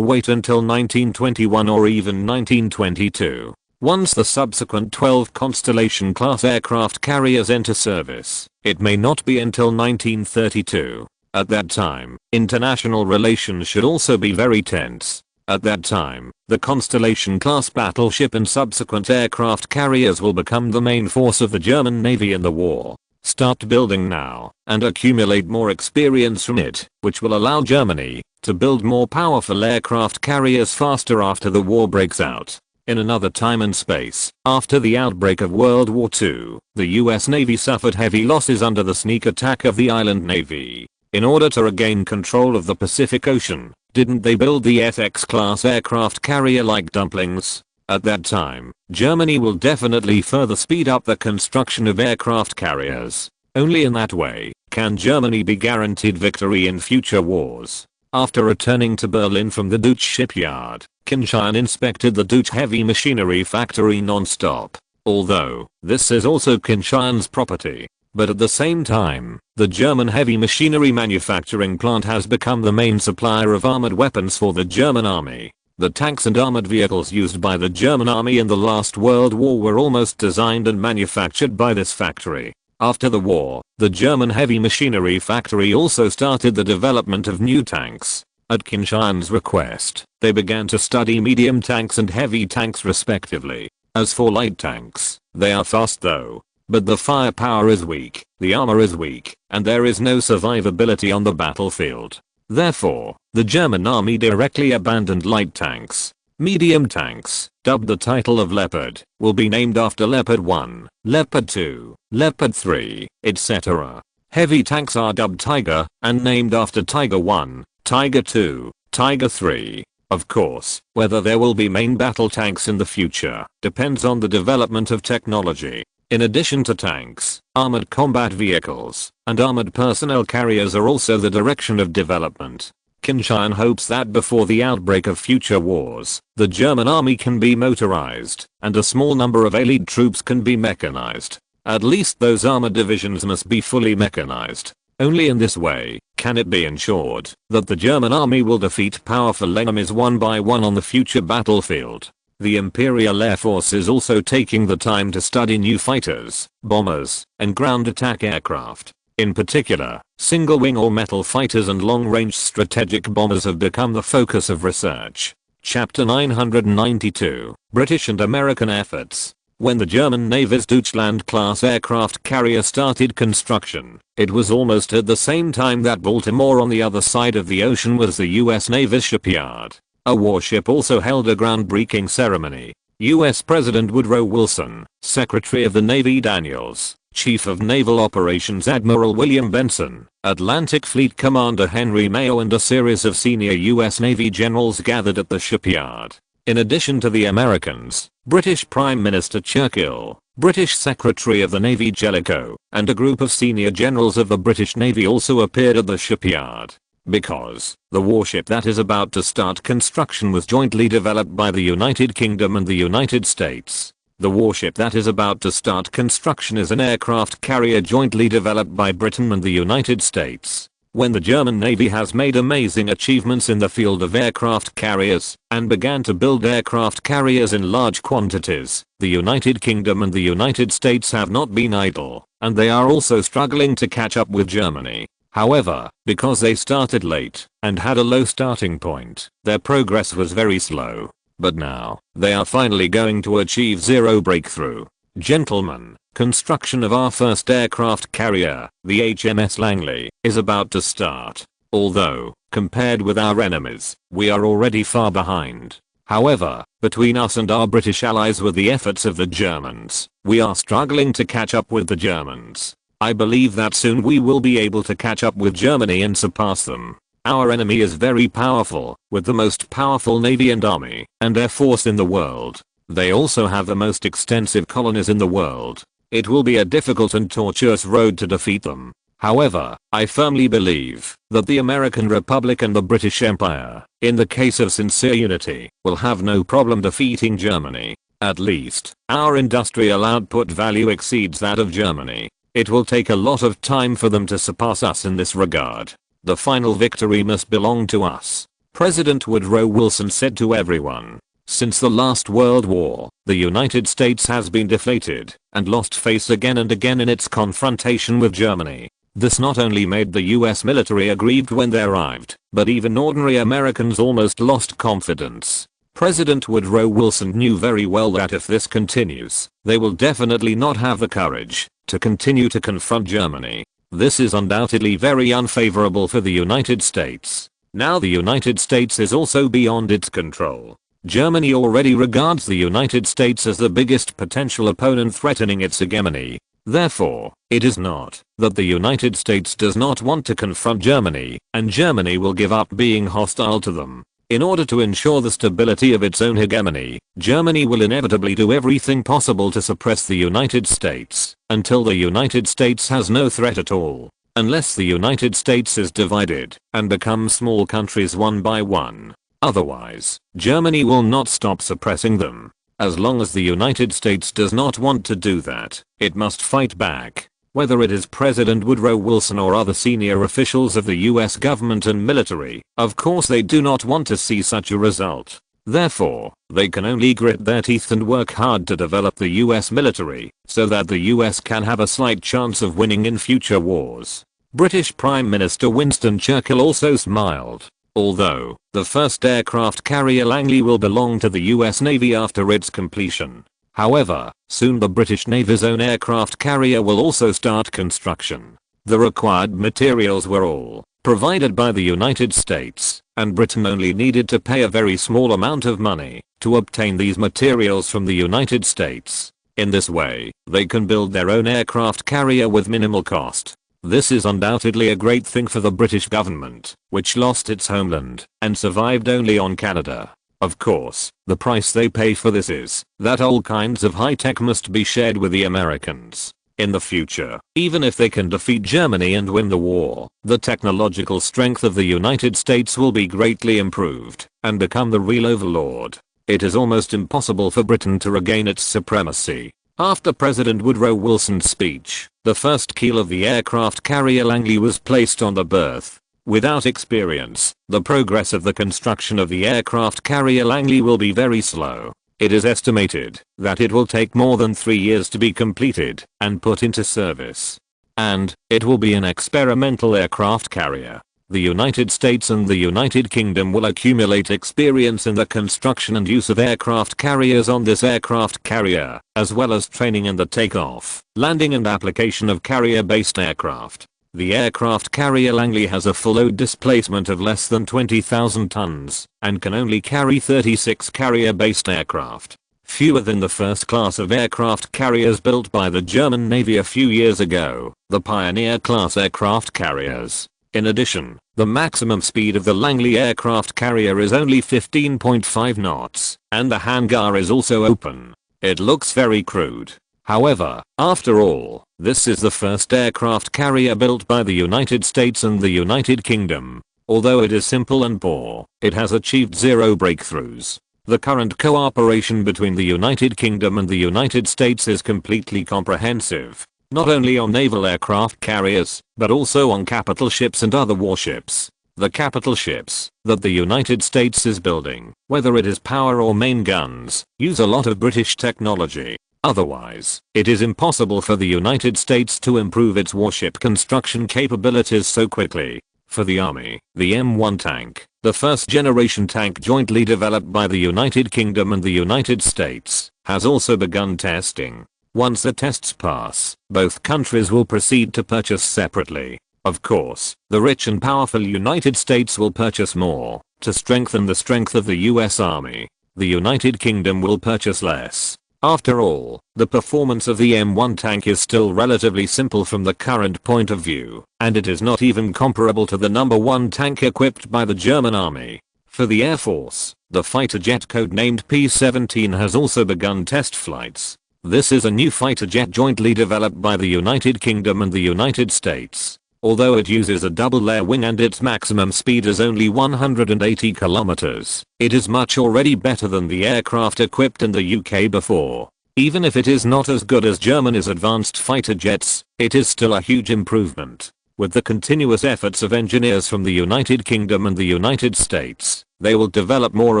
wait until 1921 or even 1922. Once the subsequent 12 Constellation-class aircraft carriers enter service, it may not be until 1932. At that time, international relations should also be very tense. At that time, the Constellation-class battleship and subsequent aircraft carriers will become the main force of the German Navy in the war. Start building now, and accumulate more experience from it, which will allow Germany to build more powerful aircraft carriers faster after the war breaks out. In another time and space, after the outbreak of World War II, the US Navy suffered heavy losses under the sneak attack of the island navy. In order to regain control of the Pacific Ocean, didn't they build the SX-class aircraft carrier like dumplings? At that time, Germany will definitely further speed up the construction of aircraft carriers. Only in that way can Germany be guaranteed victory in future wars. After returning to Berlin from the Deutsch shipyard, Qin Tian inspected the Deutsch heavy machinery factory non-stop. Although, this is also Qin Tian's property. But at the same time, the German heavy machinery manufacturing plant has become the main supplier of armored weapons for the German army. The tanks and armored vehicles used by the German army in the last World War were almost designed and manufactured by this factory. After the war, the German heavy machinery factory also started the development of new tanks. At Qin Tian's request, they began to study medium tanks and heavy tanks respectively. As for light tanks, they are fast though. But the firepower is weak, the armor is weak, and there is no survivability on the battlefield. Therefore, the German army directly abandoned light tanks. Medium tanks, dubbed the title of Leopard, will be named after Leopard 1, Leopard 2, Leopard 3, etc. Heavy tanks are dubbed Tiger and named after Tiger 1, Tiger 2, Tiger 3. Of course, whether there will be main battle tanks in the future depends on the development of technology. In addition to tanks, armored combat vehicles and armored personnel carriers are also the direction of development. Qin Tian hopes that before the outbreak of future wars, the German army can be motorized and a small number of allied troops can be mechanized. At least those armored divisions must be fully mechanized. Only in this way can it be ensured that the German army will defeat powerful enemies one by one on the future battlefield. The Imperial Air Force is also taking the time to study new fighters, bombers, and ground attack aircraft. In particular, single-wing or metal fighters and long-range strategic bombers have become the focus of research. Chapter 992, British and American Efforts. When the German Navy's Deutschland-class aircraft carrier started construction, it was almost at the same time that Baltimore on the other side of the ocean was the US Navy's shipyard. A warship also held a groundbreaking ceremony. US President Woodrow Wilson, Secretary of the Navy Daniels, Chief of Naval Operations Admiral William Benson, Atlantic Fleet Commander Henry Mayo and a series of senior US Navy generals gathered at the shipyard. In addition to the Americans, British Prime Minister Churchill, British Secretary of the Navy Jellicoe, and a group of senior generals of the British Navy also appeared at the shipyard. Because the warship that is about to start construction was jointly developed by the United Kingdom and the United States. The warship that is about to start construction is an aircraft carrier jointly developed by Britain and the United States. When the German Navy has made amazing achievements in the field of aircraft carriers and began to build aircraft carriers in large quantities, the United Kingdom and the United States have not been idle, and they are also struggling to catch up with Germany. However, because they started late and had a low starting point, their progress was very slow. But now, they are finally going to achieve zero breakthrough. Gentlemen, construction of our first aircraft carrier, the HMS Langley, is about to start. Although, compared with our enemies, we are already far behind. However, between us and our British allies with the efforts of the Germans, we are struggling to catch up with the Germans. I believe that soon we will be able to catch up with Germany and surpass them. Our enemy is very powerful, with the most powerful navy and army and air force in the world. They also have the most extensive colonies in the world. It will be a difficult and tortuous road to defeat them. However, I firmly believe that the American Republic and the British Empire, in the case of sincere unity, will have no problem defeating Germany. At least, our industrial output value exceeds that of Germany. It will take a lot of time for them to surpass us in this regard. The final victory must belong to us. President Woodrow Wilson said to everyone. Since the last World War, the United States has been defeated and lost face again and again in its confrontation with Germany. This not only made the US military aggrieved when they arrived, but even ordinary Americans almost lost confidence. President Woodrow Wilson knew very well that if this continues, they will definitely not have the courage to continue to confront Germany. This is undoubtedly very unfavorable for the United States. Now the United States is also beyond its control. Germany already regards the United States as the biggest potential opponent threatening its hegemony. Therefore, it is not that the United States does not want to confront Germany, and Germany will give up being hostile to them. In order to ensure the stability of its own hegemony, Germany will inevitably do everything possible to suppress the United States until the United States has no threat at all. Unless the United States is divided and becomes small countries one by one. Otherwise, Germany will not stop suppressing them. As long as the United States does not want to do that, it must fight back. Whether it is President Woodrow Wilson or other senior officials of the US government and military, of course they do not want to see such a result. Therefore, they can only grit their teeth and work hard to develop the US military, so that the US can have a slight chance of winning in future wars. British Prime Minister Winston Churchill also smiled. Although, the first aircraft carrier Langley will belong to the US Navy after its completion. However, soon the British Navy's own aircraft carrier will also start construction. The required materials were all provided by the United States, and Britain only needed to pay a very small amount of money to obtain these materials from the United States. In this way, they can build their own aircraft carrier with minimal cost. This is undoubtedly a great thing for the British government, which lost its homeland and survived only on Canada. Of course, the price they pay for this is that all kinds of high-tech must be shared with the Americans. In the future, even if they can defeat Germany and win the war, the technological strength of the United States will be greatly improved and become the real overlord. It is almost impossible for Britain to regain its supremacy. After President Woodrow Wilson's speech, the first keel of the aircraft carrier Langley was placed on the berth. Without experience, the progress of the construction of the aircraft carrier Langley will be very slow. It is estimated that it will take more than 3 years to be completed and put into service. And it will be an experimental aircraft carrier. The United States and the United Kingdom will accumulate experience in the construction and use of aircraft carriers on this aircraft carrier, as well as training in the takeoff, landing and application of carrier-based aircraft. The aircraft carrier Langley has a full load displacement of less than 20,000 tons, and can only carry 36 carrier-based aircraft. Fewer than the first class of aircraft carriers built by the German Navy a few years ago, the Pioneer-class aircraft carriers. In addition, the maximum speed of the Langley aircraft carrier is only 15.5 knots, and the hangar is also open. It looks very crude. However, after all, this is the first aircraft carrier built by the United States and the United Kingdom. Although it is simple and poor, it has achieved zero breakthroughs. The current cooperation between the United Kingdom and the United States is completely comprehensive. Not only on naval aircraft carriers, but also on capital ships and other warships. The capital ships that the United States is building, whether it is power or main guns, use a lot of British technology. Otherwise, it is impossible for the United States to improve its warship construction capabilities so quickly. For the Army, the M1 tank, the first generation tank jointly developed by the United Kingdom and the United States, has also begun testing. Once the tests pass, both countries will proceed to purchase separately. Of course, the rich and powerful United States will purchase more to strengthen the strength of the US Army. The United Kingdom will purchase less. After all, the performance of the M1 tank is still relatively simple from the current point of view, and it is not even comparable to the number 1 tank equipped by the German Army. For the Air Force, the fighter jet codenamed P-17 has also begun test flights. This is a new fighter jet jointly developed by the United Kingdom and the United States. Although it uses a double-layer wing and its maximum speed is only 180 kilometers, it is much already better than the aircraft equipped in the UK before. Even if it is not as good as Germany's advanced fighter jets, it is still a huge improvement. With the continuous efforts of engineers from the United Kingdom and the United States, they will develop more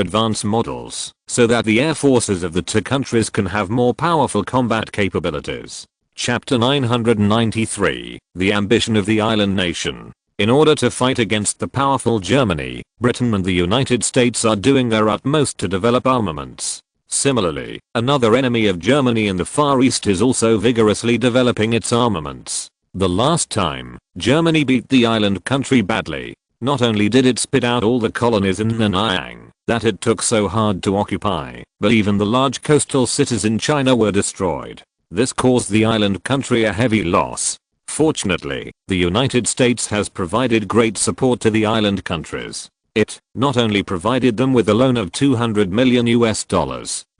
advanced models, so that the air forces of the two countries can have more powerful combat capabilities. Chapter 993, The Ambition of the Island Nation. In order to fight against the powerful Germany, Britain and the United States are doing their utmost to develop armaments. Similarly, another enemy of Germany in the Far East is also vigorously developing its armaments. The last time, Germany beat the island country badly. Not only did it spit out all the colonies in Nanyang that it took so hard to occupy, but even the large coastal cities in China were destroyed. This caused the island country a heavy loss. Fortunately, the United States has provided great support to the island countries. It not only provided them with a loan of $200 million,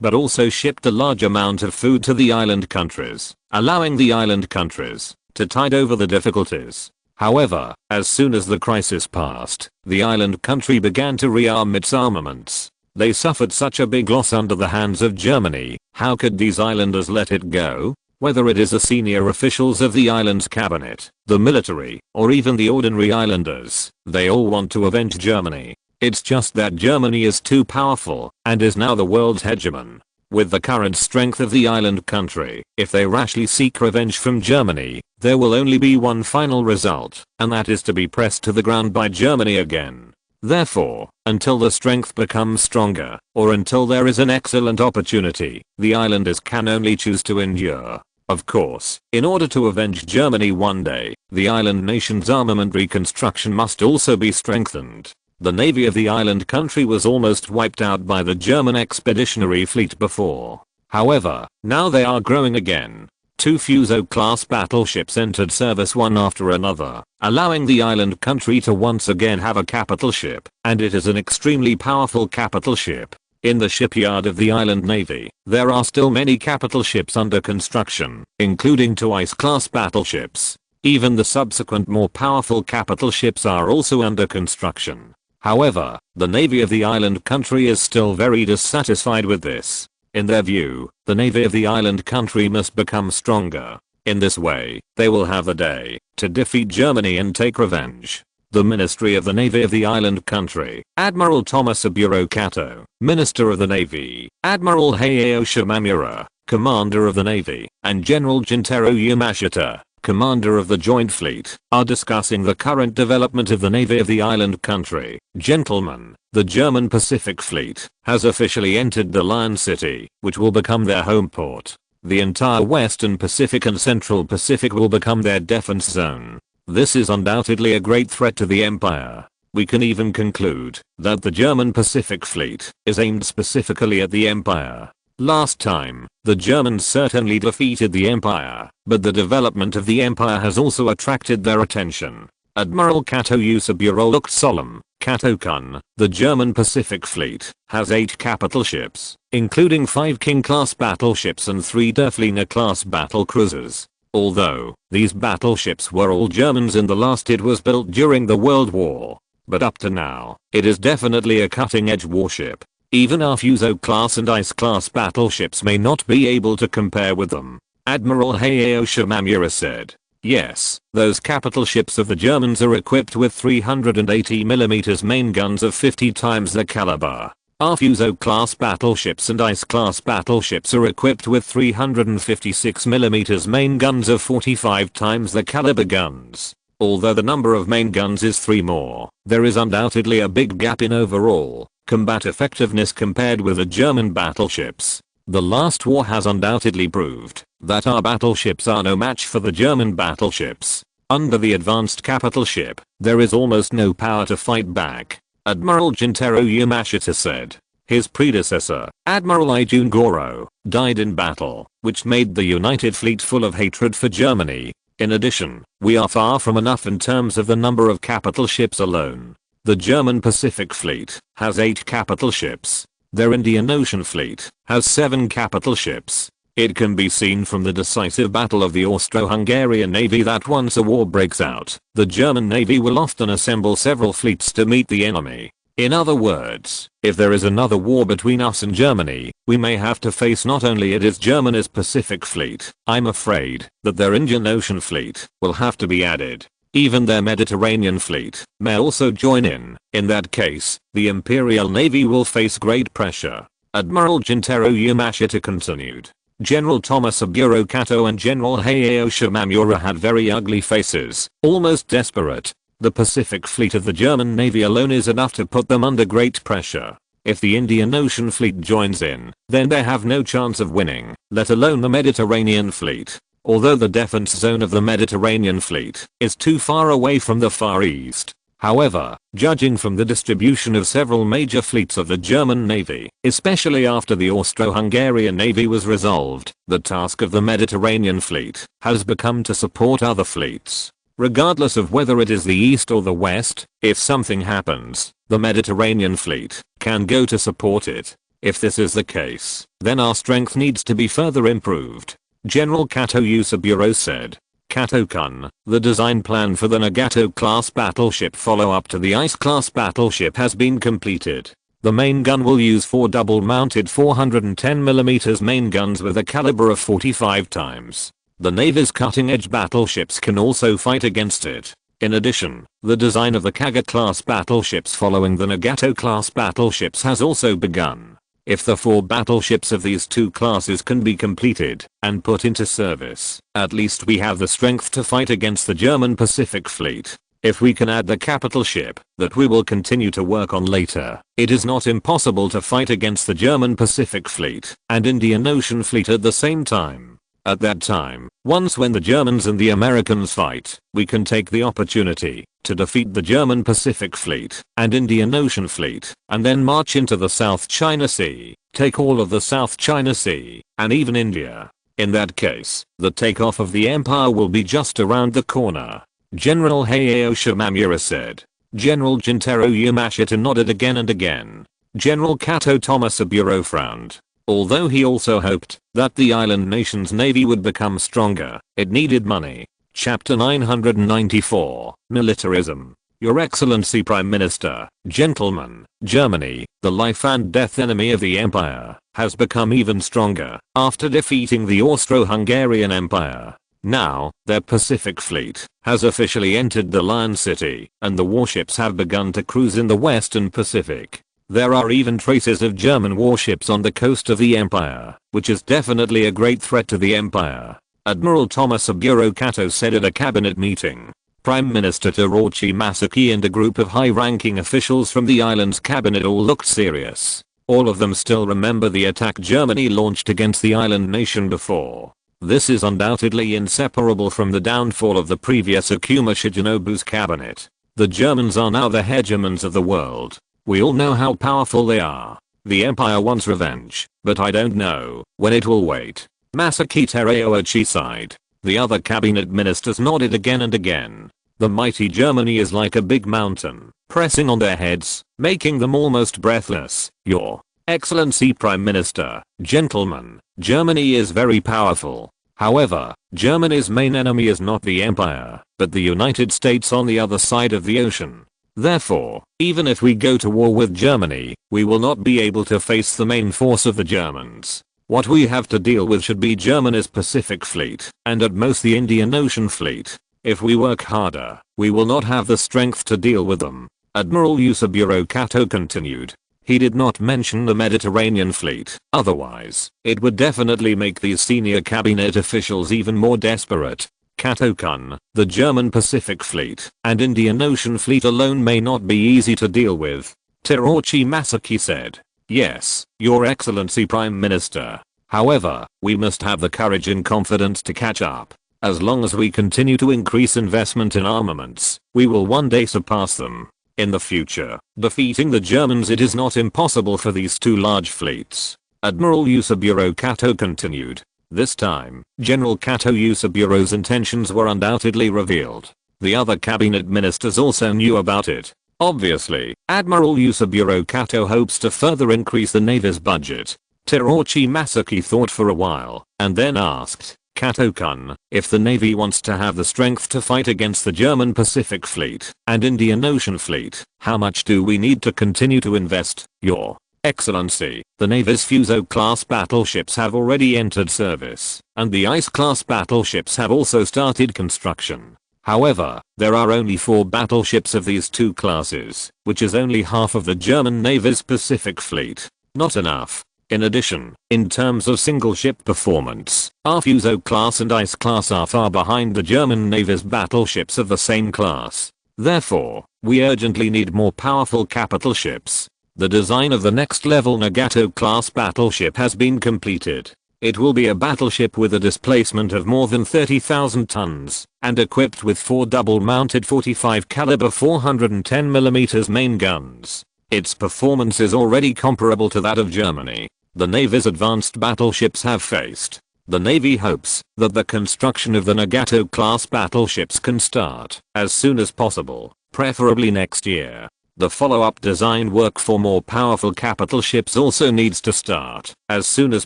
but also shipped a large amount of food to the island countries, allowing the island countries to tide over the difficulties. However, as soon as the crisis passed, the island country began to rearm its armaments. They suffered such a big loss under the hands of Germany. How could these islanders let it go? Whether it is the senior officials of the island's cabinet, the military, or even the ordinary islanders, they all want to avenge Germany. It's just that Germany is too powerful and is now the world's hegemon. With the current strength of the island country, if they rashly seek revenge from Germany, there will only be one final result, and that is to be pressed to the ground by Germany again. Therefore, until the strength becomes stronger, or until there is an excellent opportunity, the islanders can only choose to endure. Of course, in order to avenge Germany one day, the island nation's armament reconstruction must also be strengthened. The navy of the island country was almost wiped out by the German expeditionary fleet before. However, now they are growing again. 2 Fuso-class battleships entered service one after another, allowing the island country to once again have a capital ship, and it is an extremely powerful capital ship. In the shipyard of the island navy, there are still many capital ships under construction, including 2 ice-class battleships. Even the subsequent more powerful capital ships are also under construction. However, the navy of the island country is still very dissatisfied with this. In their view, the navy of the island country must become stronger. In this way, they will have a day to defeat Germany and take revenge. The Ministry of the Navy of the island country, Admiral Thomas Aburo Kato, Minister of the Navy, Admiral Hayao Shimamura, Commander of the Navy, and General Jintaro Yamashita, commander of the Joint Fleet, are discussing the current development of the navy of the island country. Gentlemen, the German Pacific Fleet has officially entered the Lion City, which will become their home port. The entire Western Pacific and Central Pacific will become their defense zone. This is undoubtedly a great threat to the empire. We can even conclude that the German Pacific Fleet is aimed specifically at the empire. Last time, the Germans certainly defeated the empire, but the development of the empire has also attracted their attention. Admiral Kato Yusaburo looked solemn. Kato-kun, the German Pacific Fleet has 8 capital ships, including 5 King-class battleships and 3 Derfliner-class battle cruisers. Although these battleships were all Germans in the last it was built during the World War. But up to now, it is definitely a cutting-edge warship. Even our Fuso-class and Ice-class battleships may not be able to compare with them. Admiral Hayao Shimamura said. Yes, those capital ships of the Germans are equipped with 380mm main guns of 50 times the caliber. Our Fuso-class battleships and Ice-class battleships are equipped with 356mm main guns of 45 times the caliber guns. Although the number of main guns is 3 more, there is undoubtedly a big gap in overall combat effectiveness compared with the German battleships. The last war has undoubtedly proved that our battleships are no match for the German battleships. Under the advanced capital ship, there is almost no power to fight back, Admiral Jintaro Yamashita said. His predecessor, Admiral Ijun Goro, died in battle, which made the United Fleet full of hatred for Germany. In addition, we are far from enough in terms of the number of capital ships alone. The German Pacific Fleet has 8 capital ships. Their Indian Ocean Fleet has 7 capital ships. It can be seen from the decisive battle of the Austro-Hungarian Navy that once a war breaks out, the German Navy will often assemble several fleets to meet the enemy. In other words, if there is another war between us and Germany, we may have to face not only its Germany's Pacific Fleet, I'm afraid that their Indian Ocean Fleet will have to be added. Even their Mediterranean Fleet may also join in. In that case, the Imperial Navy will face great pressure. Admiral Jintaro Yamashita continued. General Tomasaburo Kato and General Hayao Shimamura had very ugly faces, almost desperate. The Pacific Fleet of the German Navy alone is enough to put them under great pressure. If the Indian Ocean Fleet joins in, then they have no chance of winning, let alone the Mediterranean Fleet. Although the defense zone of the Mediterranean Fleet is too far away from the Far East. However, judging from the distribution of several major fleets of the German Navy, especially after the Austro-Hungarian Navy was resolved, the task of the Mediterranean Fleet has become to support other fleets. Regardless of whether it is the East or the West, if something happens, the Mediterranean Fleet can go to support it. If this is the case, then our strength needs to be further improved. General Kato Yusaburo said. Kato-kun, the design plan for the Nagato-class battleship follow-up to the Ice-class battleship has been completed. The main gun will use 4 double-mounted 410mm main guns with a caliber of 45 times. The Navy's cutting-edge battleships can also fight against it. In addition, the design of the Kaga-class battleships following the Nagato-class battleships has also begun. If the 4 battleships of these 2 classes can be completed and put into service, at least we have the strength to fight against the German Pacific Fleet. If we can add the capital ship that we will continue to work on later, it is not impossible to fight against the German Pacific Fleet and Indian Ocean Fleet at the same time. At that time, once when the Germans and the Americans fight, we can take the opportunity to defeat the German Pacific Fleet and Indian Ocean Fleet, and then march into the South China Sea, take all of the South China Sea, and even India. In that case, the takeoff of the empire will be just around the corner. General Hayao Shimamura said. General Jintaro Yamashita nodded again and again. General Kato Tomasaburo frowned. Although he also hoped that the island nation's navy would become stronger, it needed money. Chapter 994, Militarism. Your Excellency Prime Minister, gentlemen, Germany, the life and death enemy of the empire, has become even stronger after defeating the Austro-Hungarian Empire. Now, their Pacific Fleet has officially entered the Lion City, and the warships have begun to cruise in the Western Pacific. There are even traces of German warships on the coast of the empire, which is definitely a great threat to the empire. Admiral Thomas Aburo Kato said at a cabinet meeting. Prime Minister Terashi Masaki and a group of high-ranking officials from the island's cabinet all looked serious. All of them still remember the attack Germany launched against the island nation before. This is undoubtedly inseparable from the downfall of the previous Akuma Shigenobu's cabinet. The Germans are now the hegemons of the world. We all know how powerful they are. The empire wants revenge, but I don't know when it will wait. Masaki Teraoshi sighed. The other cabinet ministers nodded again and again. The mighty Germany is like a big mountain, pressing on their heads, making them almost breathless. Your Excellency Prime Minister, gentlemen, Germany is very powerful. However, Germany's main enemy is not the empire, but the United States on the other side of the ocean. Therefore, even if we go to war with Germany, we will not be able to face the main force of the Germans. What we have to deal with should be Germany's Pacific Fleet, and at most the Indian Ocean Fleet. If we work harder, we will not have the strength to deal with them. Admiral Yusaburo Kato continued. He did not mention the Mediterranean Fleet, otherwise, it would definitely make these senior cabinet officials even more desperate. Kato-kun, the German Pacific Fleet and Indian Ocean Fleet alone may not be easy to deal with. Terashi Masaki said. Yes, Your Excellency Prime Minister. However, we must have the courage and confidence to catch up. As long as we continue to increase investment in armaments, we will one day surpass them. In the future, defeating the Germans it is not impossible for these two large fleets. Admiral Yusaburo Kato continued. This time, General Kato Yusaburo's intentions were undoubtedly revealed. The other cabinet ministers also knew about it. Obviously, Admiral Yusaburo Kato hopes to further increase the Navy's budget. Terashi Masaki thought for a while, and then asked, Kato-kun, if the Navy wants to have the strength to fight against the German Pacific Fleet and Indian Ocean Fleet, how much do we need to continue to invest? Your Excellency, the Navy's Fuso-class battleships have already entered service, and the Ice-class battleships have also started construction. However, there are only 4 battleships of these two classes, which is only half of the German Navy's Pacific Fleet. Not enough. In addition, in terms of single ship performance, our Fuso class and Ice class are far behind the German Navy's battleships of the same class. Therefore, we urgently need more powerful capital ships. The design of the next level Nagato class battleship has been completed. It will be a battleship with a displacement of more than 30,000 tons, and equipped with 4 double-mounted 45 caliber 410mm main guns. Its performance is already comparable to that of Germany. The Navy's advanced battleships have faced. The Navy hopes that the construction of the Nagato-class battleships can start as soon as possible, preferably next year. The follow-up design work for more powerful capital ships also needs to start as soon as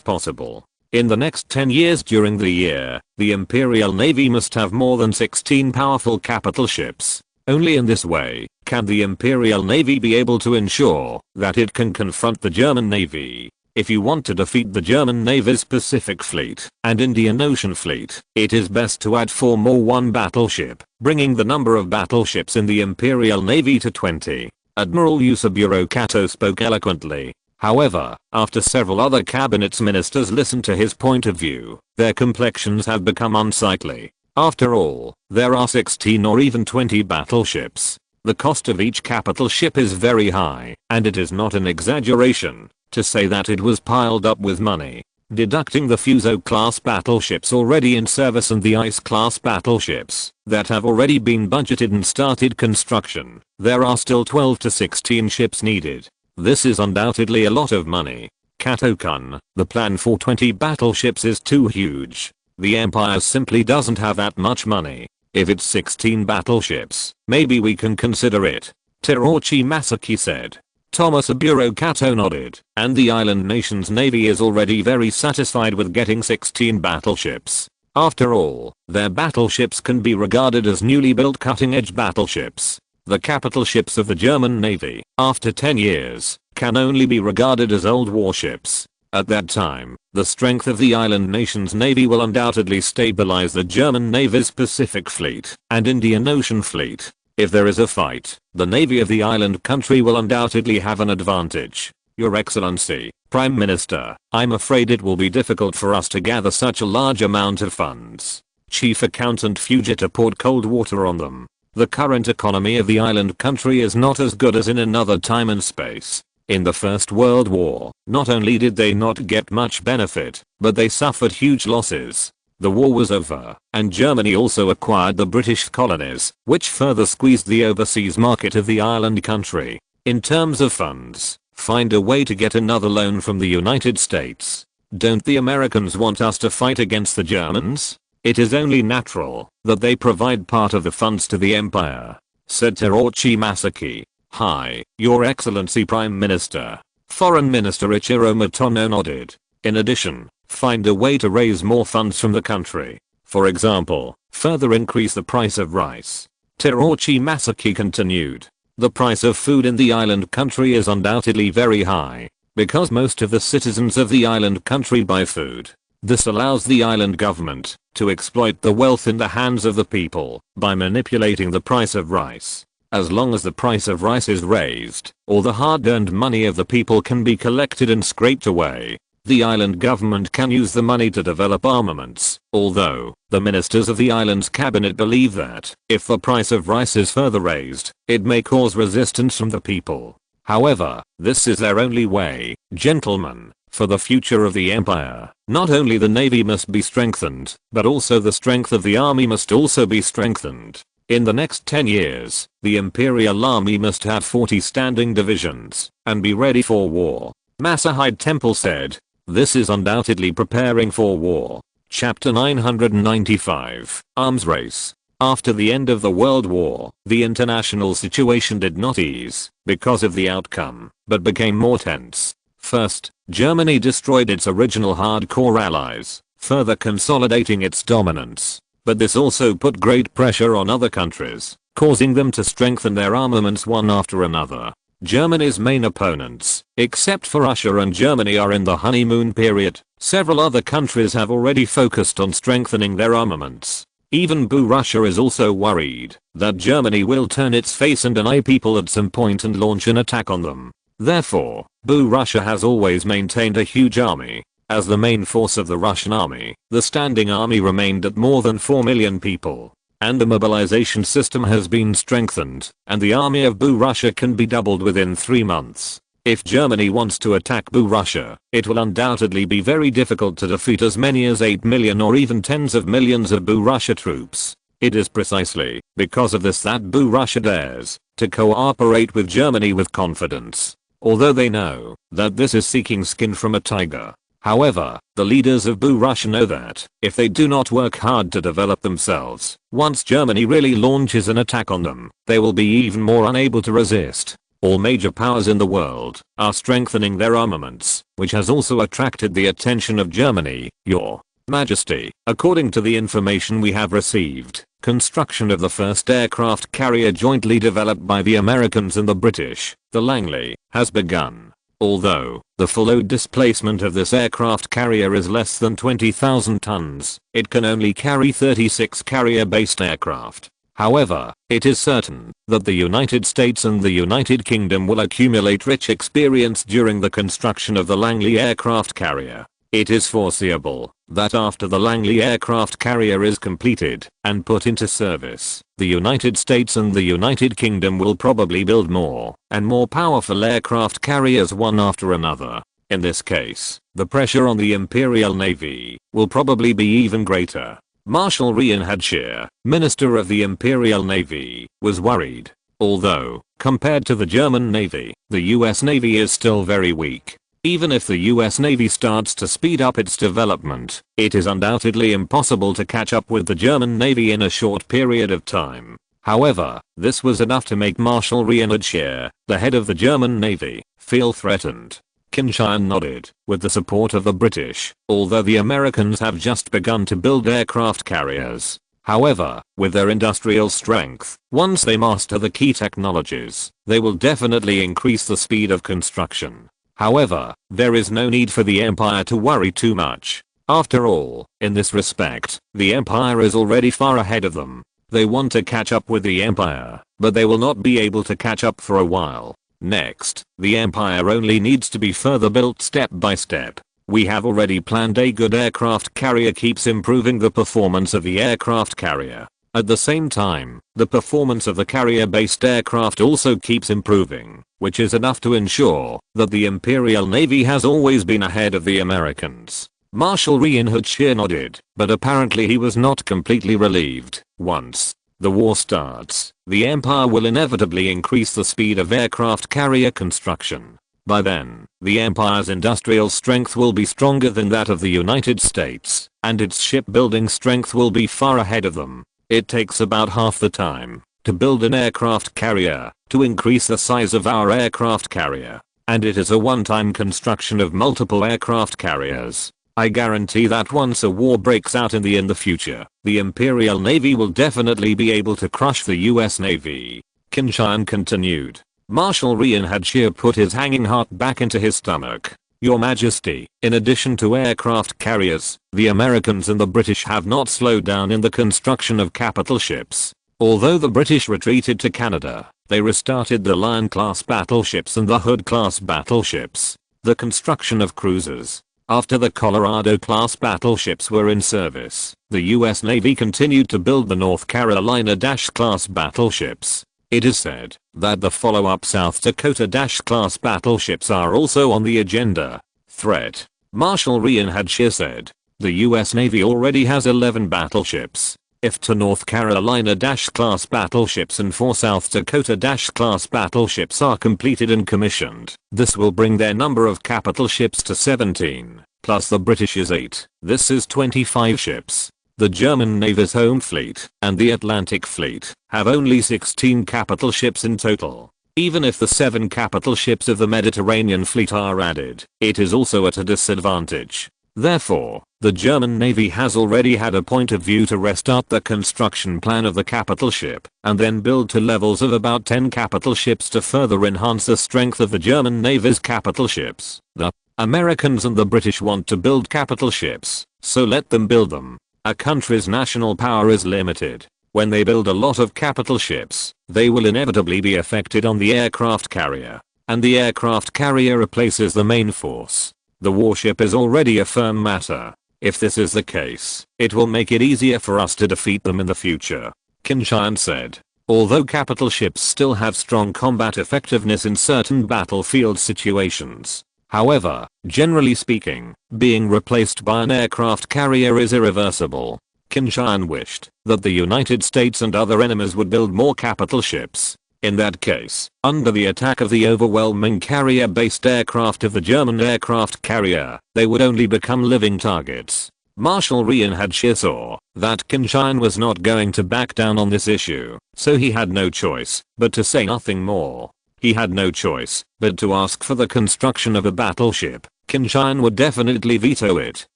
possible. In the next 10 years during the year, the Imperial Navy must have more than 16 powerful capital ships. Only in this way can the Imperial Navy be able to ensure that it can confront the German Navy. If you want to defeat the German Navy's Pacific Fleet and Indian Ocean Fleet, it is best to add 4 more 1 battleship, bringing the number of battleships in the Imperial Navy to 20. Admiral Yusaburo Kato spoke eloquently. However, after several other cabinet ministers listened to his point of view, their complexions have become unsightly. After all, there are 16 or even 20 battleships. The cost of each capital ship is very high, and it is not an exaggeration to say that it was piled up with money. Deducting the Fuso-class battleships already in service and the Ice-class battleships that have already been budgeted and started construction, there are still 12 to 16 ships needed. This is undoubtedly a lot of money. Kato-kun, the plan for 20 battleships is too huge. The Empire simply doesn't have that much money. If it's 16 battleships, maybe we can consider it. Terashi Masaki said. Thomas Aburo Kato nodded, and the island nation's navy is already very satisfied with getting 16 battleships. After all, their battleships can be regarded as newly built cutting-edge battleships. The capital ships of the German Navy, after 10 years, can only be regarded as old warships. At that time, the strength of the island nation's navy will undoubtedly stabilize the German Navy's Pacific Fleet and Indian Ocean Fleet. If there is a fight, the navy of the island country will undoubtedly have an advantage. Your Excellency, Prime Minister, I'm afraid it will be difficult for us to gather such a large amount of funds. Chief Accountant Fujita poured cold water on them. The current economy of the island country is not as good as in another time and space. In the First World War, not only did they not get much benefit, but they suffered huge losses. The war was over, and Germany also acquired the British colonies, which further squeezed the overseas market of the island country. In terms of funds, find a way to get another loan from the United States. Don't the Americans want us to fight against the Germans? It is only natural that they provide part of the funds to the empire, said Terachi Masaki. Hi, Your Excellency Prime Minister. Foreign Minister Ichiro Matono nodded. In addition, find a way to raise more funds from the country. For example, further increase the price of rice. Terachi Masaki continued. The price of food in the island country is undoubtedly very high, because most of the citizens of the island country buy food. This allows the island government to exploit the wealth in the hands of the people by manipulating the price of rice. As long as the price of rice is raised, all the hard-earned money of the people can be collected and scraped away. The island government can use the money to develop armaments, although the ministers of the island's cabinet believe that if the price of rice is further raised, it may cause resistance from the people. However, this is their only way, gentlemen. For the future of the empire, not only the navy must be strengthened, but also the strength of the army must also be strengthened. In the next 10 years, the imperial army must have 40 standing divisions and be ready for war. Masahide Temple said. This is undoubtedly preparing for war. Chapter 995, Arms Race. After the end of the World War, the international situation did not ease because of the outcome, but became more tense. First, Germany destroyed its original hardcore allies, further consolidating its dominance. But this also put great pressure on other countries, causing them to strengthen their armaments one after another. Germany's main opponents, except for Russia and Germany, are in the honeymoon period. Several other countries have already focused on strengthening their armaments. Even Russia is also worried that Germany will turn its face and deny people at some point and launch an attack on them. Therefore, Russia has always maintained a huge army. As the main force of the Russian army, the standing army remained at more than 4 million people. And the mobilization system has been strengthened, and the army of Russia can be doubled within 3 months. If Germany wants to attack Russia, it will undoubtedly be very difficult to defeat as many as 8 million or even tens of millions of Russia troops. It is precisely because of this that Russia dares to cooperate with Germany with confidence, although they know that this is seeking skin from a tiger. However, the leaders of Russia know that if they do not work hard to develop themselves, once Germany really launches an attack on them, they will be even more unable to resist. All major powers in the world are strengthening their armaments, which has also attracted the attention of Germany, Your Majesty. According to the information we have received, construction of the first aircraft carrier jointly developed by the Americans and the British, the Langley, has begun. Although the full load displacement of this aircraft carrier is less than 20,000 tons, it can only carry 36 carrier-based aircraft. However, it is certain that the United States and the United Kingdom will accumulate rich experience during the construction of the Langley aircraft carrier. It is foreseeable that after the Langley aircraft carrier is completed and put into service, the United States and the United Kingdom will probably build more and more powerful aircraft carriers one after another. In this case, the pressure on the Imperial Navy will probably be even greater. Marshal Reinhard Scheer, Minister of the Imperial Navy, was worried. Although, compared to the German Navy, the US Navy is still very weak. Even if the US Navy starts to speed up its development, it is undoubtedly impossible to catch up with the German Navy in a short period of time. However, this was enough to make Marshal Reinhard Scheer, the head of the German Navy, feel threatened. Qin Tian nodded, with the support of the British, although the Americans have just begun to build aircraft carriers. However, with their industrial strength, once they master the key technologies, they will definitely increase the speed of construction. However, there is no need for the empire to worry too much. After all, in this respect, the empire is already far ahead of them. They want to catch up with the empire, but they will not be able to catch up for a while. Next, the empire only needs to be further built step by step. We have already planned a good aircraft carrier keeps improving the performance of the aircraft carrier. At the same time, the performance of the carrier-based aircraft also keeps improving, which is enough to ensure that the Imperial Navy has always been ahead of the Americans. Marshal Reinhard nodded, but apparently he was not completely relieved. Once the war starts, the Empire will inevitably increase the speed of aircraft carrier construction. By then, the Empire's industrial strength will be stronger than that of the United States, and its shipbuilding strength will be far ahead of them. It takes about half the time to build an aircraft carrier to increase the size of our aircraft carrier, and it is a one-time construction of multiple aircraft carriers. I guarantee that once a war breaks out in the future, the Imperial Navy will definitely be able to crush the US Navy. Qin Tian continued. Marshal Reinhard put his hanging heart back into his stomach. Your Majesty, in addition to aircraft carriers, the Americans and the British have not slowed down in the construction of capital ships. Although the British retreated to Canada, they restarted the Lion-class battleships and the Hood-class battleships. The construction of cruisers. After the Colorado-class battleships were in service, the US Navy continued to build the North Carolina-class battleships. It is said that the follow-up South Dakota-class battleships are also on the agenda. Threat. Marshal Reinhard said. The US Navy already has 11 battleships. If 2 North Carolina-class battleships and 4 South Dakota-class battleships are completed and commissioned, this will bring their number of capital ships to 17, plus the British's 8. This is 25 ships. The German Navy's home fleet and the Atlantic Fleet have only 16 capital ships in total. Even if the 7 capital ships of the Mediterranean Fleet are added, it is also at a disadvantage. Therefore, the German Navy has already had a point of view to restart the construction plan of the capital ship, and then build to levels of about 10 capital ships to further enhance the strength of the German Navy's capital ships. The Americans and the British want to build capital ships, so let them build them. A country's national power is limited. When they build a lot of capital ships, they will inevitably be affected on the aircraft carrier, and the aircraft carrier replaces the main force. The warship is already a firm matter. If this is the case, it will make it easier for us to defeat them in the future. Qin Tian said. Although capital ships still have strong combat effectiveness in certain battlefield situations. However, generally speaking, being replaced by an aircraft carrier is irreversible. Qin Tian wished that the United States and other enemies would build more capital ships. In that case, under the attack of the overwhelming carrier-based aircraft of the German aircraft carrier, they would only become living targets. Marshal Reinhard saw that Qin Tian was not going to back down on this issue, so he had no choice but to say nothing more. He had no choice but to ask for the construction of a battleship. Qin Tian would definitely veto it.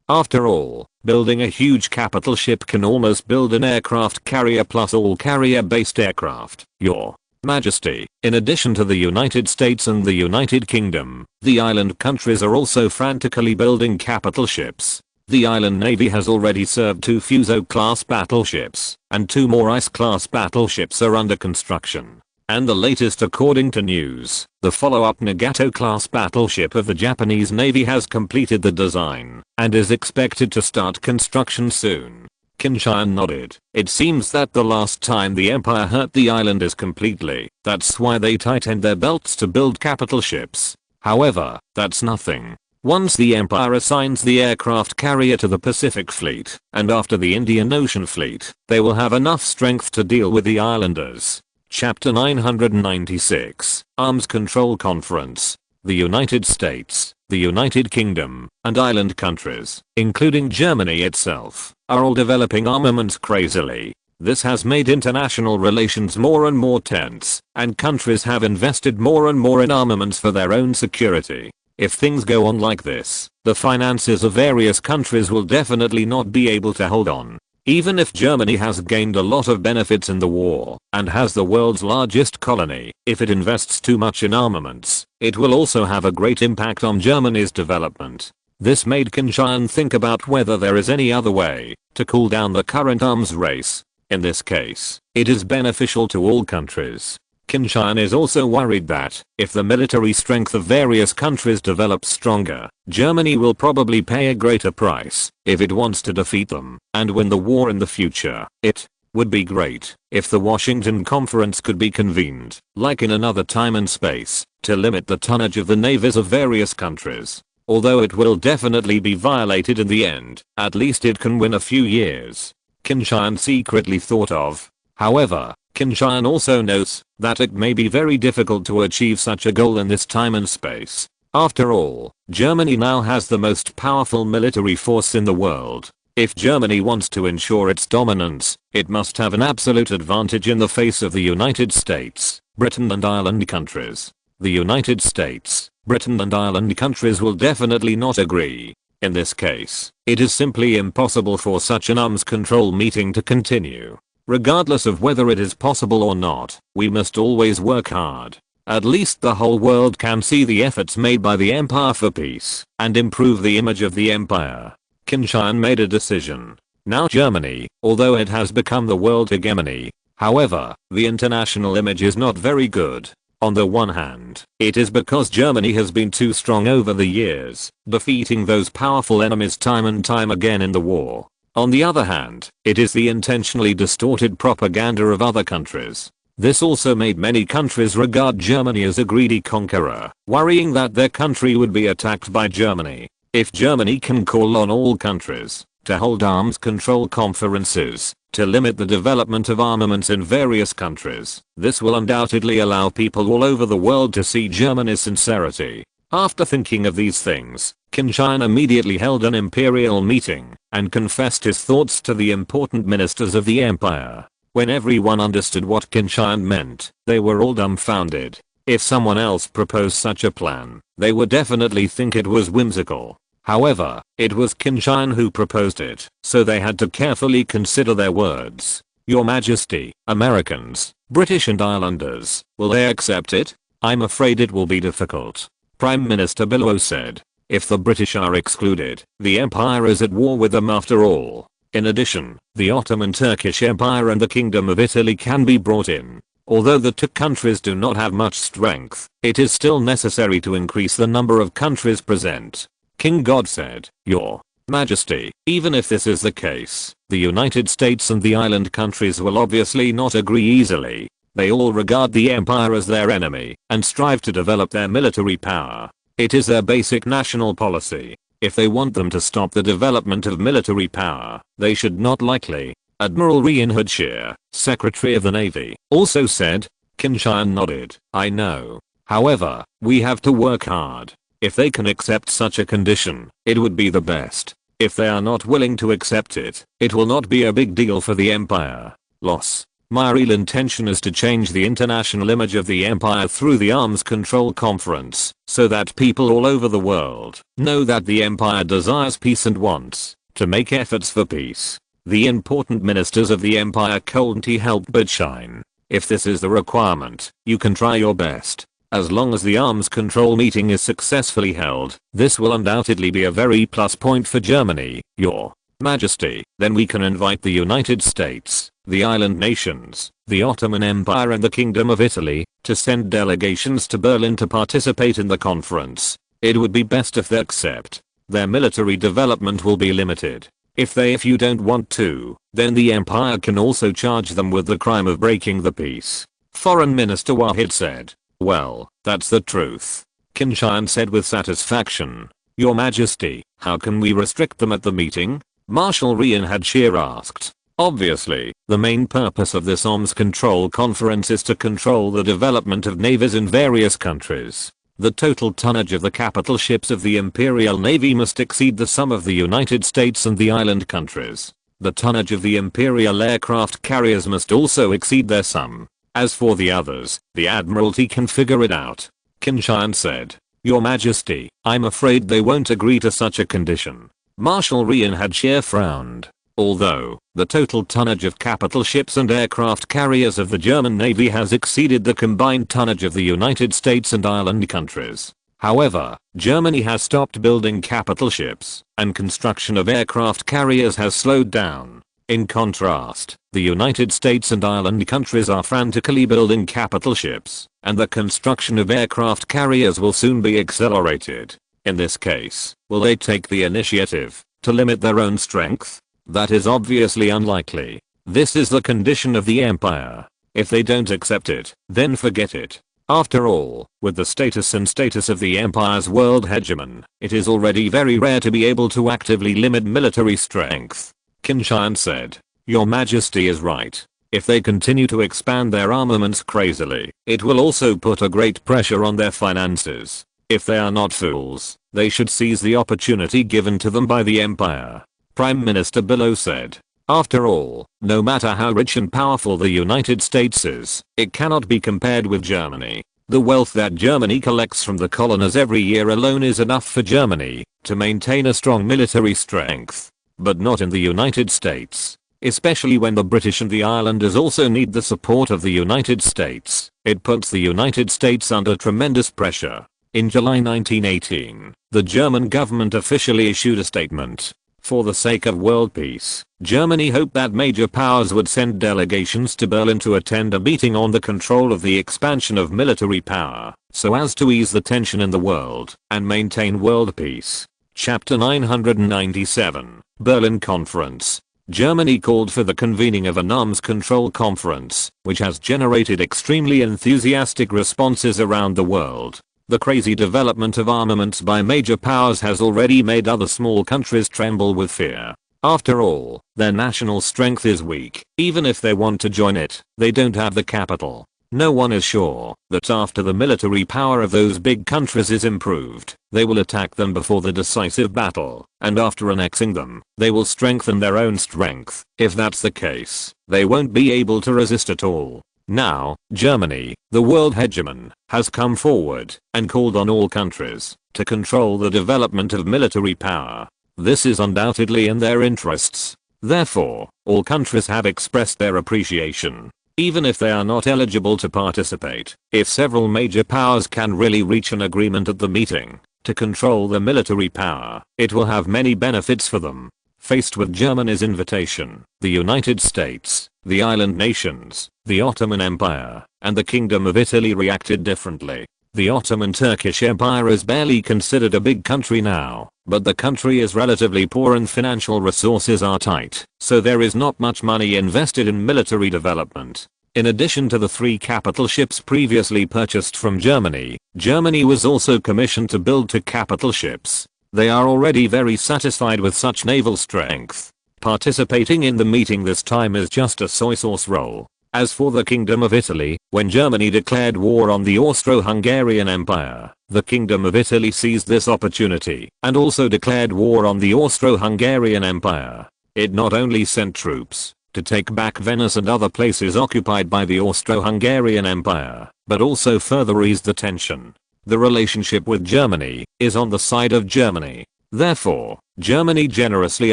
After all, building a huge capital ship can almost build an aircraft carrier plus all carrier-based aircraft. Your Majesty, in addition to the United States and the United Kingdom, the island countries are also frantically building capital ships. The island navy has already served 2 Fuso-class battleships, and 2 more Ice-class battleships are under construction. And the latest according to news, the follow-up Nagato-class battleship of the Japanese Navy has completed the design, and is expected to start construction soon. Qin Tian nodded. It seems that the last time the Empire hurt the islanders completely, that's why they tightened their belts to build capital ships. However, that's nothing. Once the Empire assigns the aircraft carrier to the Pacific Fleet, and after the Indian Ocean Fleet, they will have enough strength to deal with the islanders. Chapter 996, Arms Control Conference. The United States, the United Kingdom, and island countries, including Germany itself, are all developing armaments crazily. This has made international relations more and more tense, and countries have invested more and more in armaments for their own security. If things go on like this, the finances of various countries will definitely not be able to hold on. Even if Germany has gained a lot of benefits in the war, and has the world's largest colony, if it invests too much in armaments, it will also have a great impact on Germany's development. This made Qin Tian think about whether there is any other way to cool down the current arms race. In this case, it is beneficial to all countries. Qin Tian is also worried that, if the military strength of various countries develops stronger, Germany will probably pay a greater price if it wants to defeat them and win the war in the future. It would be great if the Washington Conference could be convened, like in another time and space, to limit the tonnage of the navies of various countries. Although it will definitely be violated in the end, at least it can win a few years. Qin Tian secretly thought of. However, Qin Tian also notes that it may be very difficult to achieve such a goal in this time and space. After all, Germany now has the most powerful military force in the world. If Germany wants to ensure its dominance, it must have an absolute advantage in the face of the United States, Britain and Ireland countries. The United States, Britain and Ireland countries will definitely not agree. In this case, it is simply impossible for such an arms control meeting to continue. Regardless of whether it is possible or not, we must always work hard. At least the whole world can see the efforts made by the empire for peace and improve the image of the empire. Qin Tian made a decision. Now Germany, although it has become the world hegemony, however, the international image is not very good. On the one hand, it is because Germany has been too strong over the years, defeating those powerful enemies time and time again in the war. On the other hand, it is the intentionally distorted propaganda of other countries. This also made many countries regard Germany as a greedy conqueror, worrying that their country would be attacked by Germany. If Germany can call on all countries to hold arms control conferences to limit the development of armaments in various countries, this will undoubtedly allow people all over the world to see Germany's sincerity. After thinking of these things, Qin Tian immediately held an imperial meeting and confessed his thoughts to the important ministers of the empire. When everyone understood what Qin Tian meant, they were all dumbfounded. If someone else proposed such a plan, they would definitely think it was whimsical. However, it was Qin Tian who proposed it, so they had to carefully consider their words. Your Majesty, Americans, British and Islanders, will they accept it? I'm afraid it will be difficult. Prime Minister Bismarck said. If the British are excluded, the empire is at war with them after all. In addition, the Ottoman Turkish Empire and the Kingdom of Italy can be brought in. Although the two countries do not have much strength, it is still necessary to increase the number of countries present. King God said, Your Majesty, even if this is the case, the United States and the island countries will obviously not agree easily. They all regard the empire as their enemy and strive to develop their military power. It is their basic national policy. If they want them to stop the development of military power, they should not likely. Admiral Reinhard Scheer, Secretary of the Navy, also said. Qin Tian nodded. I know. However, we have to work hard. If they can accept such a condition, it would be the best. If they are not willing to accept it, it will not be a big deal for the empire. Loss. My real intention is to change the international image of the empire through the Arms Control Conference, so that people all over the world know that the empire desires peace and wants to make efforts for peace. The important ministers of the empire couldn't help but shine. If this is the requirement, you can try your best. As long as the arms control meeting is successfully held, this will undoubtedly be a very plus point for Germany, Your Majesty. Then we can invite the United States, the island nations, the Ottoman Empire and the Kingdom of Italy to send delegations to Berlin to participate in the conference. It would be best if they accept. Their military development will be limited. If you don't want to, then the empire can also charge them with the crime of breaking the peace. Foreign Minister Wahid said. Well, that's the truth. Qin Tian said with satisfaction. Your Majesty, how can we restrict them at the meeting? Marshal Reinhard Scheer asked. Obviously, the main purpose of this arms control conference is to control the development of navies in various countries. The total tonnage of the capital ships of the Imperial Navy must exceed the sum of the United States and the island countries. The tonnage of the Imperial aircraft carriers must also exceed their sum. As for the others, the Admiralty can figure it out. Qin Tian said. Your Majesty, I'm afraid they won't agree to such a condition. Marshal Reinhard Scheer frowned. Although, the total tonnage of capital ships and aircraft carriers of the German Navy has exceeded the combined tonnage of the United States and Ireland countries. However, Germany has stopped building capital ships, and construction of aircraft carriers has slowed down. In contrast, the United States and Ireland countries are frantically building capital ships, and the construction of aircraft carriers will soon be accelerated. In this case, will they take the initiative to limit their own strength? That is obviously unlikely. This is the condition of the empire. If they don't accept it, then forget it. After all, with the status of the empire's world hegemon, it is already very rare to be able to actively limit military strength. Qin Tian said, "Your Majesty is right. If they continue to expand their armaments crazily, it will also put a great pressure on their finances. If they are not fools, they should seize the opportunity given to them by the empire." Prime Minister Bismarck said, "After all, no matter how rich and powerful the United States is, it cannot be compared with Germany. The wealth that Germany collects from the colonies every year alone is enough for Germany to maintain a strong military strength. But not in the United States. Especially when the British and the Islanders also need the support of the United States. It puts the United States under tremendous pressure." In July 1918, the German government officially issued a statement. For the sake of world peace, Germany hoped that major powers would send delegations to Berlin to attend a meeting on the control of the expansion of military power, so as to ease the tension in the world and maintain world peace. Chapter 997, Berlin Conference. Germany called for the convening of an arms control conference, which has generated extremely enthusiastic responses around the world. The crazy development of armaments by major powers has already made other small countries tremble with fear. After all, their national strength is weak. Even if they want to join it, they don't have the capital. No one is sure that after the military power of those big countries is improved, they will attack them before the decisive battle, and after annexing them, they will strengthen their own strength. If that's the case, they won't be able to resist at all. Now, Germany, the world hegemon, has come forward and called on all countries to control the development of military power. This is undoubtedly in their interests. Therefore, all countries have expressed their appreciation. Even if they are not eligible to participate, if several major powers can really reach an agreement at the meeting to control the military power, it will have many benefits for them. Faced with Germany's invitation, the United States, the island nations, the Ottoman Empire, and the Kingdom of Italy reacted differently. The Ottoman Turkish Empire is barely considered a big country now, but the country is relatively poor and financial resources are tight, so there is not much money invested in military development. In addition to the 3 capital ships previously purchased from Germany, Germany was also commissioned to build 2 capital ships. They are already very satisfied with such naval strength. Participating in the meeting this time is just a soy sauce roll. As for the Kingdom of Italy, when Germany declared war on the Austro-Hungarian Empire, the Kingdom of Italy seized this opportunity and also declared war on the Austro-Hungarian Empire. It not only sent troops to take back Venice and other places occupied by the Austro-Hungarian Empire, but also further eased the tension. The relationship with Germany is on the side of Germany. Therefore, Germany generously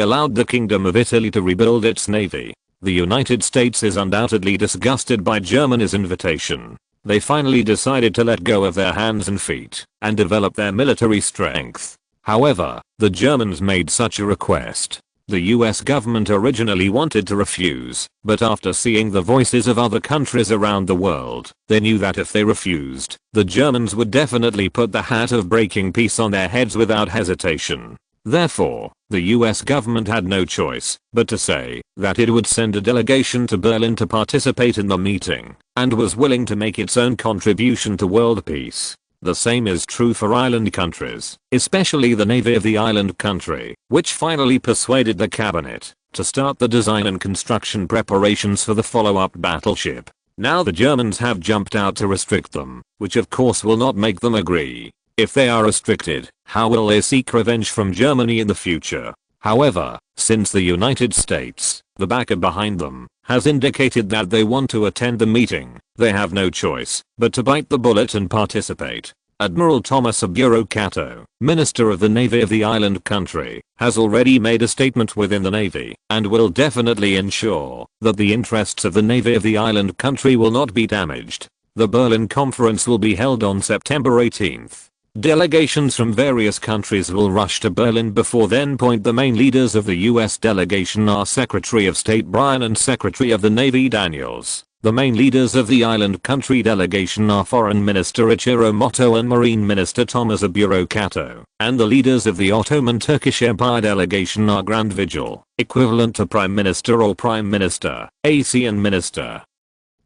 allowed the Kingdom of Italy to rebuild its navy. The United States is undoubtedly disgusted by Germany's invitation. They finally decided to let go of their hands and feet and develop their military strength. However, the Germans made such a request. The US government originally wanted to refuse, but after seeing the voices of other countries around the world, they knew that if they refused, the Germans would definitely put the hat of breaking peace on their heads without hesitation. Therefore, the US government had no choice but to say that it would send a delegation to Berlin to participate in the meeting, and was willing to make its own contribution to world peace. The same is true for island countries, especially the navy of the island country, which finally persuaded the cabinet to start the design and construction preparations for the follow-up battleship. Now the Germans have jumped out to restrict them, which of course will not make them agree. If they are restricted, how will they seek revenge from Germany in the future? However, since the United States, the backer behind them, has indicated that they want to attend the meeting, they have no choice but to bite the bullet and participate. Admiral Thomas Aburo Cato, Minister of the Navy of the island country, has already made a statement within the Navy and will definitely ensure that the interests of the Navy of the island country will not be damaged. The Berlin Conference will be held on September 18th. Delegations from various countries will rush to Berlin before then. The main leaders of the US delegation are Secretary of State Bryan and Secretary of the Navy Daniels. The main leaders of the island country delegation are Foreign Minister Ichiro Moto and Marine Minister Tomasaburo Kato, and the leaders of the Ottoman Turkish Empire delegation are Grand Vigil, equivalent to Prime Minister or Prime Minister, ASEAN Minister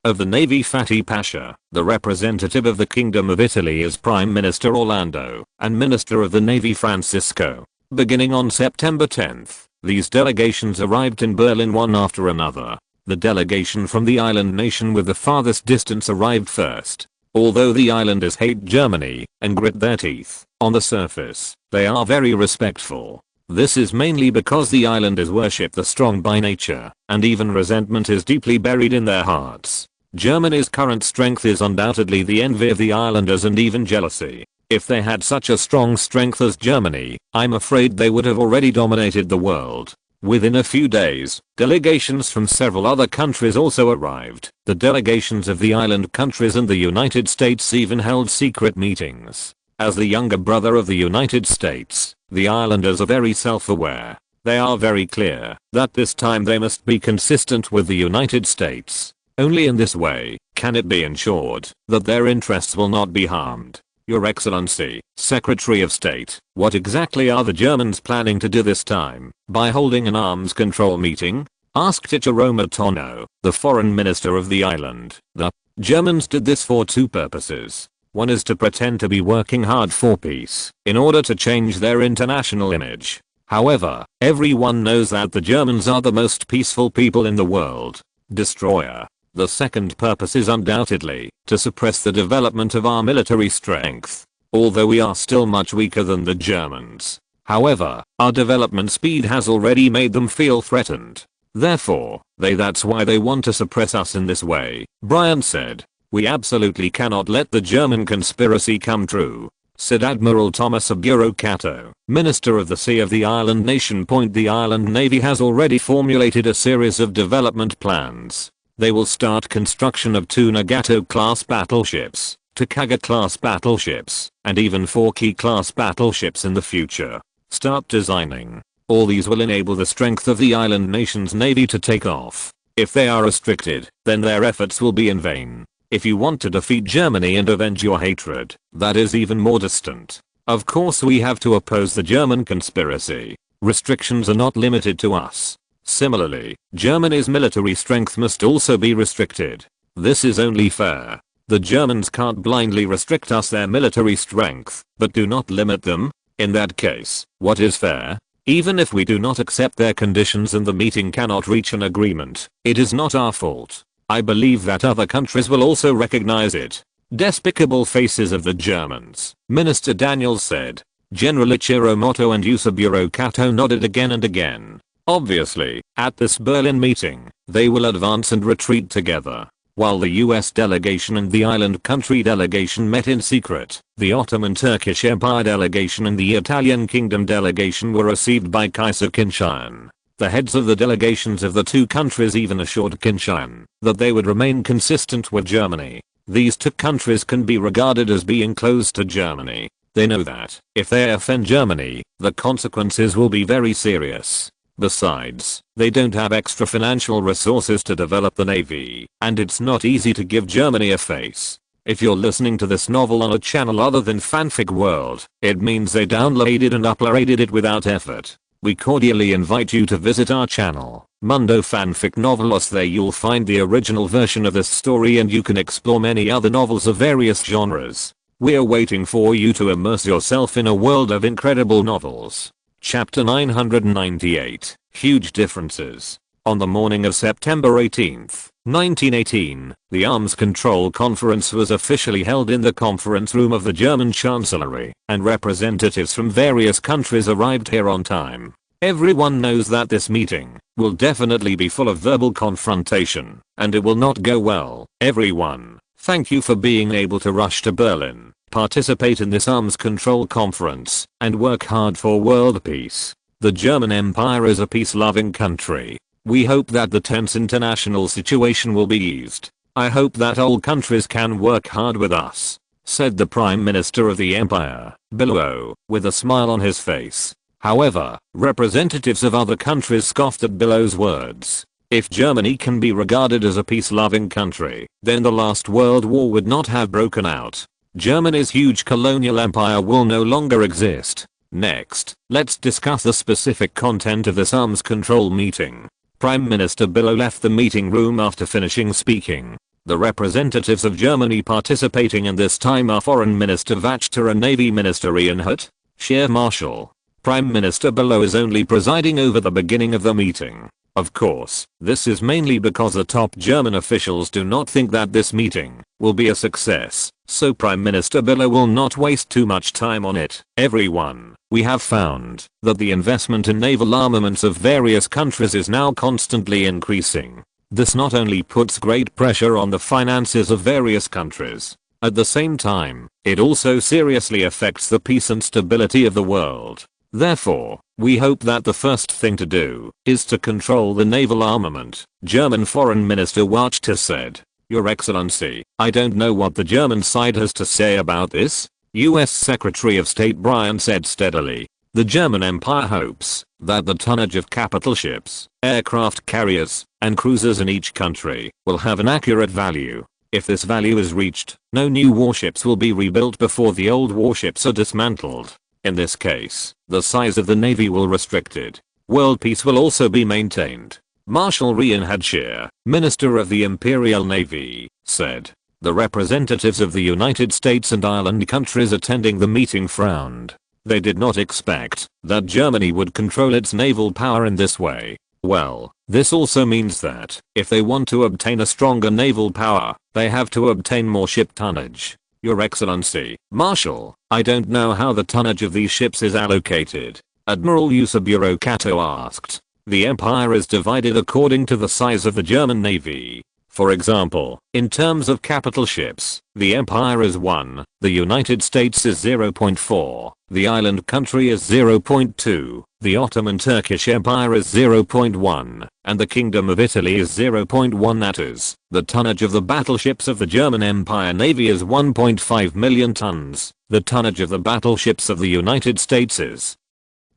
of the Navy Fatih Pasha. The representative of the Kingdom of Italy is Prime Minister Orlando, and Minister of the Navy Francisco. Beginning on September 10th, these delegations arrived in Berlin one after another. The delegation from the island nation with the farthest distance arrived first. Although the islanders hate Germany and grit their teeth, on the surface, they are very respectful. This is mainly because the islanders worship the strong by nature, and even resentment is deeply buried in their hearts. Germany's current strength is undoubtedly the envy of the islanders and even jealousy. If they had such a strong strength as Germany, I'm afraid they would have already dominated the world. Within a few days, delegations from several other countries also arrived. The delegations of the island countries and the United States even held secret meetings. As the younger brother of the United States, the islanders are very self-aware. They are very clear that this time they must be consistent with the United States. Only in this way can it be ensured that their interests will not be harmed. Your Excellency, Secretary of State, what exactly are the Germans planning to do this time by holding an arms control meeting? Asked Ichiro Moto, the foreign minister of the island. The Germans did this for two purposes. One is to pretend to be working hard for peace in order to change their international image. However, everyone knows that the Germans are the most peaceful people in the world. Destroyer. The second purpose is undoubtedly to suppress the development of our military strength. Although we are still much weaker than the Germans. However, our development speed has already made them feel threatened. Therefore, that's why they want to suppress us in this way, Bryan said. We absolutely cannot let the German conspiracy come true, said Admiral Tomasaburo Kato, Minister of the Sea of the island nation. The island navy has already formulated a series of development plans. They will start construction of 2 Nagato-class battleships, Takagi-class battleships, and even 4 Ki-class battleships in the future. Start designing. All these will enable the strength of the island nation's navy to take off. If they are restricted, then their efforts will be in vain. If you want to defeat Germany and avenge your hatred, that is even more distant. Of course we have to oppose the German conspiracy. Restrictions are not limited to us. Similarly, Germany's military strength must also be restricted. This is only fair. The Germans can't blindly restrict us their military strength, but do not limit them. In that case, what is fair? Even if we do not accept their conditions and the meeting cannot reach an agreement, it is not our fault. I believe that other countries will also recognize it. Despicable faces of the Germans, Minister Daniels said. General Ichiro Moto and Tomasaburo Kato nodded again and again. Obviously, at this Berlin meeting, they will advance and retreat together. While the US delegation and the island country delegation met in secret, the Ottoman Turkish Empire delegation and the Italian Kingdom delegation were received by Kaiser Qin Tian. The heads of the delegations of the two countries even assured Qin Tian that they would remain consistent with Germany. These two countries can be regarded as being close to Germany. They know that if they offend Germany, the consequences will be very serious. Besides, they don't have extra financial resources to develop the navy, and it's not easy to give Germany a face. If you're listening to this novel on a channel other than Fanfic World, it means they downloaded and uploaded it without effort. We cordially invite you to visit our channel, Mundo Fanfic Novelos. There you'll find the original version of this story and you can explore many other novels of various genres. We're waiting for you to immerse yourself in a world of incredible novels. Chapter 998, Huge Differences. On the morning of September 18, 1918, the Arms Control Conference was officially held in the conference room of the German Chancellery, and representatives from various countries arrived here on time. Everyone knows that this meeting will definitely be full of verbal confrontation, and it will not go well. Everyone, thank you for being able to rush to Berlin, participate in this arms control conference, and work hard for world peace. The German Empire is a peace-loving country. We hope that the tense international situation will be eased. I hope that all countries can work hard with us. said the Prime Minister of the Empire, Billow, with a smile on his face. However, representatives of other countries scoffed at Billow's words. If Germany can be regarded as a peace-loving country, then the last World War would not have broken out. Germany's huge colonial empire will no longer exist. Next, let's discuss the specific content of this arms control meeting. Prime Minister Billow left the meeting room after finishing speaking. The representatives of Germany participating in this time are Foreign Minister Wachter and Navy Minister Ian Hutt, Air Marshal. Prime Minister Billow is only presiding over the beginning of the meeting. Of course, this is mainly because the top German officials do not think that this meeting will be a success, so Prime Minister Billow will not waste too much time on it. Everyone, we have found that the investment in naval armaments of various countries is now constantly increasing. This not only puts great pressure on the finances of various countries, at the same time, it also seriously affects the peace and stability of the world. Therefore, we hope that the first thing to do is to control the naval armament, German Foreign Minister Wachter said. Your Excellency, I don't know what the German side has to say about this, US Secretary of State Brian said steadily. The German Empire hopes that the tonnage of capital ships, aircraft carriers, and cruisers in each country will have an accurate value. If this value is reached, no new warships will be rebuilt before the old warships are dismantled. In this case, the size of the navy will restricted. World peace will also be maintained. Marshal Reinhard Scheer, Minister of the Imperial Navy, said. The representatives of the United States and Ireland countries attending the meeting frowned. They did not expect that Germany would control its naval power in this way. Well, this also means that if they want to obtain a stronger naval power, they have to obtain more ship tonnage. Your Excellency, Marshal, I don't know how the tonnage of these ships is allocated. Admiral Eusebio Cato asked. The empire is divided according to the size of the German navy. For example, in terms of capital ships, the empire is 1, the United States is 0.4, the island country is 0.2, the Ottoman Turkish Empire is 0.1, and the Kingdom of Italy is 0.1. That is, the tonnage of the battleships of the German Empire Navy is 1.5 million tons. The tonnage of the battleships of the United States is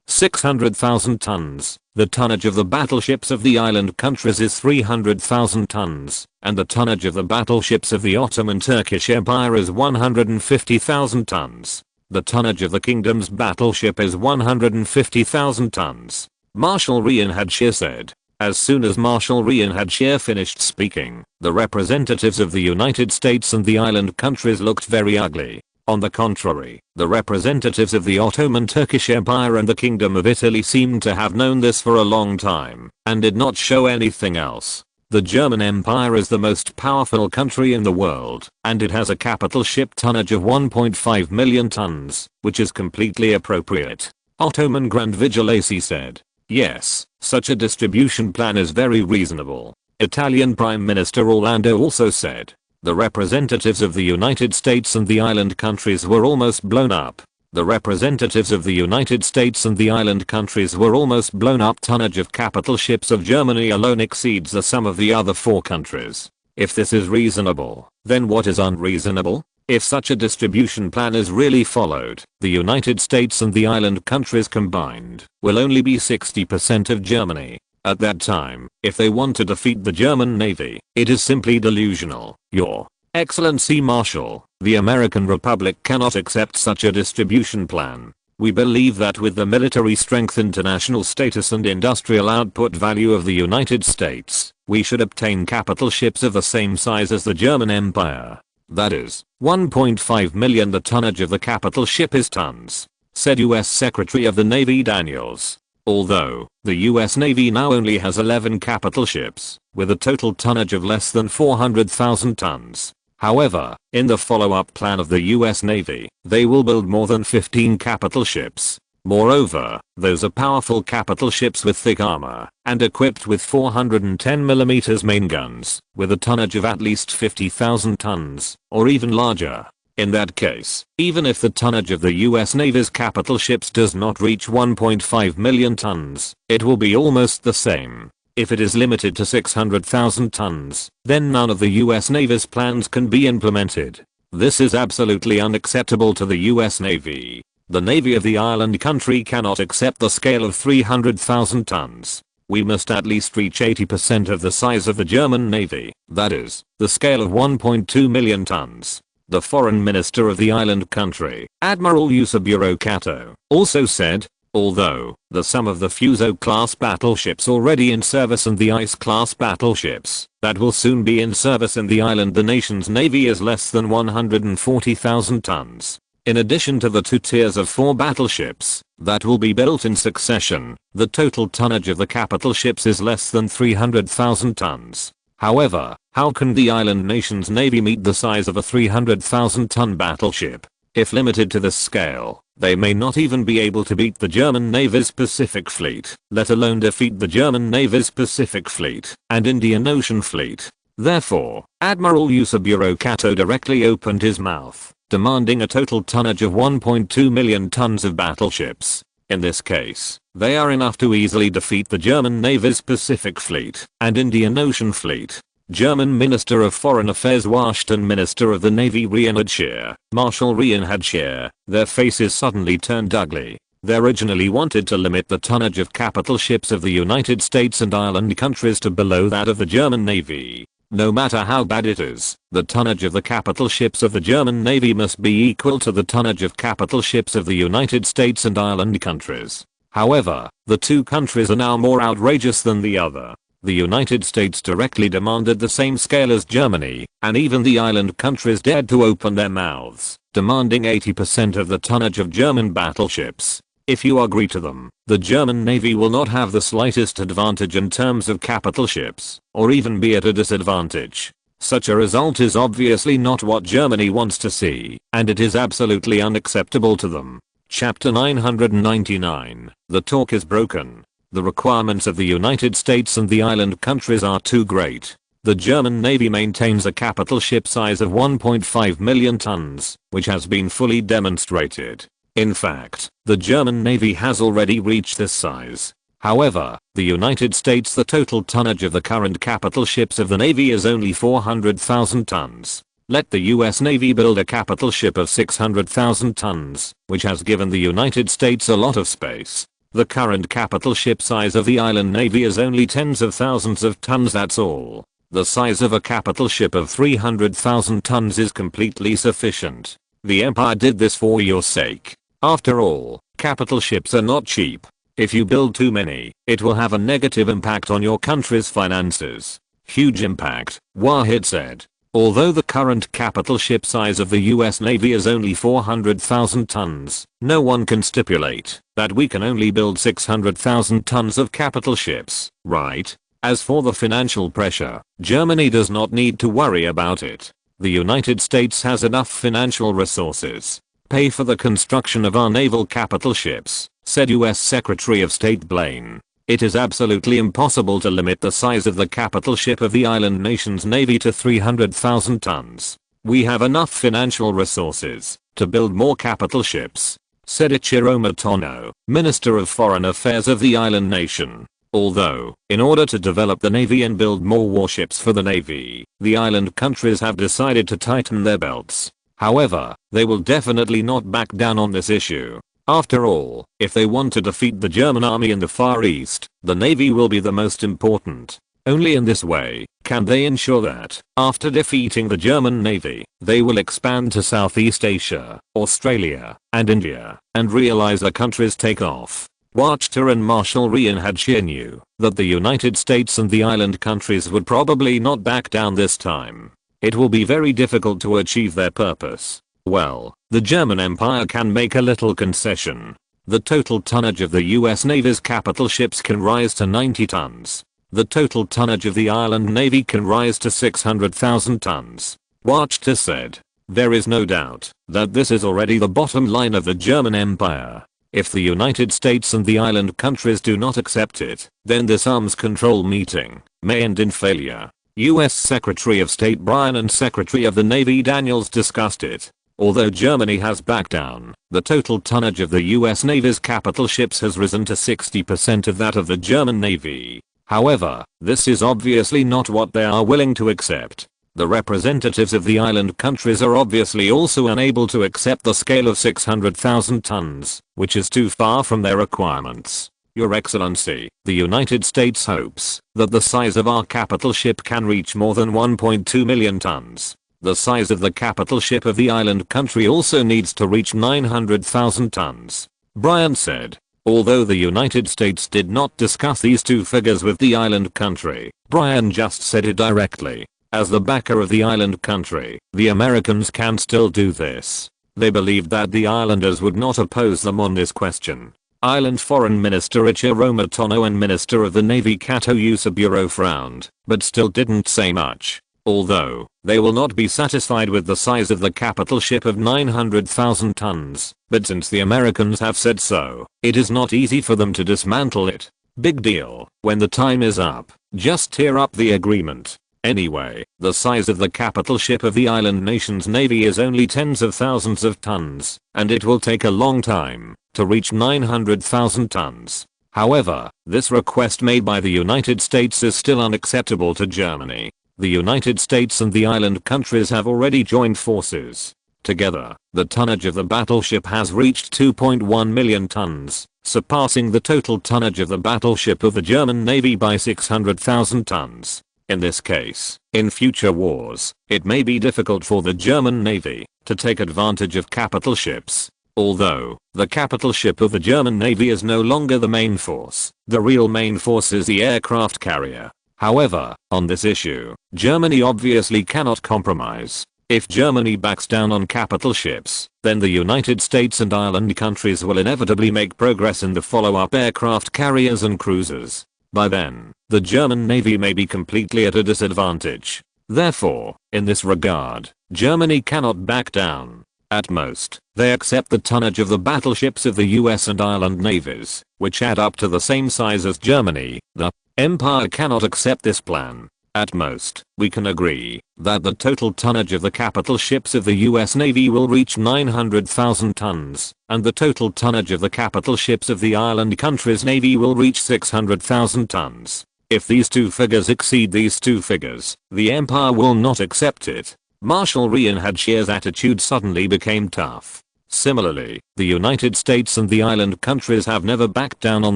600,000 tons. The tonnage of the battleships of the island countries is 300,000 tons, and the tonnage of the battleships of the Ottoman Turkish Empire is 150,000 tons. The tonnage of the kingdom's battleship is 150,000 tons. Marshal Reinhard Scheer said. As soon as Marshal Reinhard Scheer finished speaking, the representatives of the United States and the island countries looked very ugly. On the contrary, the representatives of the Ottoman Turkish Empire and the Kingdom of Italy seemed to have known this for a long time, and did not show anything else. The German Empire is the most powerful country in the world, and it has a capital ship tonnage of 1.5 million tons, which is completely appropriate. Ottoman Grand Vigilasi said. Yes, such a distribution plan is very reasonable. Italian Prime Minister Orlando also said. The representatives of the United States and the island countries were almost blown up. The representatives of the United States and the island countries were almost blown up. Tonnage of capital ships of Germany alone exceeds the sum of the other 4 countries. If this is reasonable, then what is unreasonable? If such a distribution plan is really followed, the United States and the island countries combined will only be 60% of Germany. At that time, if they want to defeat the German Navy, it is simply delusional. Your Excellency Marshal, the American Republic cannot accept such a distribution plan. We believe that with the military strength, international status and industrial output value of the United States, we should obtain capital ships of the same size as the German Empire. That is, 1.5 million. The tonnage of the capital ship is tons, said US Secretary of the Navy Daniels. Although, the US Navy now only has 11 capital ships, with a total tonnage of less than 400,000 tons. However, in the follow-up plan of the US Navy, they will build more than 15 capital ships. Moreover, those are powerful capital ships with thick armor, and equipped with 410mm main guns, with a tonnage of at least 50,000 tons, or even larger. In that case, even if the tonnage of the US Navy's capital ships does not reach 1.5 million tons, it will be almost the same. If it is limited to 600,000 tons, then none of the US Navy's plans can be implemented. This is absolutely unacceptable to the US Navy. The Navy of the island country cannot accept the scale of 300,000 tons. We must at least reach 80% of the size of the German Navy, that is, the scale of 1.2 million tons. The foreign minister of the island country, Admiral Eusebio Cato, also said, although the sum of the Fuso-class battleships already in service and the Ice-class battleships that will soon be in service in the island, the nation's navy is less than 140,000 tons. In addition to the 2 tiers of 4 battleships that will be built in succession, the total tonnage of the capital ships is less than 300,000 tons. However, how can the island nation's navy meet the size of a 300,000 ton battleship? If limited to this scale, they may not even be able to beat the German Navy's Pacific Fleet, let alone defeat the German Navy's Pacific Fleet and Indian Ocean Fleet. Therefore, Admiral Eusebio Cato directly opened his mouth, demanding a total tonnage of 1.2 million tons of battleships. In this case, they are enough to easily defeat the German Navy's Pacific Fleet and Indian Ocean Fleet. German Minister of Foreign Affairs Washington Minister of the Navy Reinhard Scheer, Marshal Reinhard Scheer, their faces suddenly turned ugly. They originally wanted to limit the tonnage of capital ships of the United States and island countries to below that of the German Navy. No matter how bad it is, the tonnage of the capital ships of the German Navy must be equal to the tonnage of capital ships of the United States and island countries. However, the 2 countries are now more outrageous than the other. The United States directly demanded the same scale as Germany, and even the island countries dared to open their mouths, demanding 80% of the tonnage of German battleships. If you agree to them, the German Navy will not have the slightest advantage in terms of capital ships, or even be at a disadvantage. Such a result is obviously not what Germany wants to see, and it is absolutely unacceptable to them. Chapter 999. The talk is broken. The requirements of the United States and the island countries are too great. The German Navy maintains a capital ship size of 1.5 million tons, which has been fully demonstrated. In fact, the German Navy has already reached this size. However, the United States, the total tonnage of the current capital ships of the Navy is only 400,000 tons. Let the US Navy build a capital ship of 600,000 tons, which has given the United States a lot of space. The current capital ship size of the island navy is only tens of thousands of tons, that's all. The size of a capital ship of 300,000 tons is completely sufficient. The empire did this for your sake. After all, capital ships are not cheap. If you build too many, it will have a negative impact on your country's finances. Huge impact, Wahid said. Although the current capital ship size of the US Navy is only 400,000 tons, no one can stipulate that we can only build 600,000 tons of capital ships, right? As for the financial pressure, Germany does not need to worry about it. The United States has enough financial resources. Pay for the construction of our naval capital ships, said US Secretary of State Blaine. It is absolutely impossible to limit the size of the capital ship of the island nation's navy to 300,000 tons. We have enough financial resources to build more capital ships, said Ichiro Matono, Minister of Foreign Affairs of the island nation. Although, in order to develop the navy and build more warships for the navy, the island countries have decided to tighten their belts. However, they will definitely not back down on this issue. After all, if they want to defeat the German army in the Far East, the navy will be the most important. Only in this way can they ensure that, after defeating the German navy, they will expand to Southeast Asia, Australia, and India, and realize the countries take off. Wachter and Marshal Reinhard Scheer knew that the United States and the island countries would probably not back down this time. It will be very difficult to achieve their purpose. Well, the German Empire can make a little concession. The total tonnage of the US Navy's capital ships can rise to 90 tons. The total tonnage of the island navy can rise to 600,000 tons. Wachter said. There is no doubt that this is already the bottom line of the German Empire. If the United States and the island countries do not accept it, then this arms control meeting may end in failure. US Secretary of State Bryan and Secretary of the Navy Daniels discussed it. Although Germany has backed down, the total tonnage of the US Navy's capital ships has risen to 60% of that of the German Navy. However, this is obviously not what they are willing to accept. the representatives of the island countries are obviously also unable to accept the scale of 600,000 tons, which is too far from their requirements. Your Excellency, the United States hopes that the size of our capital ship can reach more than 1.2 million tons. The size of the capital ship of the island country also needs to reach 900,000 tons. Bryant said. Although the United States did not discuss these two figures with the island country, Bryant just said it directly. As the backer of the island country, the Americans can still do this. They believed that the islanders would not oppose them on this question. Island Foreign Minister Ichiro Matsuno and Minister of the Navy Kato Yusaburo frowned, but still didn't say much. Although, they will not be satisfied with the size of the capital ship of 900,000 tons, but since the Americans have said so, it is not easy for them to dismantle it. Big deal. When the time is up, just tear up the agreement. Anyway, the size of the capital ship of the island nation's navy is only tens of thousands of tons, and it will take a long time to reach 900,000 tons. However, this request made by the United States is still unacceptable to Germany. The United States and the island countries have already joined forces. Together, the tonnage of the battleship has reached 2.1 million tons, surpassing the total tonnage of the battleship of the German Navy by 600,000 tons. In this case, in future wars, it may be difficult for the German Navy to take advantage of capital ships. Although, the capital ship of the German Navy is no longer the main force, the real main force is the aircraft carrier. However, on this issue, Germany obviously cannot compromise. If Germany backs down on capital ships, then the United States and island countries will inevitably make progress in the follow-up aircraft carriers and cruisers. By then, the German Navy may be completely at a disadvantage. Therefore, in this regard, Germany cannot back down. At most, they accept the tonnage of the battleships of the US and Ireland navies, which add up to the same size as Germany. The Empire cannot accept this plan. At most, we can agree that the total tonnage of the capital ships of the US Navy will reach 900,000 tons, and the total tonnage of the capital ships of the island countries' navy will reach 600,000 tons. If these two figures exceed these two figures, the Empire will not accept it. Marshal Reinhardt's attitude suddenly became tough. Similarly, the United States and the island countries have never backed down on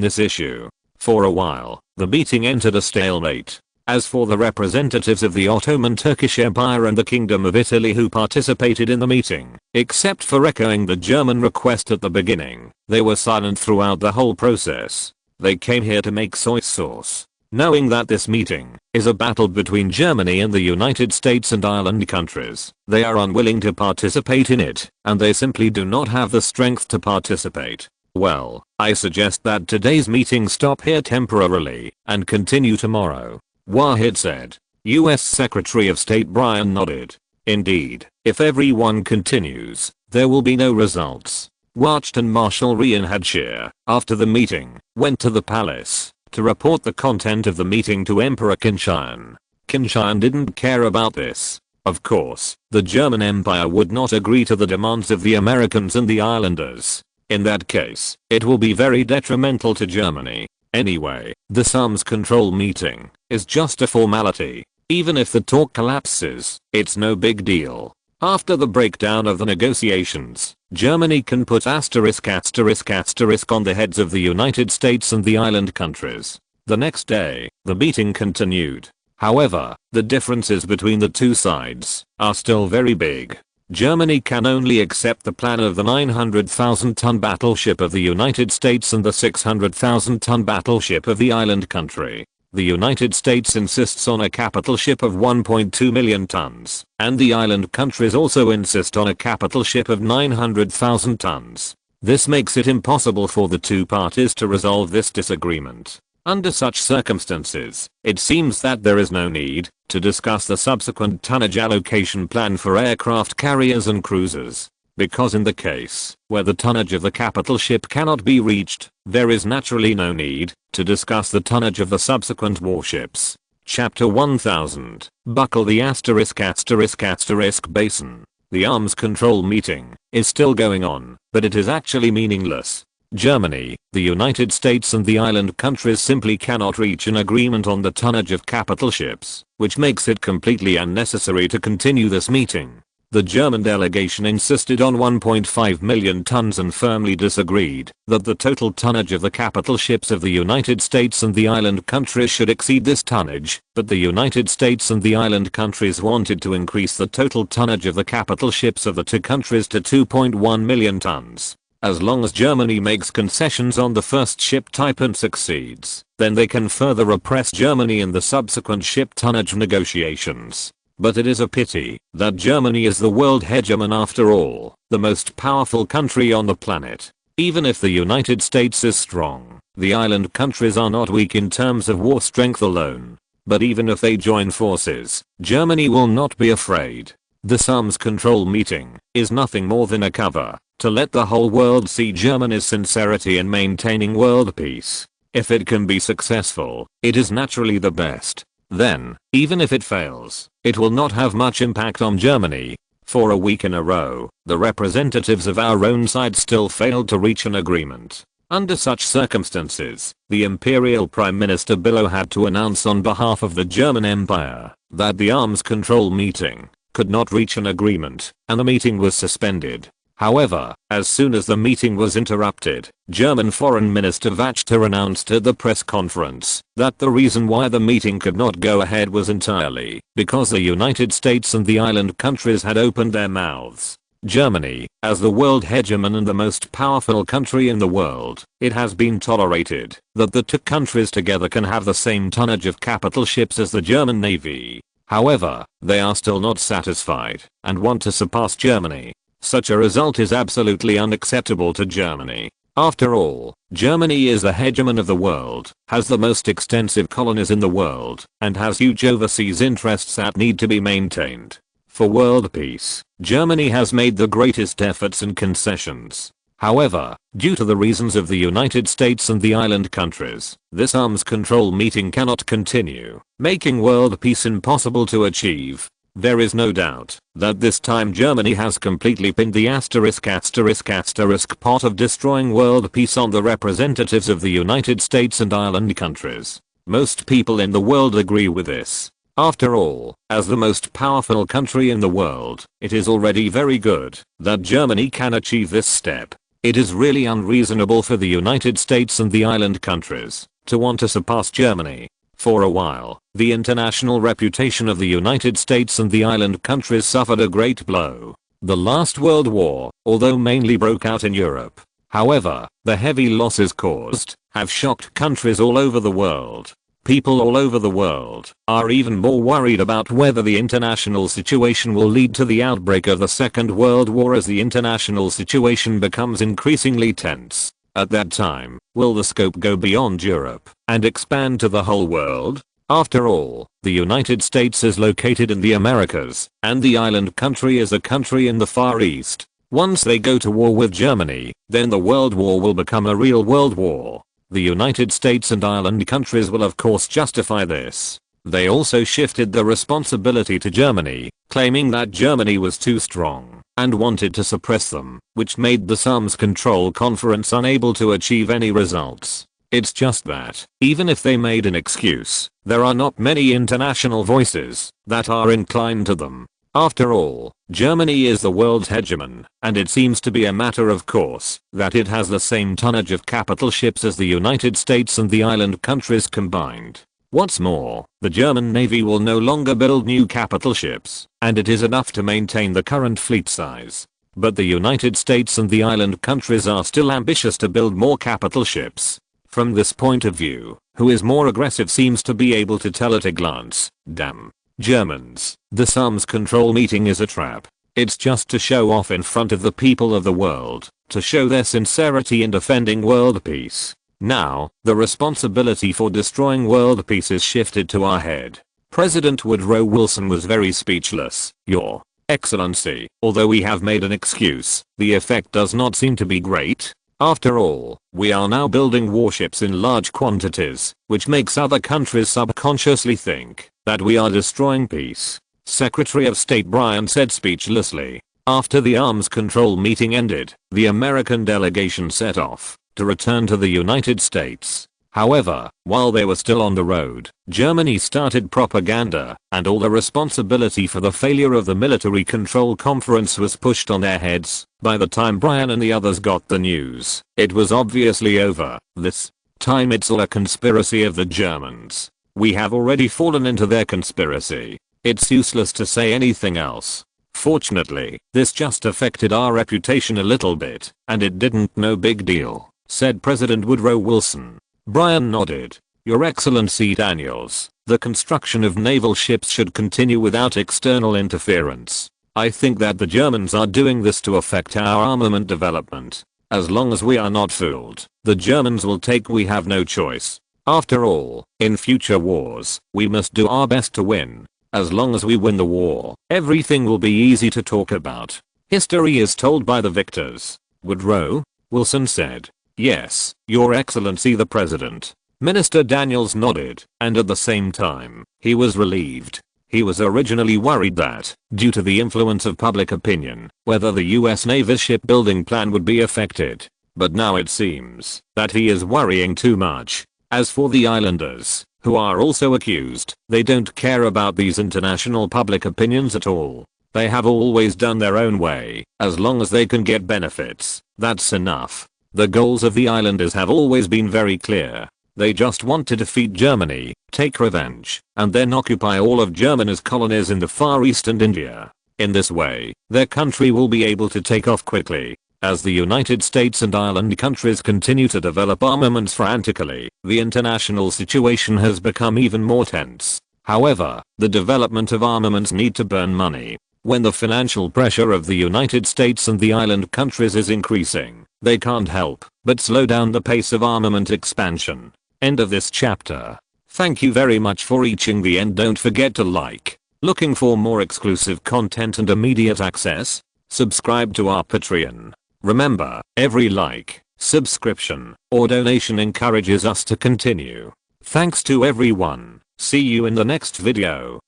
this issue. For a while, the meeting entered a stalemate. As for the representatives of the Ottoman Turkish Empire and the Kingdom of Italy who participated in the meeting, except for echoing the German request at the beginning, they were silent throughout the whole process. They came here to make soy sauce. Knowing that this meeting is a battle between Germany and the United States and island countries, they are unwilling to participate in it, and they simply do not have the strength to participate. Well, I suggest that today's meeting stop here temporarily and continue tomorrow. Wahid said. US Secretary of State Brian nodded. Indeed, if everyone continues, there will be no results. Watched and Marshal Reinhardt, after the meeting, went to the palace to report the content of the meeting to Emperor Qin Tian. Qin Tian didn't care about this. Of course, the German Empire would not agree to the demands of the Americans and the islanders. In that case, it will be very detrimental to Germany. Anyway, the Sums Control meeting is just a formality. Even if the talk collapses, it's no big deal. After the breakdown of the negotiations, Germany can put asterisk on the heads of the United States and the island countries. The next day, the meeting continued. However, the differences between the two sides are still very big. Germany can only accept the plan of the 900,000-ton battleship of the United States and the 600,000-ton battleship of the island country. The United States insists on a capital ship of 1.2 million tons, and the island countries also insist on a capital ship of 900,000 tons. This makes it impossible for the two parties to resolve this disagreement. Under such circumstances, it seems that there is no need to discuss the subsequent tonnage allocation plan for aircraft carriers and cruisers. Because in the case where the tonnage of the capital ship cannot be reached, there is naturally no need to discuss the tonnage of the subsequent warships. Chapter 1000. Buckle the basin. The arms control meeting is still going on, but it is actually meaningless. Germany, the United States and the island countries simply cannot reach an agreement on the tonnage of capital ships, which makes it completely unnecessary to continue this meeting. The German delegation insisted on 1.5 million tons and firmly disagreed that the total tonnage of the capital ships of the United States and the island countries should exceed this tonnage, but the United States and the island countries wanted to increase the total tonnage of the capital ships of the two countries to 2.1 million tons. As long as Germany makes concessions on the first ship type and succeeds, then they can further oppress Germany in the subsequent ship tonnage negotiations. But it is a pity that Germany is the world hegemon after all, the most powerful country on the planet. Even if the United States is strong, the island countries are not weak in terms of war strength alone. But even if they join forces, Germany will not be afraid. This arms control meeting is nothing more than a cover to let the whole world see Germany's sincerity in maintaining world peace. If it can be successful, it is naturally the best. Then, even if it fails, it will not have much impact on Germany. For a week in a row, the representatives of our own side still failed to reach an agreement. Under such circumstances, the Imperial Prime Minister Billow had to announce on behalf of the German Empire that the arms control meeting could not reach an agreement, and the meeting was suspended. However, as soon as the meeting was interrupted, German Foreign Minister Wachter announced at the press conference that the reason why the meeting could not go ahead was entirely because the United States and the island countries had opened their mouths. Germany, as the world hegemon and the most powerful country in the world, it has been tolerated that the two countries together can have the same tonnage of capital ships as the German Navy. However, they are still not satisfied and want to surpass Germany. Such a result is absolutely unacceptable to Germany. After all, Germany is the hegemon of the world, has the most extensive colonies in the world, and has huge overseas interests that need to be maintained. For world peace, Germany has made the greatest efforts and concessions. However, due to the reasons of the United States and the island countries, this arms control meeting cannot continue, making world peace impossible to achieve. There is no doubt that this time Germany has completely pinned the **** part of destroying world peace on the representatives of the United States and island countries. Most people in the world agree with this. After all, as the most powerful country in the world, it is already very good that Germany can achieve this step. It is really unreasonable for the United States and the island countries to want to surpass Germany. For a while, the international reputation of the United States and the island countries suffered a great blow. The last World War, although mainly broke out in Europe, however, the heavy losses caused have shocked countries all over the world. People all over the world are even more worried about whether the international situation will lead to the outbreak of the Second World War as the international situation becomes increasingly tense. At that time, will the scope go beyond Europe and expand to the whole world? After all, the United States is located in the Americas, and the island country is a country in the Far East. Once they go to war with Germany, then the World War will become a real world war. The United States and island countries will of course justify this. They also shifted the responsibility to Germany, claiming that Germany was too strong and wanted to suppress them, which made the arms control conference unable to achieve any results. It's just that, even if they made an excuse, there are not many international voices that are inclined to them. After all, Germany is the world's hegemon, and it seems to be a matter of course that it has the same tonnage of capital ships as the United States and the island countries combined. What's more, the German Navy will no longer build new capital ships, and it is enough to maintain the current fleet size. But the United States and the island countries are still ambitious to build more capital ships. From this point of view, who is more aggressive seems to be able to tell at a glance. Damn. Germans, this arms control meeting is a trap. It's just to show off in front of the people of the world, to show their sincerity in defending world peace. Now, the responsibility for destroying world peace is shifted to our head. President Woodrow Wilson was very speechless. Your Excellency, although we have made an excuse, the effect does not seem to be great. After all, we are now building warships in large quantities, which makes other countries subconsciously think that we are destroying peace. Secretary of State Bryan said speechlessly. After the arms control meeting ended, the American delegation set off. to return to the United States. However, while they were still on the road, Germany started propaganda, and all the responsibility for the failure of the military control conference was pushed on their heads. By the time Brian and the others got the news, it was obviously over. This time it's all a conspiracy of the Germans. We have already fallen into their conspiracy. It's useless to say anything else. Fortunately, this just affected our reputation a little bit, and it didn't, no big deal, said President Woodrow Wilson. Brian nodded. Your Excellency Daniels, the construction of naval ships should continue without external interference. I think that the Germans are doing this to affect our armament development. As long as we are not fooled, the Germans will take. We have no choice. After all, in future wars, we must do our best to win. As long as we win the war, everything will be easy to talk about. History is told by the victors. Woodrow Wilson said. Yes, Your Excellency the President. Minister Daniels nodded, and at the same time, he was relieved. He was originally worried that, due to the influence of public opinion, whether the US Navy's shipbuilding plan would be affected. But now it seems that he is worrying too much. As for the islanders, who are also accused, they don't care about these international public opinions at all. They have always done their own way. As long as they can get benefits, that's enough. The goals of the islanders have always been very clear. They just want to defeat Germany, take revenge, and then occupy all of Germany's colonies in the Far East and India. In this way, their country will be able to take off quickly. As the United States and Ireland countries continue to develop armaments frantically, the international situation has become even more tense. However, the development of armaments need to burn money. When the financial pressure of the United States and the island countries is increasing, they can't help but slow down the pace of armament expansion. End of this chapter. Thank you very much for reaching the end. Don't forget to like. Looking for more exclusive content and immediate access? Subscribe to our Patreon. Remember, every like, subscription, or donation encourages us to continue. Thanks to everyone. See you in the next video.